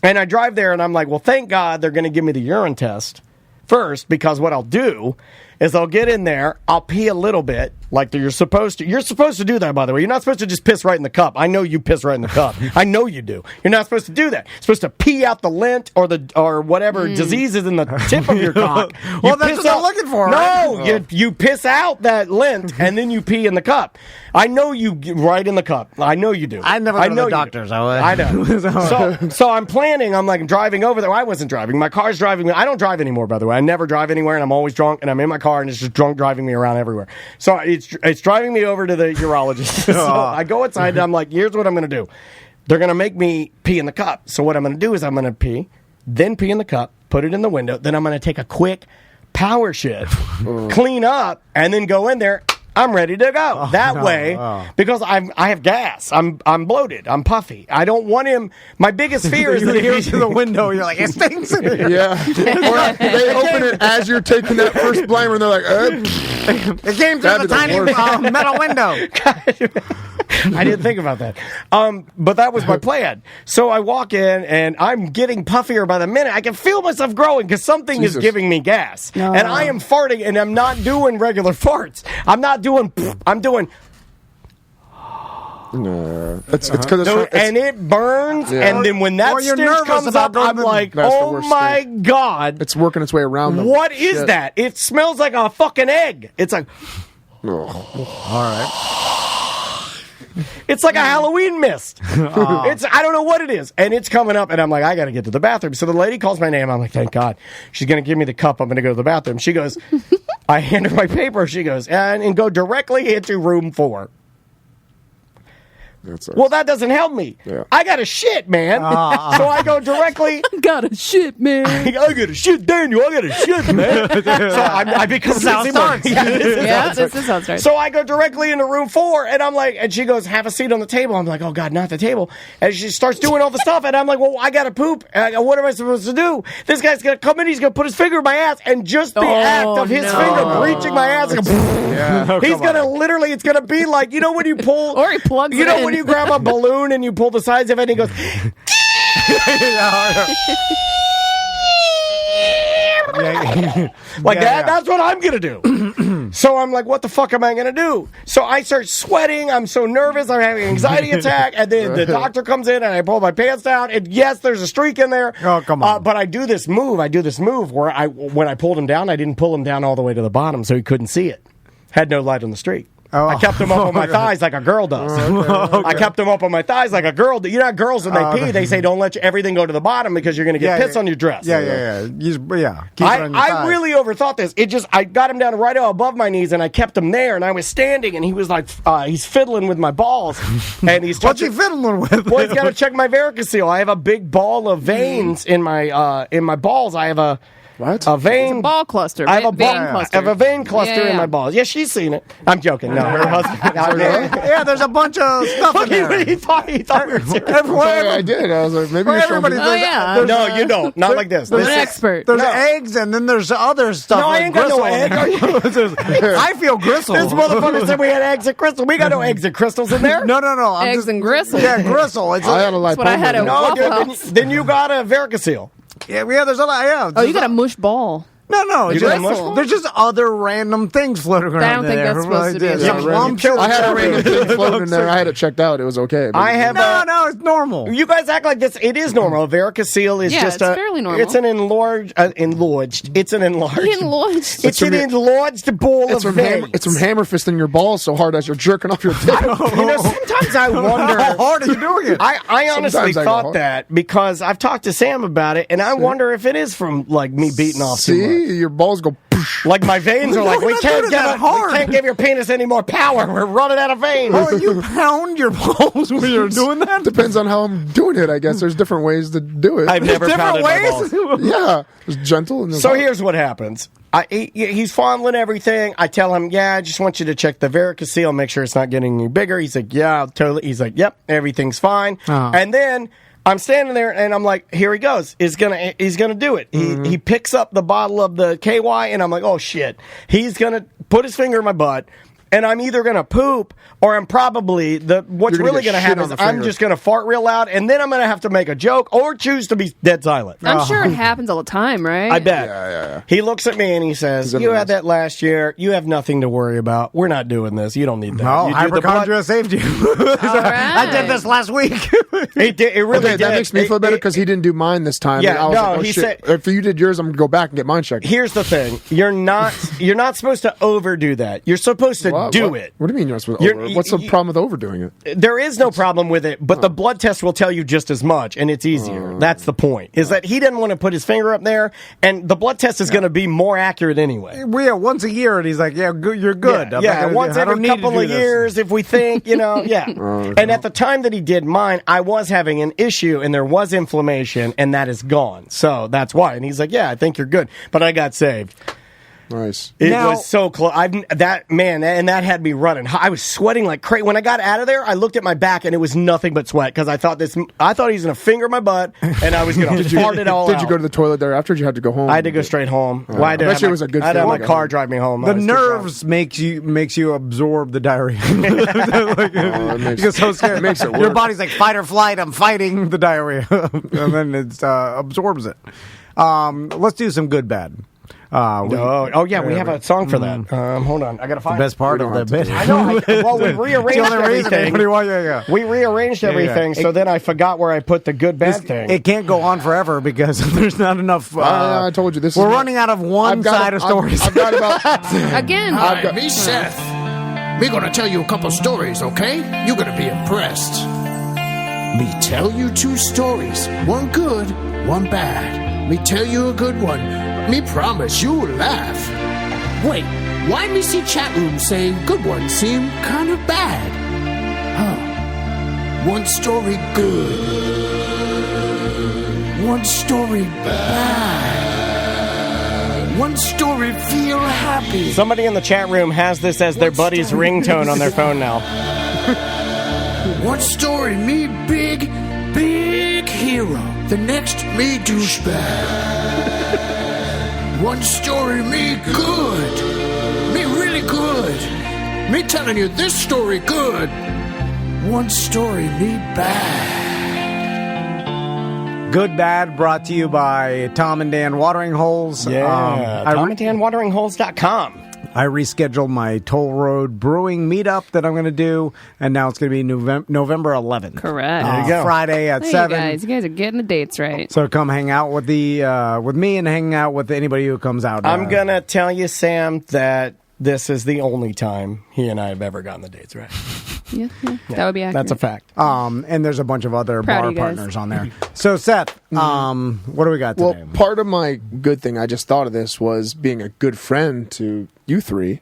And I drive there, and I'm like, well, thank God they're going to give me the urine test first, because what I'll do is I'll get in there, I'll pee a little bit, Like you're supposed to. You're supposed to do that, by the way. You're not supposed to just piss right in the cup. I know you piss right in the cup. I know you do. You're not supposed to do that. You're supposed to pee out the lint or whatever disease is in the tip of your cock. Well, that's what I'm looking for. No, right? you piss out that lint and then you pee in the cup. I know you right in the cup. I know you do. I never go to the doctor, so I know. So I'm planning. I'm like driving over there. I wasn't driving. My car's driving me. I don't drive anymore, by the way. I never drive anywhere, and I'm always drunk, and I'm in my car, and it's just drunk driving me around everywhere. So it's driving me over to the urologist. So I go inside, and I'm like, here's what I'm going to do. They're going to make me pee in the cup. So what I'm going to do is I'm going to pee, then pee in the cup, put it in the window, then I'm going to take a quick power shit, clean up, and then go in there. I'm ready to go. Because I have gas. I'm bloated. I'm puffy. I don't want him. My biggest fear is that if he's in the window, you're like, it stinks in here. Yeah. Or they open it as you're taking that first blamer, and they're like, it came through the tiny metal window. I didn't think about that. But that was my plan. So I walk in, and I'm getting puffier by the minute. I can feel myself growing because something is giving me gas. And I am farting, and I'm not doing regular farts. I'm doing. It's because and it burns, and then when that stench comes up, I'm like, oh my God. It's working its way around them. What is that? It smells like a fucking egg. It's like, all right. It's like a Halloween mist. I don't know what it is. And it's coming up, and I'm like, I got to get to the bathroom. So the lady calls my name. I'm like, thank God. She's going to give me the cup. I'm going to go to the bathroom. She goes, I hand her my paper. She goes, and go directly into room 4. Well, that doesn't help me. Yeah. I got to shit, man. So I go directly. Gotta shit, man. I got to shit, Daniel. I got to shit, man. So I become this is how it starts. This is how it starts. So I go directly into room 4, and I'm like, and she goes, have a seat on the table. I'm like, oh God, not the table. And she starts doing all the stuff, and I'm like, well, I got to poop. And what am I supposed to do? This guy's going to come in. He's going to put his finger in my ass, and just the act of his finger reaching my ass, he's going to literally. It's going to be like, you know when you pull, or he plugs. You know when you grab a balloon and you pull the sides of it, and he goes. Like that. That's what I'm gonna do. So I'm like, what the fuck am I gonna do? So I start sweating. I'm so nervous. I'm having an anxiety attack. And then the doctor comes in, and I pull my pants down. And yes, there's a streak in there. Oh, come on. But I do this move. Where when I pulled him down, I didn't pull him down all the way to the bottom, so he couldn't see it. Had no light on the streak. I kept them up on my thighs like a girl does. Okay. I kept them up on my thighs like a girl does. You know how girls, when they pee, they say don't let everything go to the bottom because you're going to get piss on your dress. Yeah. Keep it on your I really overthought this. I got him down right above my knees, and I kept him there, and I was standing, and he was like, he's fiddling with my balls. And he's What's he fiddling with? Well, he's got to check my varicocele. I have a big ball of veins in my balls. I have a... What? A vein. It's a ball cluster. I have a vein cluster. I have a vein cluster in my balls. Yeah, she's seen it. I'm joking. No, her husband. Yeah, there's a bunch of stuff in there. He thought we were serious. I did. I was like, maybe you're everybody. No, you don't. Not like this. There's an expert. There's eggs, and then there's other stuff. No, I ain't got no eggs. I feel gristle. This motherfucker said we had eggs and crystals. We got no eggs and crystals in there. No. Eggs and gristle. Yeah, gristle. I had a That's what I had at Waffle House. Then you got a varicocele. Yeah, there's a lot. Yeah. Oh, you got a mush ball. No. There's just other random things floating around. I don't think that's supposed to be. I had a random thing floating in there. I had it checked out. It was okay. No, it's normal. You guys act like this. It is normal. A varicocele is just it's fairly normal. It's an enlarged. It's an enlarged. It's an enlarged ball of veins. It's from hammer fisting your balls so hard as you're jerking off your dick. Sometimes I wonder how hard are you doing it. I honestly thought that because I've talked to Sam about it, and I wonder if it is from like me beating off too much. Your balls go like my veins are like we can't give your penis any more power. We're running out of veins. Oh, you pound your balls when you're doing that? Depends on how I'm doing it. I guess there's different ways to do it. I've never pounded my balls. Yeah, it's gentle. So here's what happens. He's fondling everything. I tell him, I just want you to check the varicocele, make sure it's not getting any bigger. He's like, yeah, totally. He's like, yep, everything's fine. And then I'm standing there, and I'm like, here he goes. He's gonna do it. He picks up the bottle of the KY, and I'm like, oh, shit. He's going to put his finger in my butt and I'm either going to poop or I'm probably what's You're gonna really get going to shit happen on is the I'm finger. just going to fart real loud, and then I'm going to have to make a joke or choose to be dead silent. I'm sure it happens all the time, right? I bet. Yeah. He looks at me and he says, "You had that last year. You have nothing to worry about. We're not doing this. You don't need that. No, You do the hypochondria saved you. I did this last week. It really Okay, did. that makes me feel better because he didn't do mine this time. Yeah, and I was no, like, oh, he shit. said- If you did yours, I'm gonna go back and get mine checked. Here's the thing: you're not supposed to overdo that. You're supposed to do it. What do you mean you're not supposed to over? What's the problem with overdoing it? There is no problem with it, but the blood test will tell you just as much, and it's easier. That's the point. Is that he didn't want to put his finger up there, and the blood test is going to be more accurate anyway. Well, yeah, once a year, and he's like, "Yeah, you're good." Yeah, once I don't every need to couple do of this. years, if we think, yeah. And at the time that he did mine, I was having an issue, and there was inflammation, and that is gone. So that's why. And he's like, "Yeah, I think you're good," but I got saved. Nice. It was so close. That had me running. I was sweating like crazy. When I got out of there, I looked at my back and it was nothing but sweat because I thought he was going to finger my butt and I was going to fart it all out. Did you go to the toilet there after? Or did you have to go home? I had to go straight home. I bet you it was a good I had to have my feeling. car drive me home. The nerves makes you absorb the diarrhea. You get so scared. It makes it Your worse. body's like fight or flight. I'm fighting the diarrhea, and then it absorbs it. Let's do some good bad. We have a song for that. Hold on, I gotta find the best part of the bit. I know. We rearranged everything. We rearranged everything, so then I forgot where I put the good bad thing. It can't go on forever because there's not enough. I told you this. We're running out of one side of stories. I've got about Again. Hi, me Seth. We're gonna tell you a couple stories, okay? You're gonna be impressed. Me tell you 2 stories. One good, one bad. Me tell you a good one. Me promise you will laugh. Wait, why me see chat room saying good ones seem kind of bad? Huh. One story good. One story bad. One story feel happy. Somebody in the chat room has this as their buddy's ringtone on their phone now. One story me big hero. The next me douchebag. One story me good. Me really good. Me telling you this story good. One story me bad. Good Bad brought to you by Tom and Dan Watering Holes. TomandDanWateringHoles.com. I rescheduled my Toll Road Brewing meetup that I'm going to do, and now it's going to be November 11th. Correct. There you go. Friday at Hey, 7. you guys are getting the dates right. So come hang out with with me and hang out with anybody who comes out. I'm going to tell you, Sam, that this is the only time he and I have ever gotten the dates right. Yeah, that would be accurate. That's a fact. And there's a bunch of other Proud bar of you guys. partners on there. So, Seth, what do we got today? Well, part of my good thing, I just thought of this, was being a good friend to you 3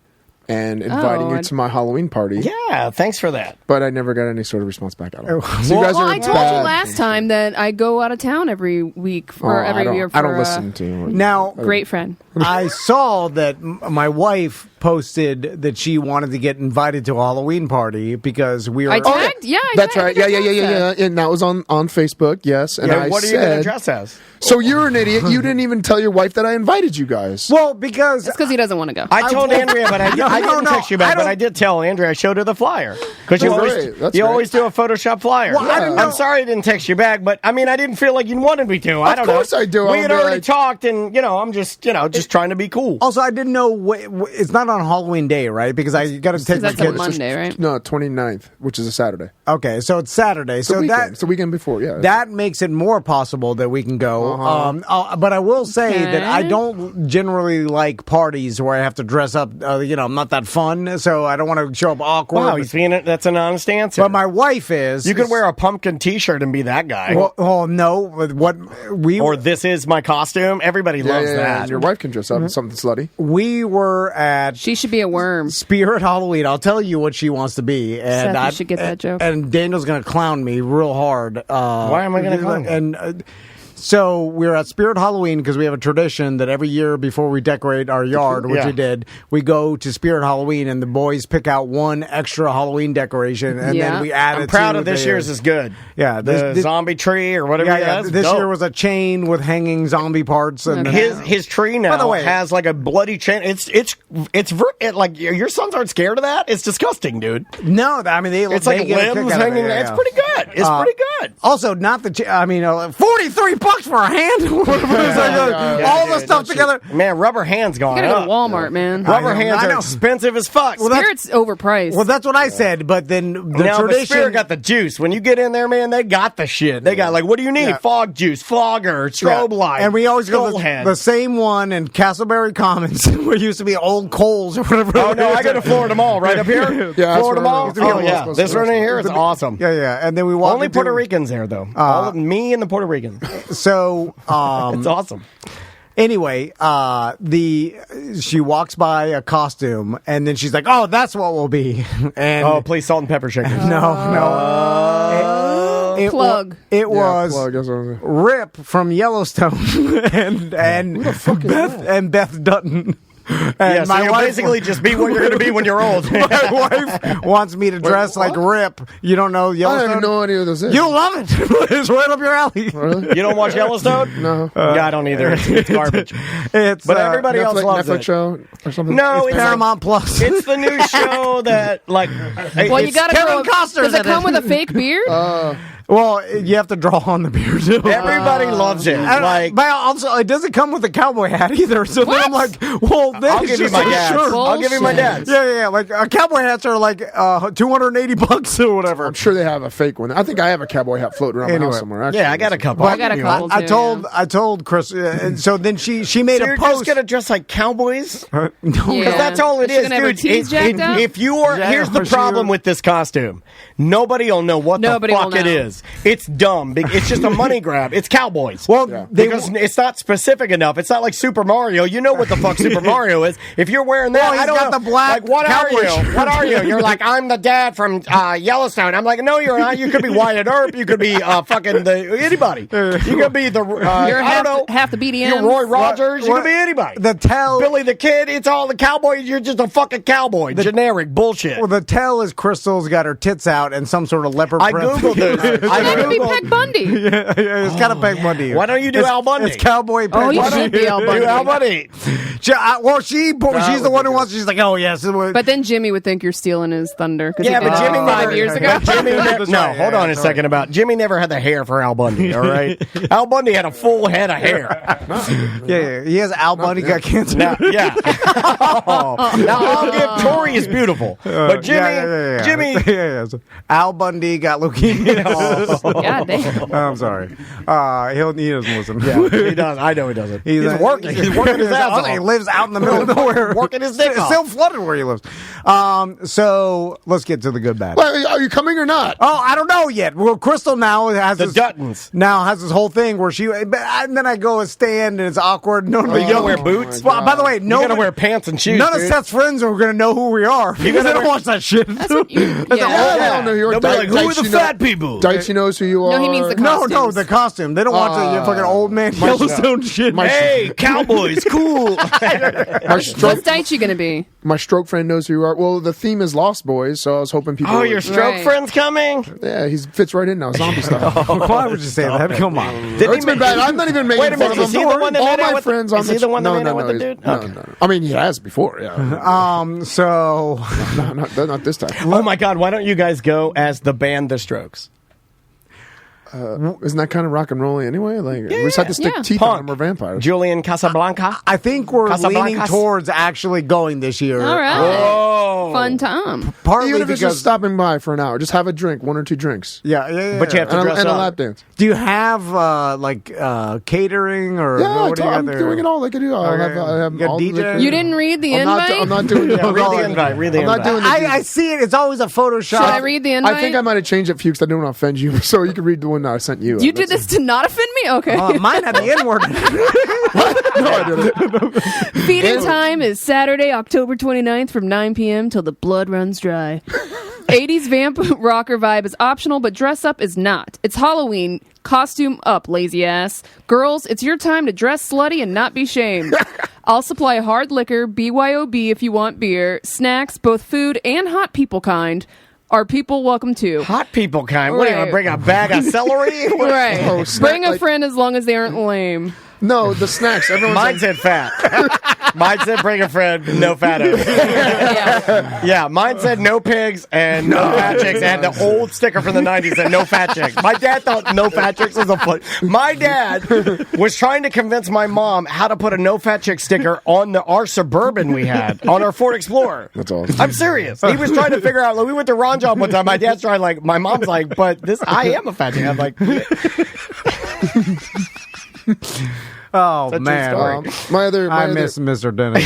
and inviting you to my Halloween party. Yeah, thanks for that. But I never got any sort of response back at all. Well, So you guys are I told bad. you last time that I go out of town every week or every year for I don't listen to you. Now, great friend. I saw that my wife posted that she wanted to get invited to a Halloween party because we were. I tagged, I That's tagged right. Yeah. Seth. And that was on Facebook, yes. And I what are you said, going to dress as? So you're an idiot. You didn't even tell your wife that I invited you guys. Well, because It's because he doesn't want to go. I told Andrea, but I didn't text you back, I but don't- I did tell Andrea. I showed her the flyer. Because you, That's always, great. That's you great. always do a Photoshop flyer. Well, I didn't know- I'm sorry I didn't text you back, but I mean, I didn't feel like you wanted me to. I don't know. Of course I do. We I'll had be already like- talked, and, I'm just, just trying to be cool. Also, I didn't know it's not on Halloween Day, right? Because I got to take my That's a kids. Monday, right? No, 29th, which is a Saturday. Okay, so it's Saturday. It's the So weekend. It's the weekend before, yeah. that makes it more possible that we can go. But I will say that I don't generally like parties where I have to dress up. I'm not that fun, so I don't want to show up awkward. Wow, he's being that's an honest answer. But my wife is. You could wear a pumpkin T-shirt and be that guy. Well, no. Or this is my costume. Everybody loves that. And your wife can dress up in something slutty. We were at She should be a worm. Spirit Halloween. I'll tell you what she wants to be, and Seth, you should get that joke. And Daniel's going to clown me real hard. Why am I gonna clown you? And So we're at Spirit Halloween because we have a tradition that every year before we decorate our yard, which we did, we go to Spirit Halloween and the boys pick out one extra Halloween decoration and then we add it. I'm proud of this year's is good. Yeah, the zombie tree or whatever. Yeah, this year was a chain with hanging zombie parts. And his tree now, by the way, has like a bloody chain. It's like your sons aren't scared of that. It's disgusting, dude. No, I mean it's like limbs hanging. It's pretty good. It's pretty good. Also, not the. I mean, $43 for a hand. All the stuff together. Man, rubber hands going. You gotta go to Walmart, man. Rubber hands are expensive as fuck. Well, Spirit's overpriced. Well, that's what I said. But then the now, tradition. Spirit got the juice. When you get in there, man, they got the shit. They got like, what do you need? Fog juice, flogger, strobe light, and we always go the same one in Castleberry Commons, where it used to be Old Coles or whatever. Oh no, I go to Florida Mall right up here. Florida Mall. Oh yeah, this one in here is awesome. Yeah, and then we walk. Only Puerto Ricans there though. All of me and the Puerto Ricans. So it's awesome. Anyway, she walks by a costume and then she's like, "Oh, that's what we'll be." And please, salt and pepper shakers. No. It was Rip from Yellowstone and Beth Dutton. And so you'll basically just be what you're going to be when you're old. My wife wants me to dress like Rip. You don't know Yellowstone? I have no idea what this is. You'll love it. It's right up your alley. Really? You don't watch Yellowstone? No. Yeah, I don't either. It's garbage. But everybody else loves Netflix it. show or something? No, it's Paramount Plus. It's the new show that, like... Well, you gotta Kevin Costner's Does it come with a fake beard? Well, you have to draw on the beard too. Everybody loves it. But also, it doesn't come with a cowboy hat either. So then I'm like, well, then I'll give you my dad's. I'll give you my dad's. Yeah. Like cowboy hats are like $280 or whatever. I'm sure they have a fake one. I think I have a cowboy hat floating around my house somewhere. Actually. Yeah, I got a couple. I got a couple. I told Chris, and so then she made so a you're post. Just gonna dress like cowboys? No, Yeah. That's all it is, gonna have her dude. teeth jacked out? If you are, here's the problem with this costume. Nobody will know what the fuck it is. It's dumb. It's just a money grab. It's cowboys. Well, because it's not specific enough. It's not like Super Mario. You know what the fuck Super Mario is. If you're wearing that, I don't know. The black like, what cowboy are you? What are you? You're like, I'm the dad from Yellowstone. I'm like, no, you're not. You could be Wyatt Earp. You could be fucking anybody. You could be the you're I don't know. half the BDM. You're Roy Rogers. You could be anybody. Billy the Kid. It's all the cowboys. You're just a fucking cowboy. Generic bullshit. Well, the tell is Crystal's got her tits out and some sort of leopard print. I googled this. That could be Peg Bundy. Yeah, it's kind of Peg Bundy. Why don't you do Al Bundy? It's cowboy Peg Bundy. Bundy. You should be Al Bundy. Do Al Bundy. She's the one who wants. She's like, oh yes. But then Jimmy would think you're stealing his thunder. Yeah, but Jimmy 5 years ago. Hold on a second. About Jimmy never had the hair for Al Bundy. All right, Al Bundy had a full head of hair. Yeah, he has Al Bundy got cancer. Now I'll give Tori is beautiful, but Jimmy. So Al Bundy got leukemia. God damn. I'm sorry. He doesn't listen. Yeah, he does. I know he doesn't. He's working. He's working his ass off. He lives out in the middle of nowhere, working his dick off. Still flooded where he lives. So let's get to the good bad. Well, are you coming or not? Oh, I don't know yet. Well, Crystal now has the Duttons. Now has this whole thing where and then I go and stand and it's awkward. You gotta wear boots. Well, by the way, you gotta wear pants and shoes. None of Seth's friends are gonna know who we are. You gotta don't watch that shit. That's what you, I don't know who you are. Like, who are the fat people? Dicey knows who you are. No, he means the costumes. No, the costume. They don't watch the fucking old man Yellowstone shit. Hey, cowboys, cool. What's Dicey gonna be? My stroke friend knows who you are. Well, the theme is Lost Boys, so I was hoping people. Oh, your stroke friend's coming? Yeah, he fits right in now. Zombie stuff. Why would you say that? Come on. It's been bad. I'm not even making fun of him. Is he the one that all made out my with, friends is he the one that made out with the dude? No. I mean, he has before. Yeah. So no, not this time. Oh my God! Why don't you guys go as the band The Strokes? Isn't that kind of rock and rolling anyway? Like we just have to stick teeth on them. We're vampires. Julian Casablanca. I think we're leaning towards actually going this year. All right. Whoa. Fun time. Partly even if it's just stopping by for an hour, just have a drink, 1 or 2 drinks. Yeah. But you have to dress and up. a lap dance. Do you have catering or what do you got I'm there? doing it all like I do. I have you got all DJ? You didn't read the invite? I'm not doing read the invite. Read the invite. I'm not doing I see it. It's always a Photoshop. Should I read the invite? I think I might have changed it for you because I didn't want to offend you. So you can read the one that I sent you. You did this to not offend me? Okay. Mine had the N-word. No, I didn't. Feeding time is Saturday, October 29th from 9 p.m. till the blood runs dry. 80s vamp rocker vibe is optional, but dress up is not. It's Halloween. Costume up, lazy ass. Girls, it's your time to dress slutty and not be shamed. I'll supply hard liquor, BYOB if you want beer, snacks, both food and hot people kind. Are people welcome to? Hot people kind? What, are you going to bring a bag of celery? Right. Oh, Bring a friend as long as they aren't lame. No, the snacks. Mine said fat. Mine said bring a friend, no fattos. Yeah, mine said no pigs and no fat chicks. And the old sticker from the 90s said no fat chicks. My dad thought no fat chicks was a foot. My dad was trying to convince my mom how to put a no fat chick sticker on our Suburban we had, on our Ford Explorer. That's awesome. I'm serious. He was trying to figure out, like, we went to Ron John one time. My dad's trying, like, my mom's like, but I am a fat chick. I'm like... Oh, man. I miss Mr. Dennis.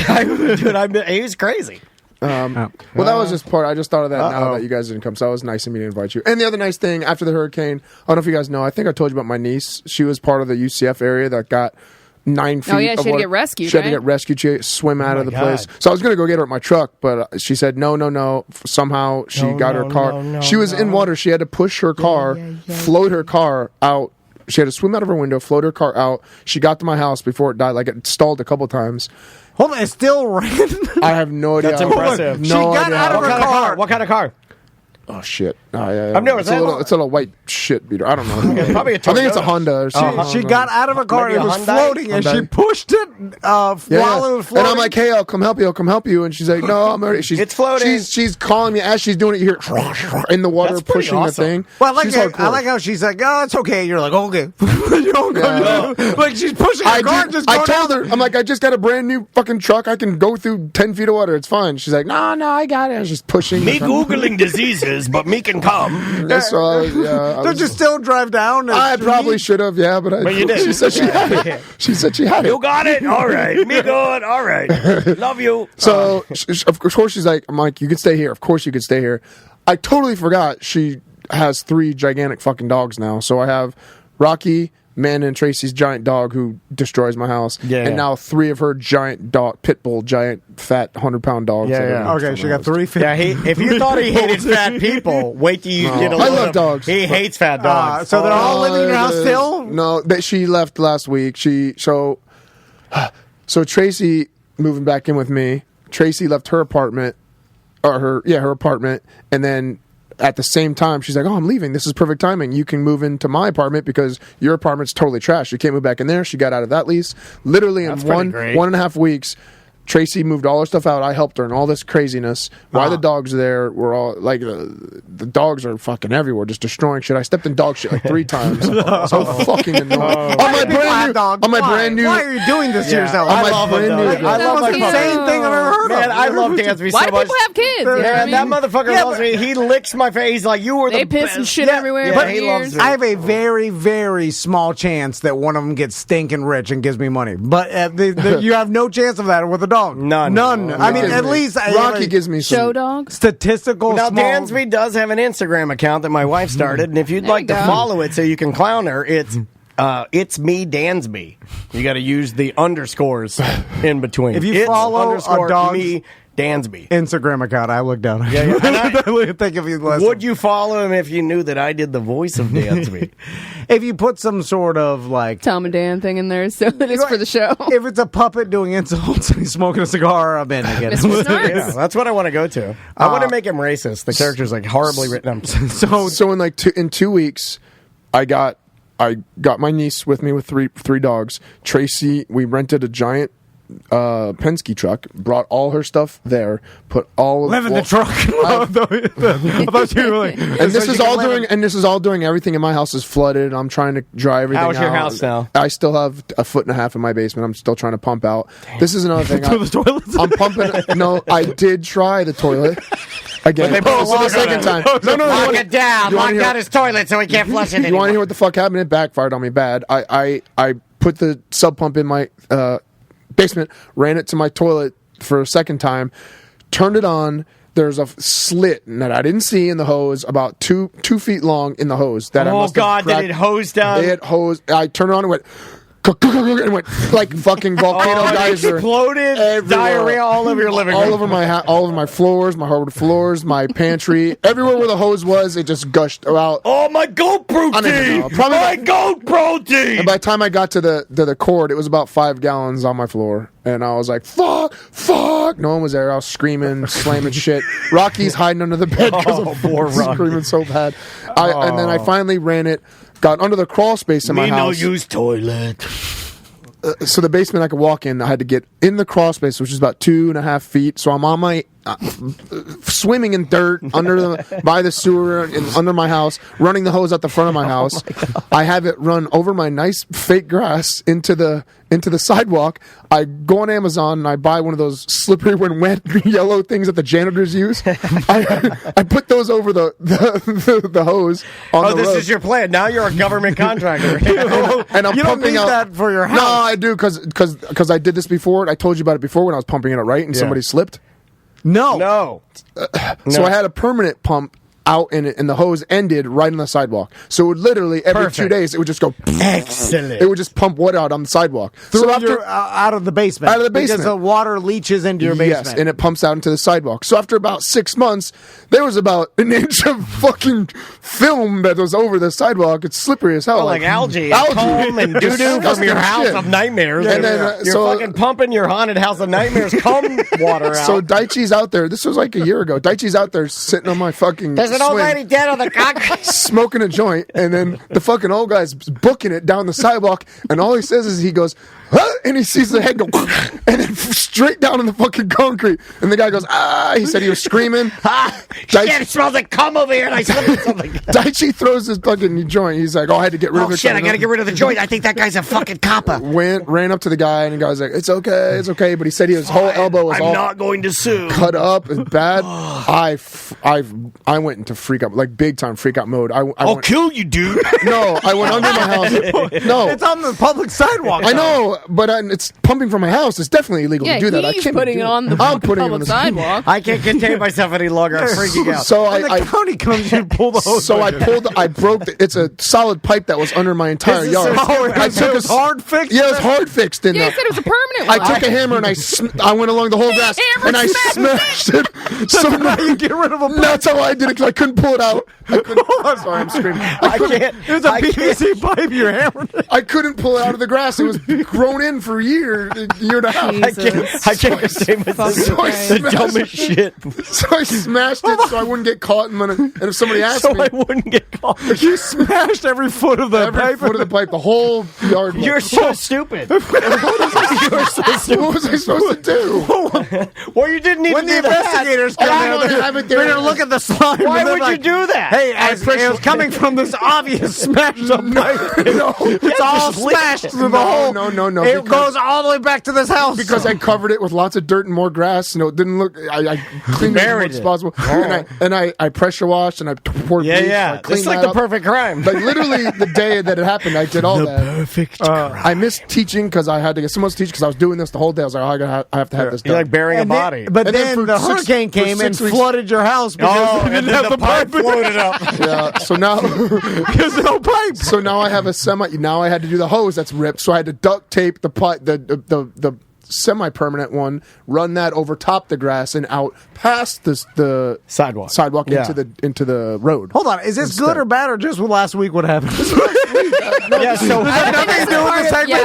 Dude, he was crazy. Well, that was just part. I just thought of that now that you guys didn't come, so it was nice of me to invite you. And the other nice thing, after the hurricane, I don't know if you guys know, I think I told you about my niece. She was part of the UCF area that got 9 feet. Oh, yeah, she had to get rescued, She had to get rescued. She had to swim out of the place. So I was going to go get her at my truck, but she said, no. Somehow she got her car. She was in water. She had to push her car, float her car out. She had to swim out of her window, float her car out. She got to my house before it died. Like, it stalled a couple times. Hold on, it still ran? I have no idea. That's impressive. She got out of her car. What kind of car? Oh, shit. I've never it's a little white shit beater. I don't know. Probably a Toyota. I think it's a Honda or something. She got out of her car and it was floating, and she pushed it while it was floating. And I'm like, hey, I'll come help you. And she's like, no, I'm already. It's floating. She's calling me as she's doing it. You hear in the water pushing the thing. Well, I like how she's like, oh, it's okay. You're like, okay. Like, she's pushing her car. I told her, I'm like, I just got a brand new fucking truck. I can go through 10 feet of water. It's fine. She's like, no, I got it. I was just pushing. Me Googling diseases, but me can come. Don't you still drive down? I probably should have, but you did. She said she had it. She said she had it. You got it? All right. Me good? All right. Love you. So, of course, she's like, I'm like, you can stay here. Of course you can stay here. I totally forgot she has 3 gigantic fucking dogs now. So I have Rocky, Amanda, and Tracy's giant dog who destroys my house. And now 3 of her giant dog, pit bull, giant, fat, 100-pound dogs. Okay, she got 3 feet. Yeah, if you thought he hated fat people, wait till you get a I love dogs. He hates fat dogs. So they're all living in your house still? No, she left last week. So Tracy moving back in with me. Tracy left her apartment, her apartment, and then at the same time, she's like, oh, I'm leaving. This is perfect timing. You can move into my apartment because your apartment's totally trash. You can't move back in there. She got out of that lease. Literally in 1.5 weeks, Tracy moved all her stuff out. I helped her in all this craziness. Why the dogs there were all like the dogs are fucking everywhere, just destroying shit. I stepped in dog shit like 3 times. So fucking annoying. On my brand new. Why are you doing this to yourself? I love the insane thing I've ever heard of. Man, I love Dansby so much. Why do people have kids? Man, that motherfucker loves me. He licks my face. He's like, you were the best. They piss and shit everywhere. Yeah, he loves me. I have a very, very small chance that one of them gets stinking rich and gives me money. But you have no chance of that with a dog. None. I mean, at least Rocky gives me some show dog statistical. Now, Dansby does have an Instagram account that my wife started, and if you'd like to follow it so you can clown her, it's me Dansby. You got to use the underscores in between. If you follow a dog, me Dansby Instagram account, I looked down. Would you follow him if you knew that I did the voice of Dansby? If you put some sort of like Tom and Dan thing in there, so it is for the show. If it's a puppet doing insults and he's smoking a cigar, I'm in again. Yeah, that's what I want to go to. I want to make him racist. The character's like horribly written. So in like in 2 weeks, I got my niece with me with three dogs. Tracy, we rented a giant Penske truck, brought all her stuff there, put all live in the truck. I thought you were like, and this is all during everything in my house is flooded. I'm trying to dry everything out. How's your house now? I still have 1.5 feet in my basement. I'm still trying to pump out. Damn. This is another thing. The toilets? I'm pumping. No, I did try the toilet. Again, this is the second time. No, lock it down. Lock out his toilet so he can't flush it anymore. You want to hear what the fuck happened? It backfired on me bad. I put the sub pump in my basement, ran it to my toilet for a second time, turned it on. There's a slit that I didn't see in the hose, about 2 feet long in the hose. That did it hose down? It hosed. I turned it on and went. and went like fucking volcano geyser. Exploded diarrhea all over your living room. All over my floors, my hardwood floors, my pantry, everywhere where the hose was, it just gushed out. Oh, my goat protein! Goat protein! And by the time I got to the cord, it was about 5 gallons on my floor. And I was like, fuck. No one was there. I was screaming, slamming shit. Rocky's hiding under the bed because I'm screaming so bad. And then I finally ran it, got under the crawl space in my house. no use toilet. So the basement I could walk in, I had to get in the crawl space, which is about 2.5 feet. So I'm on my swimming in dirt by the sewer and under my house, running the hose out the front of my house. I have it run over my nice fake grass into the sidewalk. I go on Amazon and I buy one of those slippery when wet yellow things that the janitors use. I put those over the hose on the road. This is your plan. Now you're a government contractor. And I'm you don't pumping need out that for your house. No, I do because I did this before. I told you about it before when I was pumping it out, right? And somebody slipped. No. So I had a permanent pump out in it, and the hose ended right on the sidewalk. So it would literally every 2 days it would just go. Excellent. It would just pump water out on the sidewalk. So out of the basement. Out of the basement. Because the water leaches into your basement. Yes, and it pumps out into the sidewalk. So after about 6 months, there was about an inch of fucking film that was over the sidewalk. It's slippery as hell. Oh, like algae. Comb and doo-doo from your house of nightmares. And then, you're fucking pumping your haunted house of nightmares cum water out. So Daichi's out there. This was like a year ago. Daichi's out there sitting on my fucking There's an old lady dead on the concrete. Smoking a joint, and then the fucking old guy's booking it down the sidewalk, and all he says is he goes, huh? And he sees the head go, and then straight down in the fucking concrete. And the guy goes, he said he was screaming. Shit, it smells like cum over here, and I slipped something. Daichi throws his fucking joint. He's like, I had to get rid of it. Oh, shit, I gotta get rid of the joint. I think that guy's a fucking copper. Ran up to the guy, and the guy's like, it's okay. But he said his whole elbow was all not going to sue. Cut up and bad. I went into freak out, like big time freak out mode. I'll kill you, dude. No, I went under my house. No. It's on the public sidewalk. I know, but it's pumping from my house. It's definitely illegal to do that. I can't putting it on the public sidewalk. I can't contain myself any longer. I'm freaking out. So the county comes and pull the hose. So I broke it's a solid pipe that was under my entire yard. It was hard fixed? Yeah, it was hard fixed. Yeah, you said it was a permanent one. I took a hammer and I went along the whole grass and I smashed it. So now you get rid of a pipe. That's how I did it because I couldn't pull it out. I'm sorry, I'm screaming. It was a PVC pipe you hammered it. I couldn't pull it out of the grass. It was grown in for a year and a half. I can't contain myself. The dumbest shit. So I smashed it so I wouldn't get caught. And if somebody asked me, I wouldn't get caught. You smashed every foot of the pipe. Foot of the pipe, the whole yard. You're so stupid. You're so stupid. What was I supposed to do? Well, you didn't need when to do the investigators come out, they're going to look at the slime. Why would you do that? Hey, it was coming from this obvious smashed up pipe. It's all smashed through the hole. No. It goes all the way back to this house. Because I covered it with lots of dirt and more grass. It didn't look. I cleaned it as much as possible. And I pressure washed and I poured bleach. Yeah. It's like the perfect crime. Like literally the day that it happened, I did all that. Perfect crime. I missed teaching because I had to get someone to teach because I was doing this the whole day. I was like, I have to have this done. You're like burying a body. But then the hurricane came and flooded your house because they didn't have the pipe floated up. Yeah. So now there's no pipe. So now I have a semi. Now I had to do the hose that's ripped. So I had to duct tape the semi-permanent one, run that over top the grass and out past the sidewalk into the road. Hold on, is this good or bad or just last week what happened? I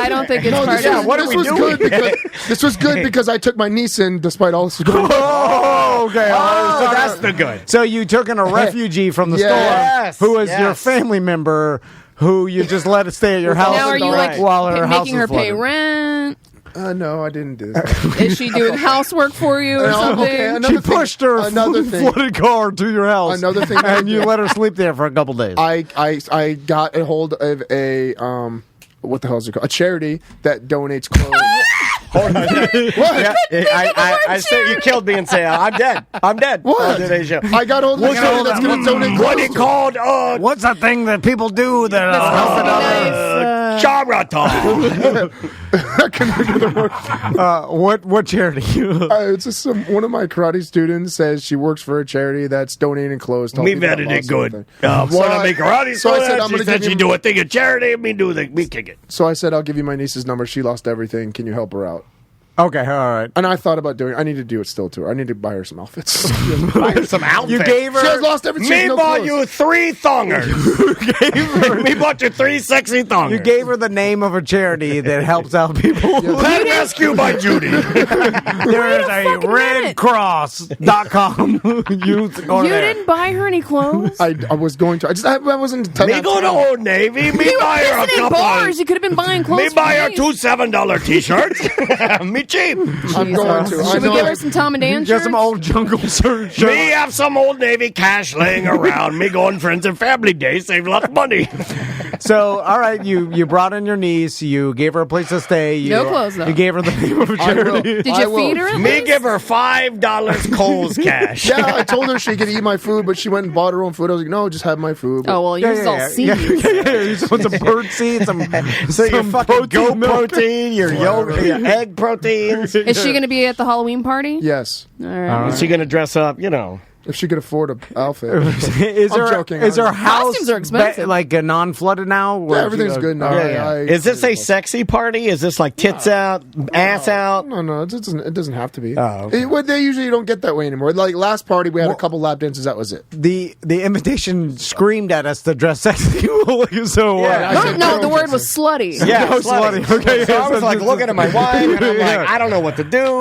don't think it's part of it. This was good because I took my niece in despite all this going on. Oh, okay. So that's the good. So you took in a refugee from the storm who was your family member who you just let it stay at your house. Now are you while her house making her pay rent? No, I didn't do that. Is she doing housework for you or something? Okay, she pushed her flooded car to your house. Another thing, and you let her sleep there for a couple days. I got a hold of a what the hell is it called? A charity that donates clothes. Hold on. What? I say you killed me and say I'm dead. I'm dead. What? On today's show. I got hold of a charity that's going to donate clothes. What it called? What's that thing that people do that helping others? Charata. back into the room. What charity? It's just one of my karate students says she works for a charity that's donating clothes. Me vetted it good. Want to make karate? So I said, I'm she said she'd do a thing of charity, and me kick it. So I said, I'll give you my niece's number. She lost everything. Can you help her out? Okay, all right. And I thought about doing. I need to do it still to her. I need to buy her some outfits. Buy her some outfits. You gave her. She has lost everything. Me bought you 3 thongers. Me bought you 3 sexy thongers. You gave her the name of a charity that helps out people. Pet Rescue by Judy. There's a redcross.com. You didn't buy her any clothes? I was going to. I wasn't. Me go to Old Navy. Me buy her a couple. Bars. You could have been buying clothes. Me buy her 2 $7 T-shirts. Me cheap. I'm going to. Should we give her some Tom and Dan shirts? Get some old jungle shirts. Me have some Old Navy cash laying around. Me go on Friends and Family Day, save lots of money. So, all right, you brought in your niece. You gave her a place to stay. No clothes, though. You gave her the name of a charity. Did you feed her at Me least? give her $5 Kohl's cash. Yeah, I told her she could eat my food, but she went and bought her own food. I was like, no, just have my food. Oh, well, yours is all seeds. You just want some bird seed, some your fucking goat milk. protein, your yogurt, your egg proteins. Is she going to be at the Halloween party? Yes. All right. Is she going to dress up, you know? If she could afford an outfit. Is I'm her, joking. Is her house Costumes are expensive. like non-flooded now? Yeah, everything's good now. Is this a sexy party? Is this like tits out, ass out? No, it doesn't have to be. Oh, okay. They usually don't get that way anymore. Like last party, we had a couple lap dances. That was it. The invitation screamed at us to dress sexy. So the word was slutty. Yeah, slutty. Okay, so I was like looking at my wife, and I'm like, I don't know what to do.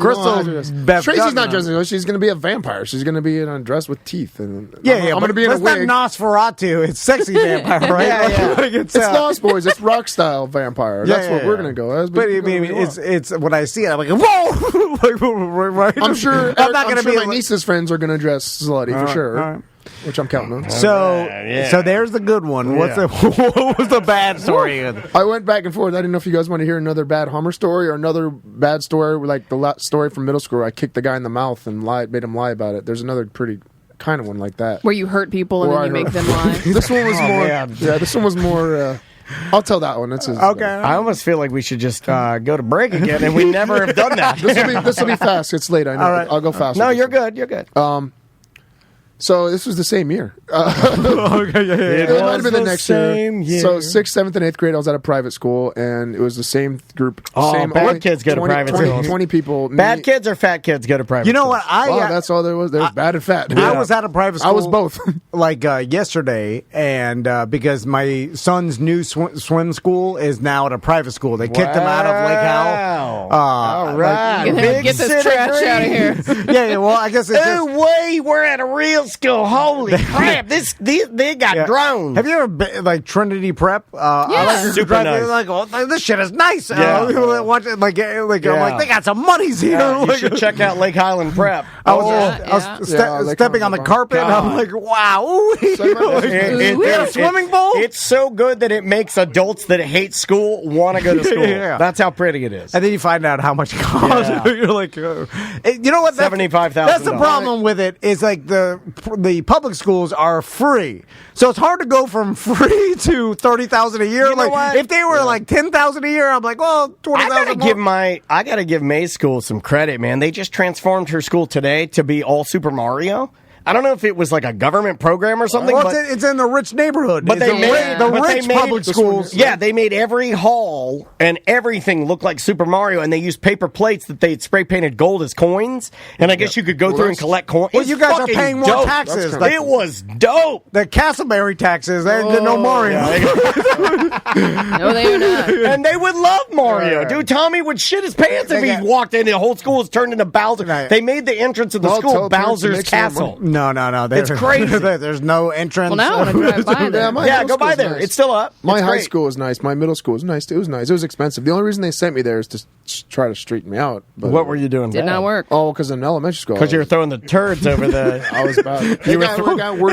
Crystal's Tracy's not dressing. She's going to be a vampire. She's going to be in a dress with teeth. And I'm going to be in a it's wig. not Nosferatu. It's sexy vampire, right? Yeah. It's Lost Boys. It's rock style vampire. That's what we're going to go as. But I mean, it's when I see it, I'm like, whoa! Right? I'm sure. I'm not going to be. My niece's friends are going to dress slutty for sure. Which I'm counting on. So there's the good one. What was the bad story? I went back and forth. I didn't know if you guys want to hear another bad Hummer story or another bad story, like the story from middle school where I kicked the guy in the mouth and made him lie about it. There's another pretty kind of one like that. Where you hurt people and then you make them lie. This one was more. Man. Yeah, this one was more. I'll tell that one. Okay. I almost feel like we should just go to break again, and we never have done that. This will be fast. It's late. I know. All right. I'll go fast. No, you're good. You're good. So this was the same year. It might have been the next year. So 6th, 7th, and 8th grade, I was at a private school, and it was the same group. Bad kids go to private schools. 20 people. Bad kids or fat kids go to private schools? You know what? That's all there was. There was bad and fat. I was at a private school. I was both. Like yesterday, and because my son's new swim school is now at a private school. They kicked him out of Lake Howell. All right. Get this trash out of here. Yeah, well, I guess it's we're at a real school. Holy crap! They got drones. Have you ever been like Trinity Prep? Super nice. Like, this shit is nice. Watch it, I'm like, they got some monies here. You should check out Lake Highland Prep. I was stepping on the carpet. And I'm like, wow. Swimming pool. It's so good that it makes adults that hate school want to go to school. That's how pretty it is. And then you find out how much it costs. You're like, you know what? $75,000. That's the problem with it. Is like the public schools are free, so it's hard to go from free to $30,000 a year. You know what? If they were like $10,000 a year, I'm like, well, $20,000. I gotta give May's school some credit, man. They just transformed her school today to be all Super Mario. I don't know if it was like a government program or something. Well, it's in a rich neighborhood. But they made the rich public schools. Yeah, they made every hall and everything look like Super Mario, and they used paper plates that they had spray painted gold as coins. And I guess you could go through and collect coins. Well, you guys are paying more taxes. It was dope. The Castleberry taxes. They didn't know Mario. No, they were not. And they would love Mario. Dude, Tommy would shit his pants if he walked in. The whole school was turned into Bowser. They made the entrance of the school Bowser's Castle. No. It's crazy. There's no entrance. Well, now I want to drive by there. Go by there. Nice. It's still up. My high school was nice. My middle school was nice. It was nice. It was expensive. The only reason they sent me there is to try to straighten me out. But what were you doing? Did not work. Oh, because in elementary school. Because you were throwing the turds over the... I was bad. In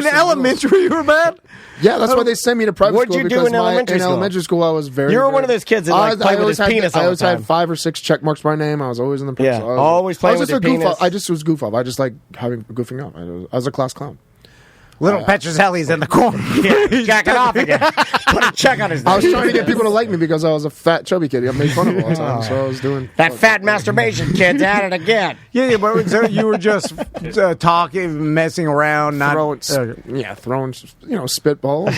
elementary, you were bad? Yeah, that's why they sent me to private school. What'd you do in elementary school? In elementary school, I was very... You were one of those kids that played with his penis all the time. I always had 5 or 6 check marks by name. I was always in the pencil. Yeah, always playing with your penis. I just was goof off. I just like goofing off. I was a class clown. Little Petrozelli's in the corner. Jack it off again. Put a check on his name. I was trying to get people to like me because I was a fat, chubby kid. I made fun of him all the time, so I was doing... That fat masturbation kid's at it again. Yeah, but so you were just talking, messing around, not... throwing spitballs.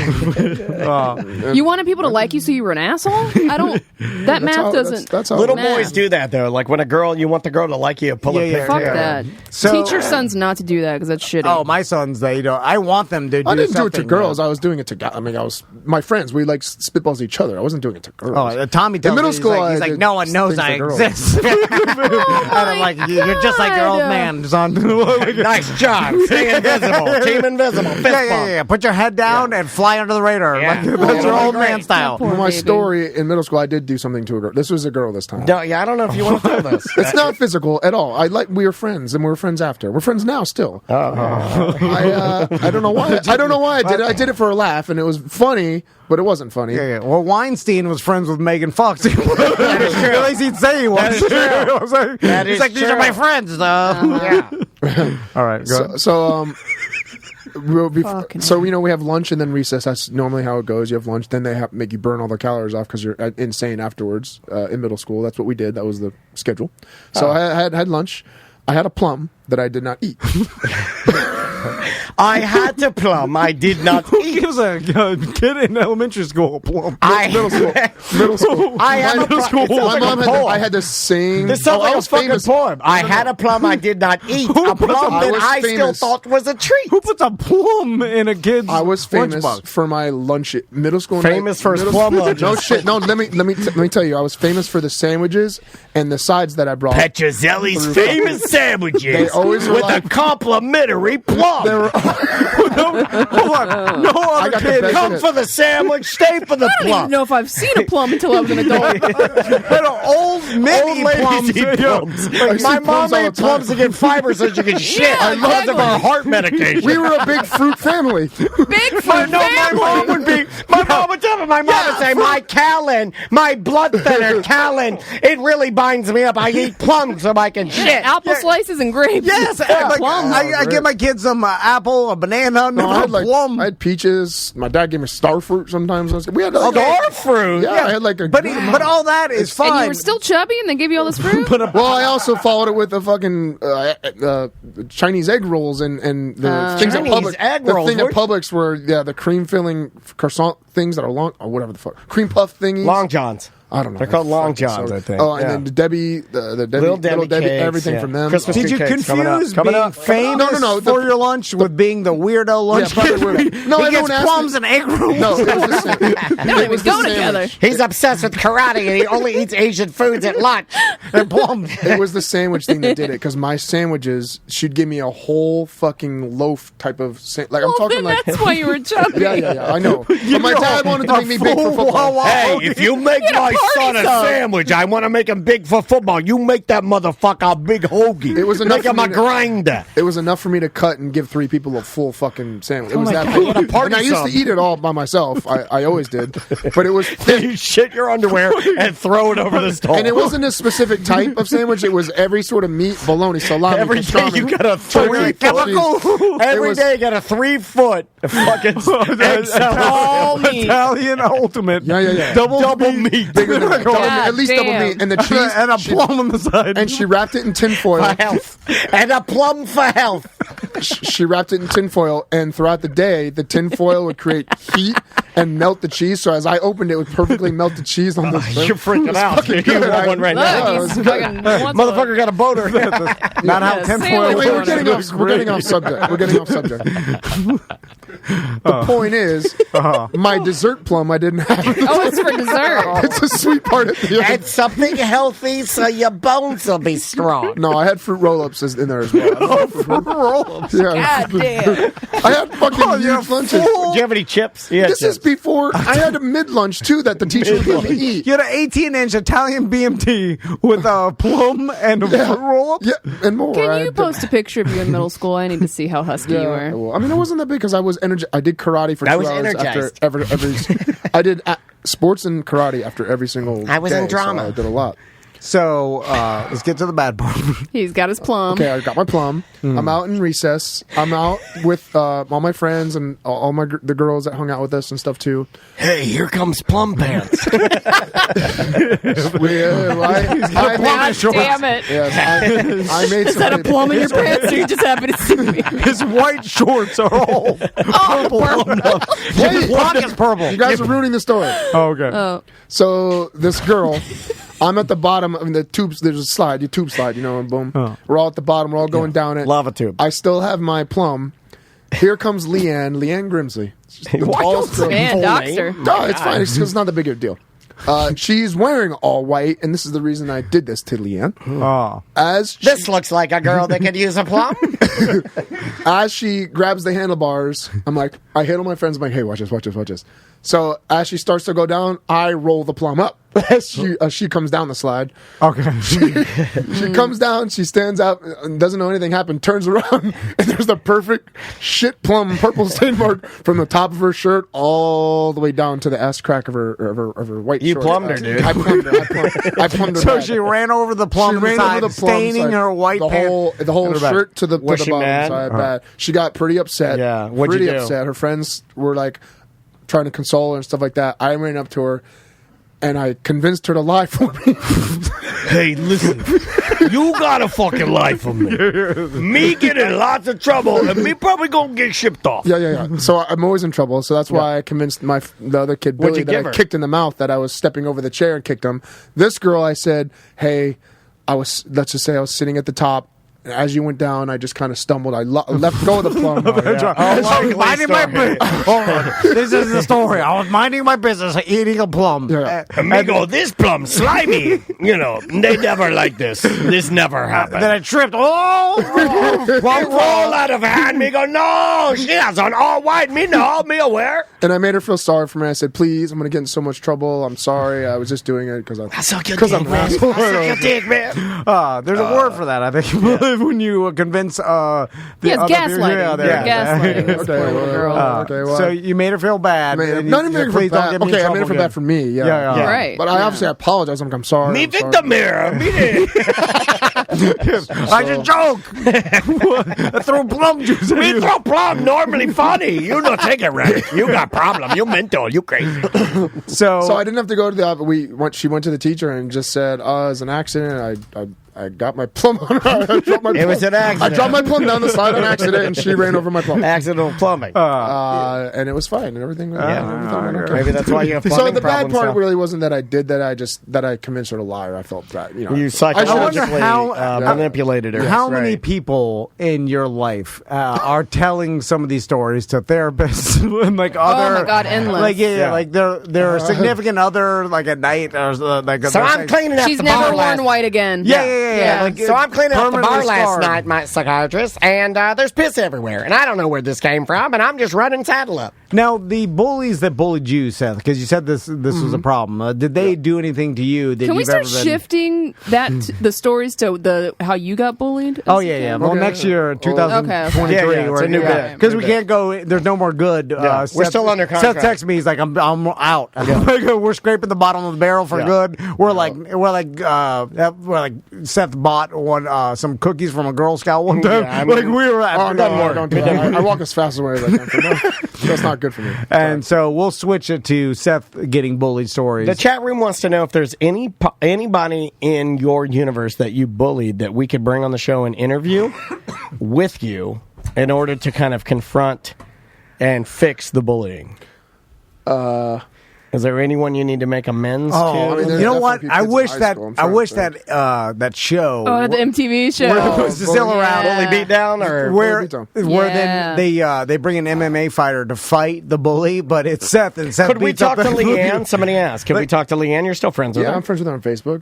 You wanted people to like you so you were an asshole? I don't... That math doesn't... That's how Little boys do that, though. Like when you want the girl to like you, pull a picture. Fuck that. So, teach your sons not to do that because that's shitty. Oh, my sons, I want them to do I didn't do it to something, girls. I was doing it to guys. I mean, my friends, we like spitballs to each other. I wasn't doing it to girls. Oh, Tommy tells in middle me, school, he's like, no one knows I exist. And I'm like, you're just like your old man, son. Nice job. Stay invisible. Team invisible. Fist Yeah. Put your head down and fly under the radar. Yeah. That's your old man style. My story in middle school, I did do something to a girl. This was a girl this time. No, I don't know if you want to tell this. It's not physical at all. We were friends, and we were friends after. We're friends now still. I don't know why. I don't know why I did it. I did it for a laugh, and it was funny, but it wasn't funny. Yeah. Well, Weinstein was friends with Megan Fox. That is true. At least he'd say he was. That is true. He's like, these are my friends, though. Yeah. All right. Go ahead. So we have lunch and then recess. That's normally how it goes. You have lunch, then they make you burn all the calories off because you're insane afterwards. In middle school, that's what we did. That was the schedule. So I had lunch. I had a plum that I did not eat. I had a plum. I did not eat. He was a kid in elementary school a plum. Middle school. I had a plum. My mom I had the same. This sounds like a fucking poem. I had a plum I did not eat. A plum that I still thought was a treat. Who puts a plum in a kid's I was famous lunchbox? for my lunch at middle school. Famous for his plum lunches. No shit. No, let me tell you. I was famous for the sandwiches and the sides that I brought. Petrozelli's famous sandwiches. They always were with a complimentary plum. Hold on. No other kid. Come for the sandwich, stay for the I don't plum. even know if I've seen a plum until I was an adult. Old ladies eat plums. My mom made plums to get fiber so she could shit. Yeah, because of her heart medication. We were a big fruit family. Big fruit family. My mom would tell me. My mom would say, my Callan, my blood thinner, Callan, it really binds me up. I eat plums so I can shit. Apple slices and grapes. Yes, I give my kids some apple, a banana, plum. I had peaches. My dad gave me star fruit sometimes. We had star fruit. Yeah, I had like a. But all that is fine. And you were still chubby, and they gave you all this fruit. Well, I also followed it with the fucking Chinese egg rolls and the things at Publix. The thing at Publix were the cream filling croissant things that are long or whatever the fuck cream puff thingies. Long Johns. I don't know. They're called Long Johns, I think. Oh, and then the Debbie, the Debbie, little Debbie cakes, everything from them. Christmas Did you cakes confuse being famous for your lunch with being the weirdo lunch kid? No, he gets plums and egg rolls. No, it was the same. They don't even go together. He's obsessed with karate and he only eats Asian foods at lunch and plums. It was the sandwich thing that did it because my sandwiches, she'd give me a whole fucking loaf type of like I'm talking like that's why you were chubby. Yeah, I know. But my dad wanted to make me big for football. Hey, if you make my son a sandwich, I want to make him big for football. You make that motherfucker a big hoagie. It was enough. Make him a grinder. It was enough for me to cut and give 3 people a full fucking sandwich. It was that God, big. And I used to eat it all by myself. I always did. But it was you shit your underwear and throw it over the stove. And it wasn't a specific type of sandwich. It was every sort of meat, bologna, salami, every pastrami. day you got a 3-foot. Every day you got a 3-foot fucking Italian ultimate. Yeah. Double meat. Bigger than at least double meat. And the cheese and a plum on the side. And she wrapped it in tinfoil. For health. And a plum for health. She wrapped it in tinfoil, and throughout the day, the tinfoil would create heat and melt the cheese. So as I opened it, would perfectly melt the cheese on the. You're freaking out. You want one right now? Motherfucker got a boater. Not how tinfoil. Wait, we're getting off subject. The point is, my dessert plum I didn't have. Oh, it's for dessert. It's a sweet part of the. And something healthy so your bones will be strong. No, I had fruit roll-ups in there as well. Fruit roll-ups. Yeah. God damn. I had fucking huge lunches. Do you have any chips? This is before I had a mid-lunch too that the teacher would let me eat. You had an 18-inch Italian BMT with a plum and a fruit roll-up? Yeah, and more. Can you post a picture of you in middle school? I need to see how husky you were. Well, I mean, it wasn't that big because I was I did karate for 2 hours after every I did sports and karate after every single I was day, in drama. So I did a lot. So let's get to the bad part. He's got his Plum. Okay, I got my Plum. I'm out in recess. I'm out with all my friends and all the girls that hung out with us and stuff too. Hey, here comes Plum Pants. Damn it. Yes, I made Is that a plum in your pants, or you just happen to see me? His white shorts are all purple. His pocket's purple. You guys are ruining the story. Oh, okay. Oh. So this girl, I'm at the bottom. I mean, the tubes. There's a slide. You tube slide. You know, and boom. Oh. We're all at the bottom. We're all going down it. Lava tube. I still have my Plum. Here comes Leanne Grimsley. She's the tallest girl. Man, doctor. No, it's fine. It's not the big of a deal. She's wearing all white, and this is the reason I did this to Leanne. Oh. This looks like a girl that could use a Plum. As she grabs the handlebars, I hit all my friends. I'm like, hey, watch this. So as she starts to go down, I roll the Plum up. She comes down the slide. Okay. She comes down, she stands up, and doesn't know anything happened, turns around, and there's the perfect shit Plum purple stain mark from the top of her shirt all the way down to the ass crack of her white You shorts. plumbed her, dude. I plumbed her. So bad. she ran over the Plum side, staining her white pants. The whole shirt to the bottom mad? side. Bad. She got pretty upset. Yeah, what'd you do? Upset. Her friends were like trying to console her and stuff like that. I ran up to her and I convinced her to lie for me. Hey, listen, you gotta fucking lie for me. Me getting in lots of trouble, and me probably gonna get shipped off. Yeah. So I'm always in trouble. So that's why I convinced the other kid, Billy, that I kicked in the mouth, that I was stepping over the chair and kicked him. This girl, I said, hey, let's just say I was sitting at the top. As you went down, I just kind of stumbled. I left go of the Plum. This is the story. I was minding my business, eating a Plum. Yeah. Amigo, this Plum slimy. You know, they never like this. This never happened. Then I tripped. Plum roll out of hand. Me go, no, she has on all white. Me aware. And I made her feel sorry for me. I said, please, I'm going to get in so much trouble. I'm sorry. I was just doing it because I'm an asshole. There's a word for that, I think. When you convince the gaslighting. Gaslighting. Okay, so you made her feel bad. Not even make her feel bad. Okay, I made her feel bad for me. Yeah. Right. But I obviously apologize. I'm sorry. Me victim mirror. I just joke. I throw Plum juice. Me throw Plum. Normally funny. You don't take it right. You got problem. You mental. You crazy. So I didn't have to go to the office. She went to the teacher and just said, "It was an accident. I got my Plum on her. It was an accident. I dropped my Plum down the slide on accident, and she ran over my Plum. Accidental plumbing. And it was fine, and everything went okay. Maybe that's why you have plumbing So the bad problems part now. really wasn't that I did that. That I convinced her to lie. Or I felt bad. You psychologically manipulated her. How many people in your life are telling some of these stories to therapists and like other? Oh my God, endless. Like like their significant other, like at night or like. So I'm cleaning up She's the bar never last. worn white again. Yeah. Like, so I'm cleaning up the bar permanently last scarred. night, my psychiatrist, and there's piss everywhere, and I don't know where this came from, and I'm just running saddle up. Now, the bullies that bullied you, Seth, because you said this was a problem. Did they do anything to you? That Can we you've start ever been... shifting the stories to how you got bullied? Oh yeah. Well, next year, 2023, it's a new bit. Because we can't go. There's no more good. We're still under contract. Seth texts me. He's like, I'm out. We're scraping the bottom of the barrel for good. We're like Seth bought some cookies from a Girl Scout one time. We were at. Don't do that. I walk as fast as I can. That's not good for me. And so we'll switch it to Seth getting bullied stories. The chat room wants to know if there's anybody in your universe that you bullied that we could bring on the show and interview with you in order to kind of confront and fix the bullying. Is there anyone you need to make amends to? I mean, you know what? I wish that that show. Oh, the MTV show. Where it was still around. Bully Beatdown, or where then they bring an MMA fighter to fight the bully, but it's Seth, and Seth. Could we beats up talk to the Leanne? Somebody asked. Could we talk to Leanne? You're still friends with her? Yeah, I'm friends with her on Facebook.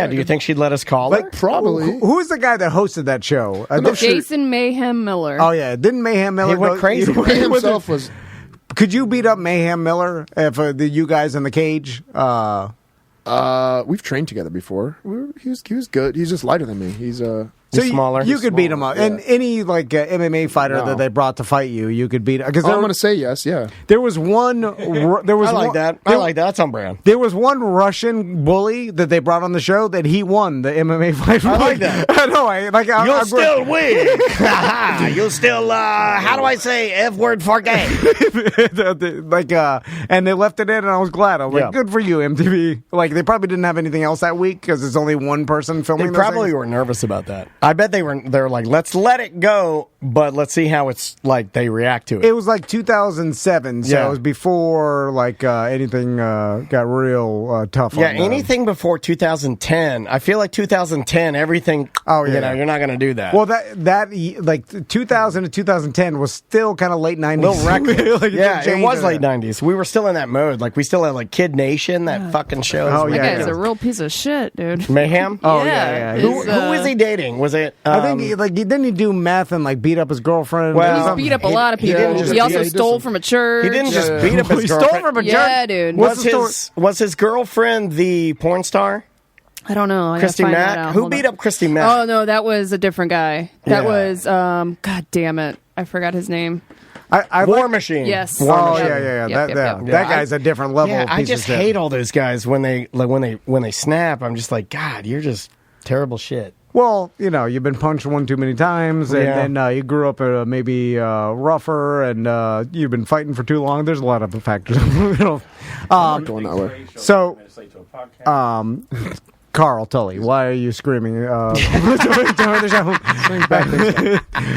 Do you think she'd let us call her? Probably. Who's the guy that hosted that show? Jason Mayhem Miller. Oh yeah, didn't Mayhem Miller He went crazy? He himself was. Could you beat up Mayhem Miller if you guys in the cage? We've trained together before. He was good. He's just lighter than me. He's He's smaller. You could beat him up. And any MMA fighter that they brought to fight you, you could beat. Because I'm going to say yes. Yeah. There was one. I like that. That's on brand. There was one Russian bully that they brought on the show that he won the MMA fight. I like that. I know. You'll still win. You'll still. How do I say F word for gay? And they left it in, and I was glad. I was like, good for you, MTV. Like, they probably didn't have anything else that week because there's only one person filming. They probably were nervous about that. I bet they were like, let's let it go, but let's see how it's like they react to it. It was like 2007, so it was before anything got real tough. Yeah, anything before 2010. I feel like 2010, everything. Oh yeah, you're not going to do that. Well, that 2000 to 2010 was still kind of late 90s. Little record. It was late 90s. We were still in that mode. Like we still had like Kid Nation, that fucking show. Oh yeah, that guy's a real piece of shit, dude. Mayhem. Oh yeah. Who was he dating? Was it? I think didn't he do meth and beat up his girlfriend? Well, he beat up a lot of people. He also stole from a church. He didn't just beat up his girlfriend. He stole from a church. Yeah, dude. Was his girlfriend the porn star? I don't know. Christy Mack? Who beat up Christy Mack? Oh, no, that was a different guy. That was, God damn it. I forgot his name. War Machine. Yes. War Machine. That guy's a different level. Yeah, I just hate all those guys when they snap. I'm just like, God, you're just terrible shit. Well, you've been punched one too many times, and then you grew up maybe rougher, and you've been fighting for too long. There's a lot of factors. I'm not going that way. So, Carl Tully, why are you screaming? You're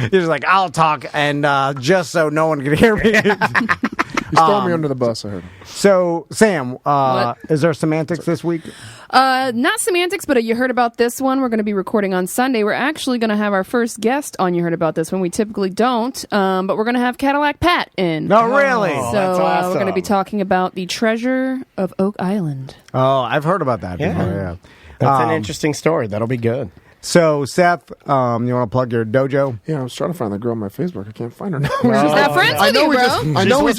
just like, I'll talk, and just so no one can hear me. He's throwing me under the bus, I heard. So, Sam, is there semantics this week? Not semantics, but you heard about this one. We're going to be recording on Sunday. We're actually going to have our first guest on You Heard About This One. We typically don't, but we're going to have Cadillac Pat in. No, really? So that's awesome. we're going to be talking about the treasure of Oak Island. Oh, I've heard about that before, yeah. That's an interesting story. That'll be good. So, Seth, you want to plug your dojo? Yeah, I was trying to find the girl on my Facebook. I can't find her now. She's not friends with you, bro. I know we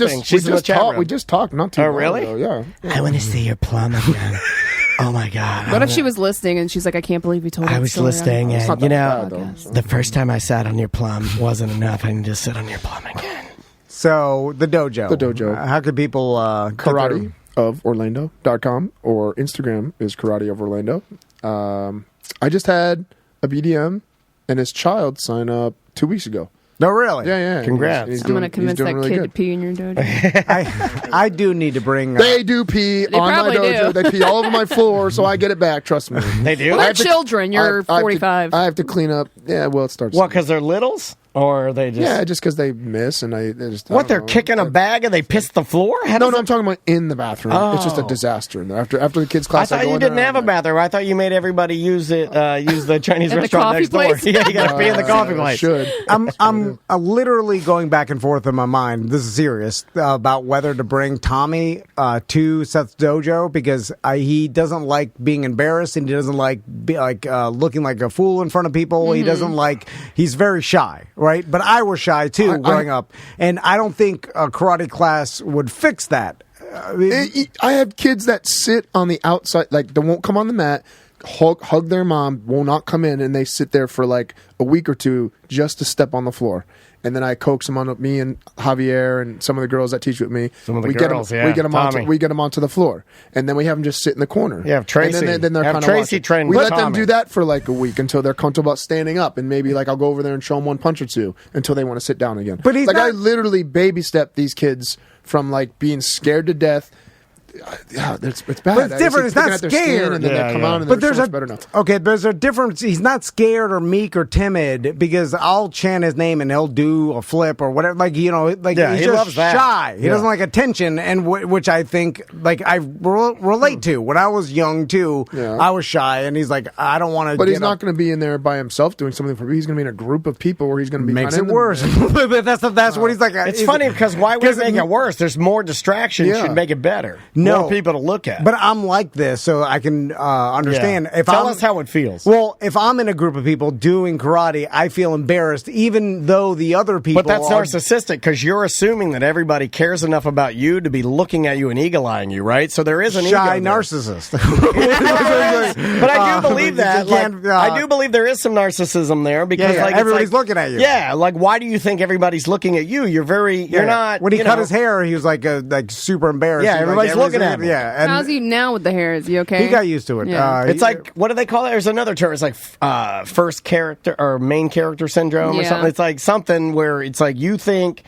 just talked not too long really? ago. Yeah. I want to see your plum again. Oh my God. What if she was listening and she's like, I can't believe you told me. I was listening, and the first time I sat on your plum wasn't enough. I need to sit on your plum again. So, the dojo. How could people... Karate of Orlando.com, or Instagram is Karate of Orlando. I just had a BDM and his child sign up 2 weeks ago. No, really? Yeah. Congrats. I'm going to convince that kid to pee in your dojo. I do need to bring... They do pee on my dojo. They pee all over my floor, so I get it back. Trust me. They do? Well, they're children. You're 45. I have to clean up. Yeah, well, it starts... What, because they're littles? Or they just... Yeah, just because they miss and they just... What, they're kicking a bag and they piss the floor? No, I'm talking about in the bathroom. Oh. It's just a disaster in there. After the kids' class... I thought you didn't have a bathroom. I thought you made everybody use the Chinese restaurant next door. Yeah, you got to pee in the coffee place. Should. I'm literally going back and forth in my mind, this is serious, about whether to bring Tommy to Seth's dojo, because he doesn't like being embarrassed, and he doesn't like looking like a fool in front of people. Mm-hmm. He doesn't like... He's very shy, right? But I was shy too growing up, and I don't think a karate class would fix that. I have kids that sit on the outside, like they won't come on the mat, hug their mom, will not come in, and they sit there for like a week or two just to step on the floor. And then I coax them on, me and Javier and some of the girls that teach with me. We get them onto the floor, and then we have them just sit in the corner. Yeah, Tracy. And then they're kind of Tracy train. We let them do that for like a week until they're comfortable about standing up, and maybe like I'll go over there and show them one punch or two until they want to sit down again. But I literally baby step these kids from like being scared to death. Yeah, it's bad. But it's different. It's not scared. And then they come on and but there's better now. Okay, there's a difference. He's not scared or meek or timid, because I'll chant his name and he'll do a flip or whatever. He's he just loves that. shy. He doesn't like attention, and which I think I relate to. When I was young too, I was shy, and he's like, I don't want to. But he's not going to be in there by himself doing something for me. He's going to be in a group of people where he's going to be. Makes it worse. That's what he's like. It's funny because why would it make it worse? There's more distraction. Should make it better. more people to look at. But I'm like this, so I can understand. Yeah. Tell us how it feels. Well, if I'm in a group of people doing karate, I feel embarrassed, even though the other people. But that's narcissistic because you're assuming that everybody cares enough about you to be looking at you and eagle-eyeing you, right? So there is an shy ego narcissist. But I do believe that. I do believe there is some narcissism there because everybody's looking at you. Yeah, like why do you think everybody's looking at you? You're not. When he cut his hair, he was like super embarrassed. Yeah, everybody's looking at him. Yeah. And how's he now with the hair? Is he okay? He got used to it. Yeah. It's like, what do they call it? There's another term. It's like first character or main character syndrome or something. It's like something where it's like you think.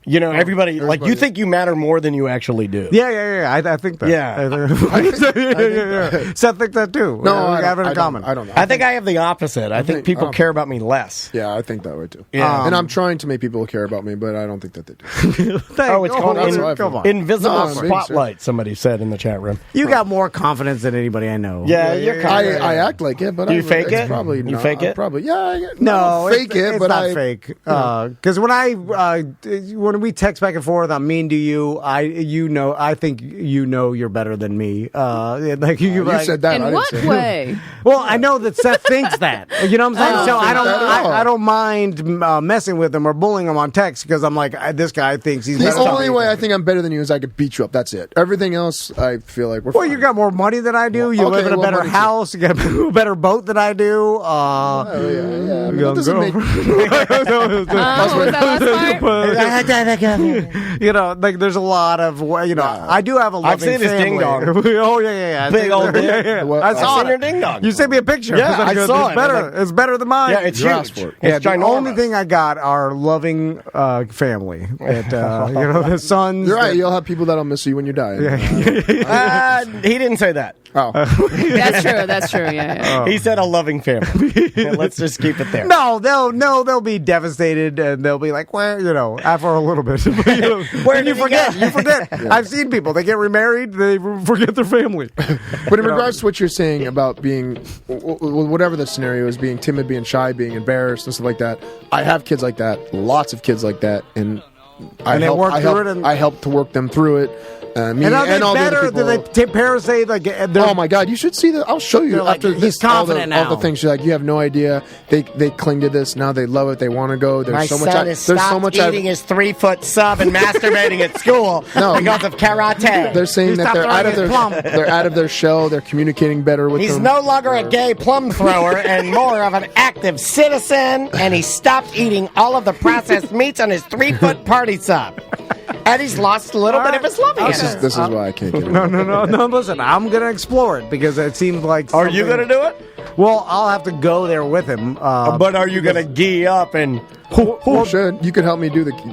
Everybody, like, you think you matter more than you actually do. Yeah. I think that. Yeah. Seth thinks that too. No, we have it in common. I don't know. I think I have the opposite. I think people care about me less. Yeah, I think that way too. Yeah. And I'm trying to make people care about me, but I don't think that they do. It's called invisible spotlight, somebody said in the chat room. You got more confidence than anybody I know. Yeah, you're kind of. I act like it, but do you fake it? Probably you fake it? Probably, yeah. No, fake it, but not fake. Because when we text back and forth, I'm mean to you. I think you're better than me. Like you said that. In what way? Well, I know that Seth thinks that. You know what I'm saying? So I don't mind messing with him or bullying him on text because I'm like, this guy thinks he's better. The only way I think I'm better than you is I could beat you up. That's it. Everything else, I feel like we're fine. You got more money than I do. You live in a better house. You got a better boat than I do. Yeah. That doesn't make... was that last part? Like there's a lot of, I do have a loving I've seen his family. ding dong. Oh, yeah. Big old dick. I saw your ding dong. You sent me a picture. Yeah, I saw it. It's better than mine. Yeah, it's huge. The only thing I got are loving family. The sons. You're right. You'll have people that'll miss you when you die. He didn't say that. Oh. That's true. Yeah. He said a loving family. Let's just keep it there. No, they'll be devastated and they'll be like, well, after a little bit. Where you forget. Yeah. I've seen people. They get remarried. They forget their family. But in regards to what you're saying about being, whatever the scenario is, being timid, being shy, being embarrassed, and stuff like that, I have kids like that, lots of kids like that, and I help to work them through it. Me and all better? the other Do parents say like? Oh my God! You should see that. I'll show you after he's this. Confident all the things. You're like, you have no idea. They cling to this now. They love it. They want to go. There's so much. There's so much eating his 3-foot sub and masturbating at school because of karate. They're saying that they're out of their they're out of their shell. They're communicating better with. He's no longer a gay plum thrower and more of an active citizen. And he stopped eating all of the processed meats on his 3-foot party sub. And he's lost a little bit of his lovingness. This is why I can't get it. No. Listen, I'm gonna explore it because it seems like. Are you gonna do it? Well, I'll have to go there with him. But are you gonna gee up and? You should. You could help me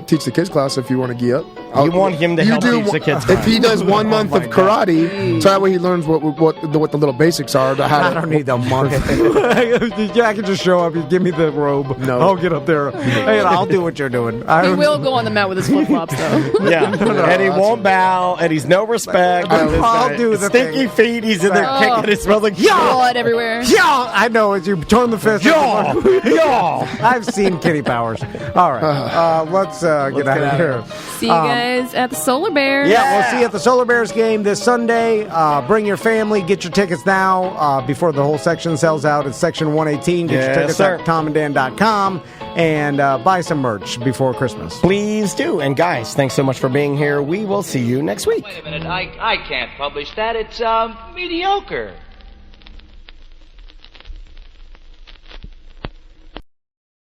teach the kids class if you want to gee up. You want him to help teach the kids class. If he does 1 month of karate, so that way he learns what the little basics are. I don't need the month. I can just show up. You give me the robe. No, I'll get up there. Hey, I'll do what you're doing. He will go on the mat with his flip flops though. Yeah, and he won't bow, and he's no respect. I'll do the stinky feet. He's in there kicking. It smells like blood everywhere. Yeah, I know. As you turn the fist. Yeah. I've seen kitty powers. All right, let's get out of here. See you guys at the Solar Bears. Yeah, we'll see you at the Solar Bears game this Sunday. Bring your family. Get your tickets now before the whole section sells out. It's section 118. Get your tickets at TomandDan.com and buy some merch before Christmas. Please do. And guys, thanks so much for being here. We will see you next week. Wait a minute. I can't publish that. It's mediocre.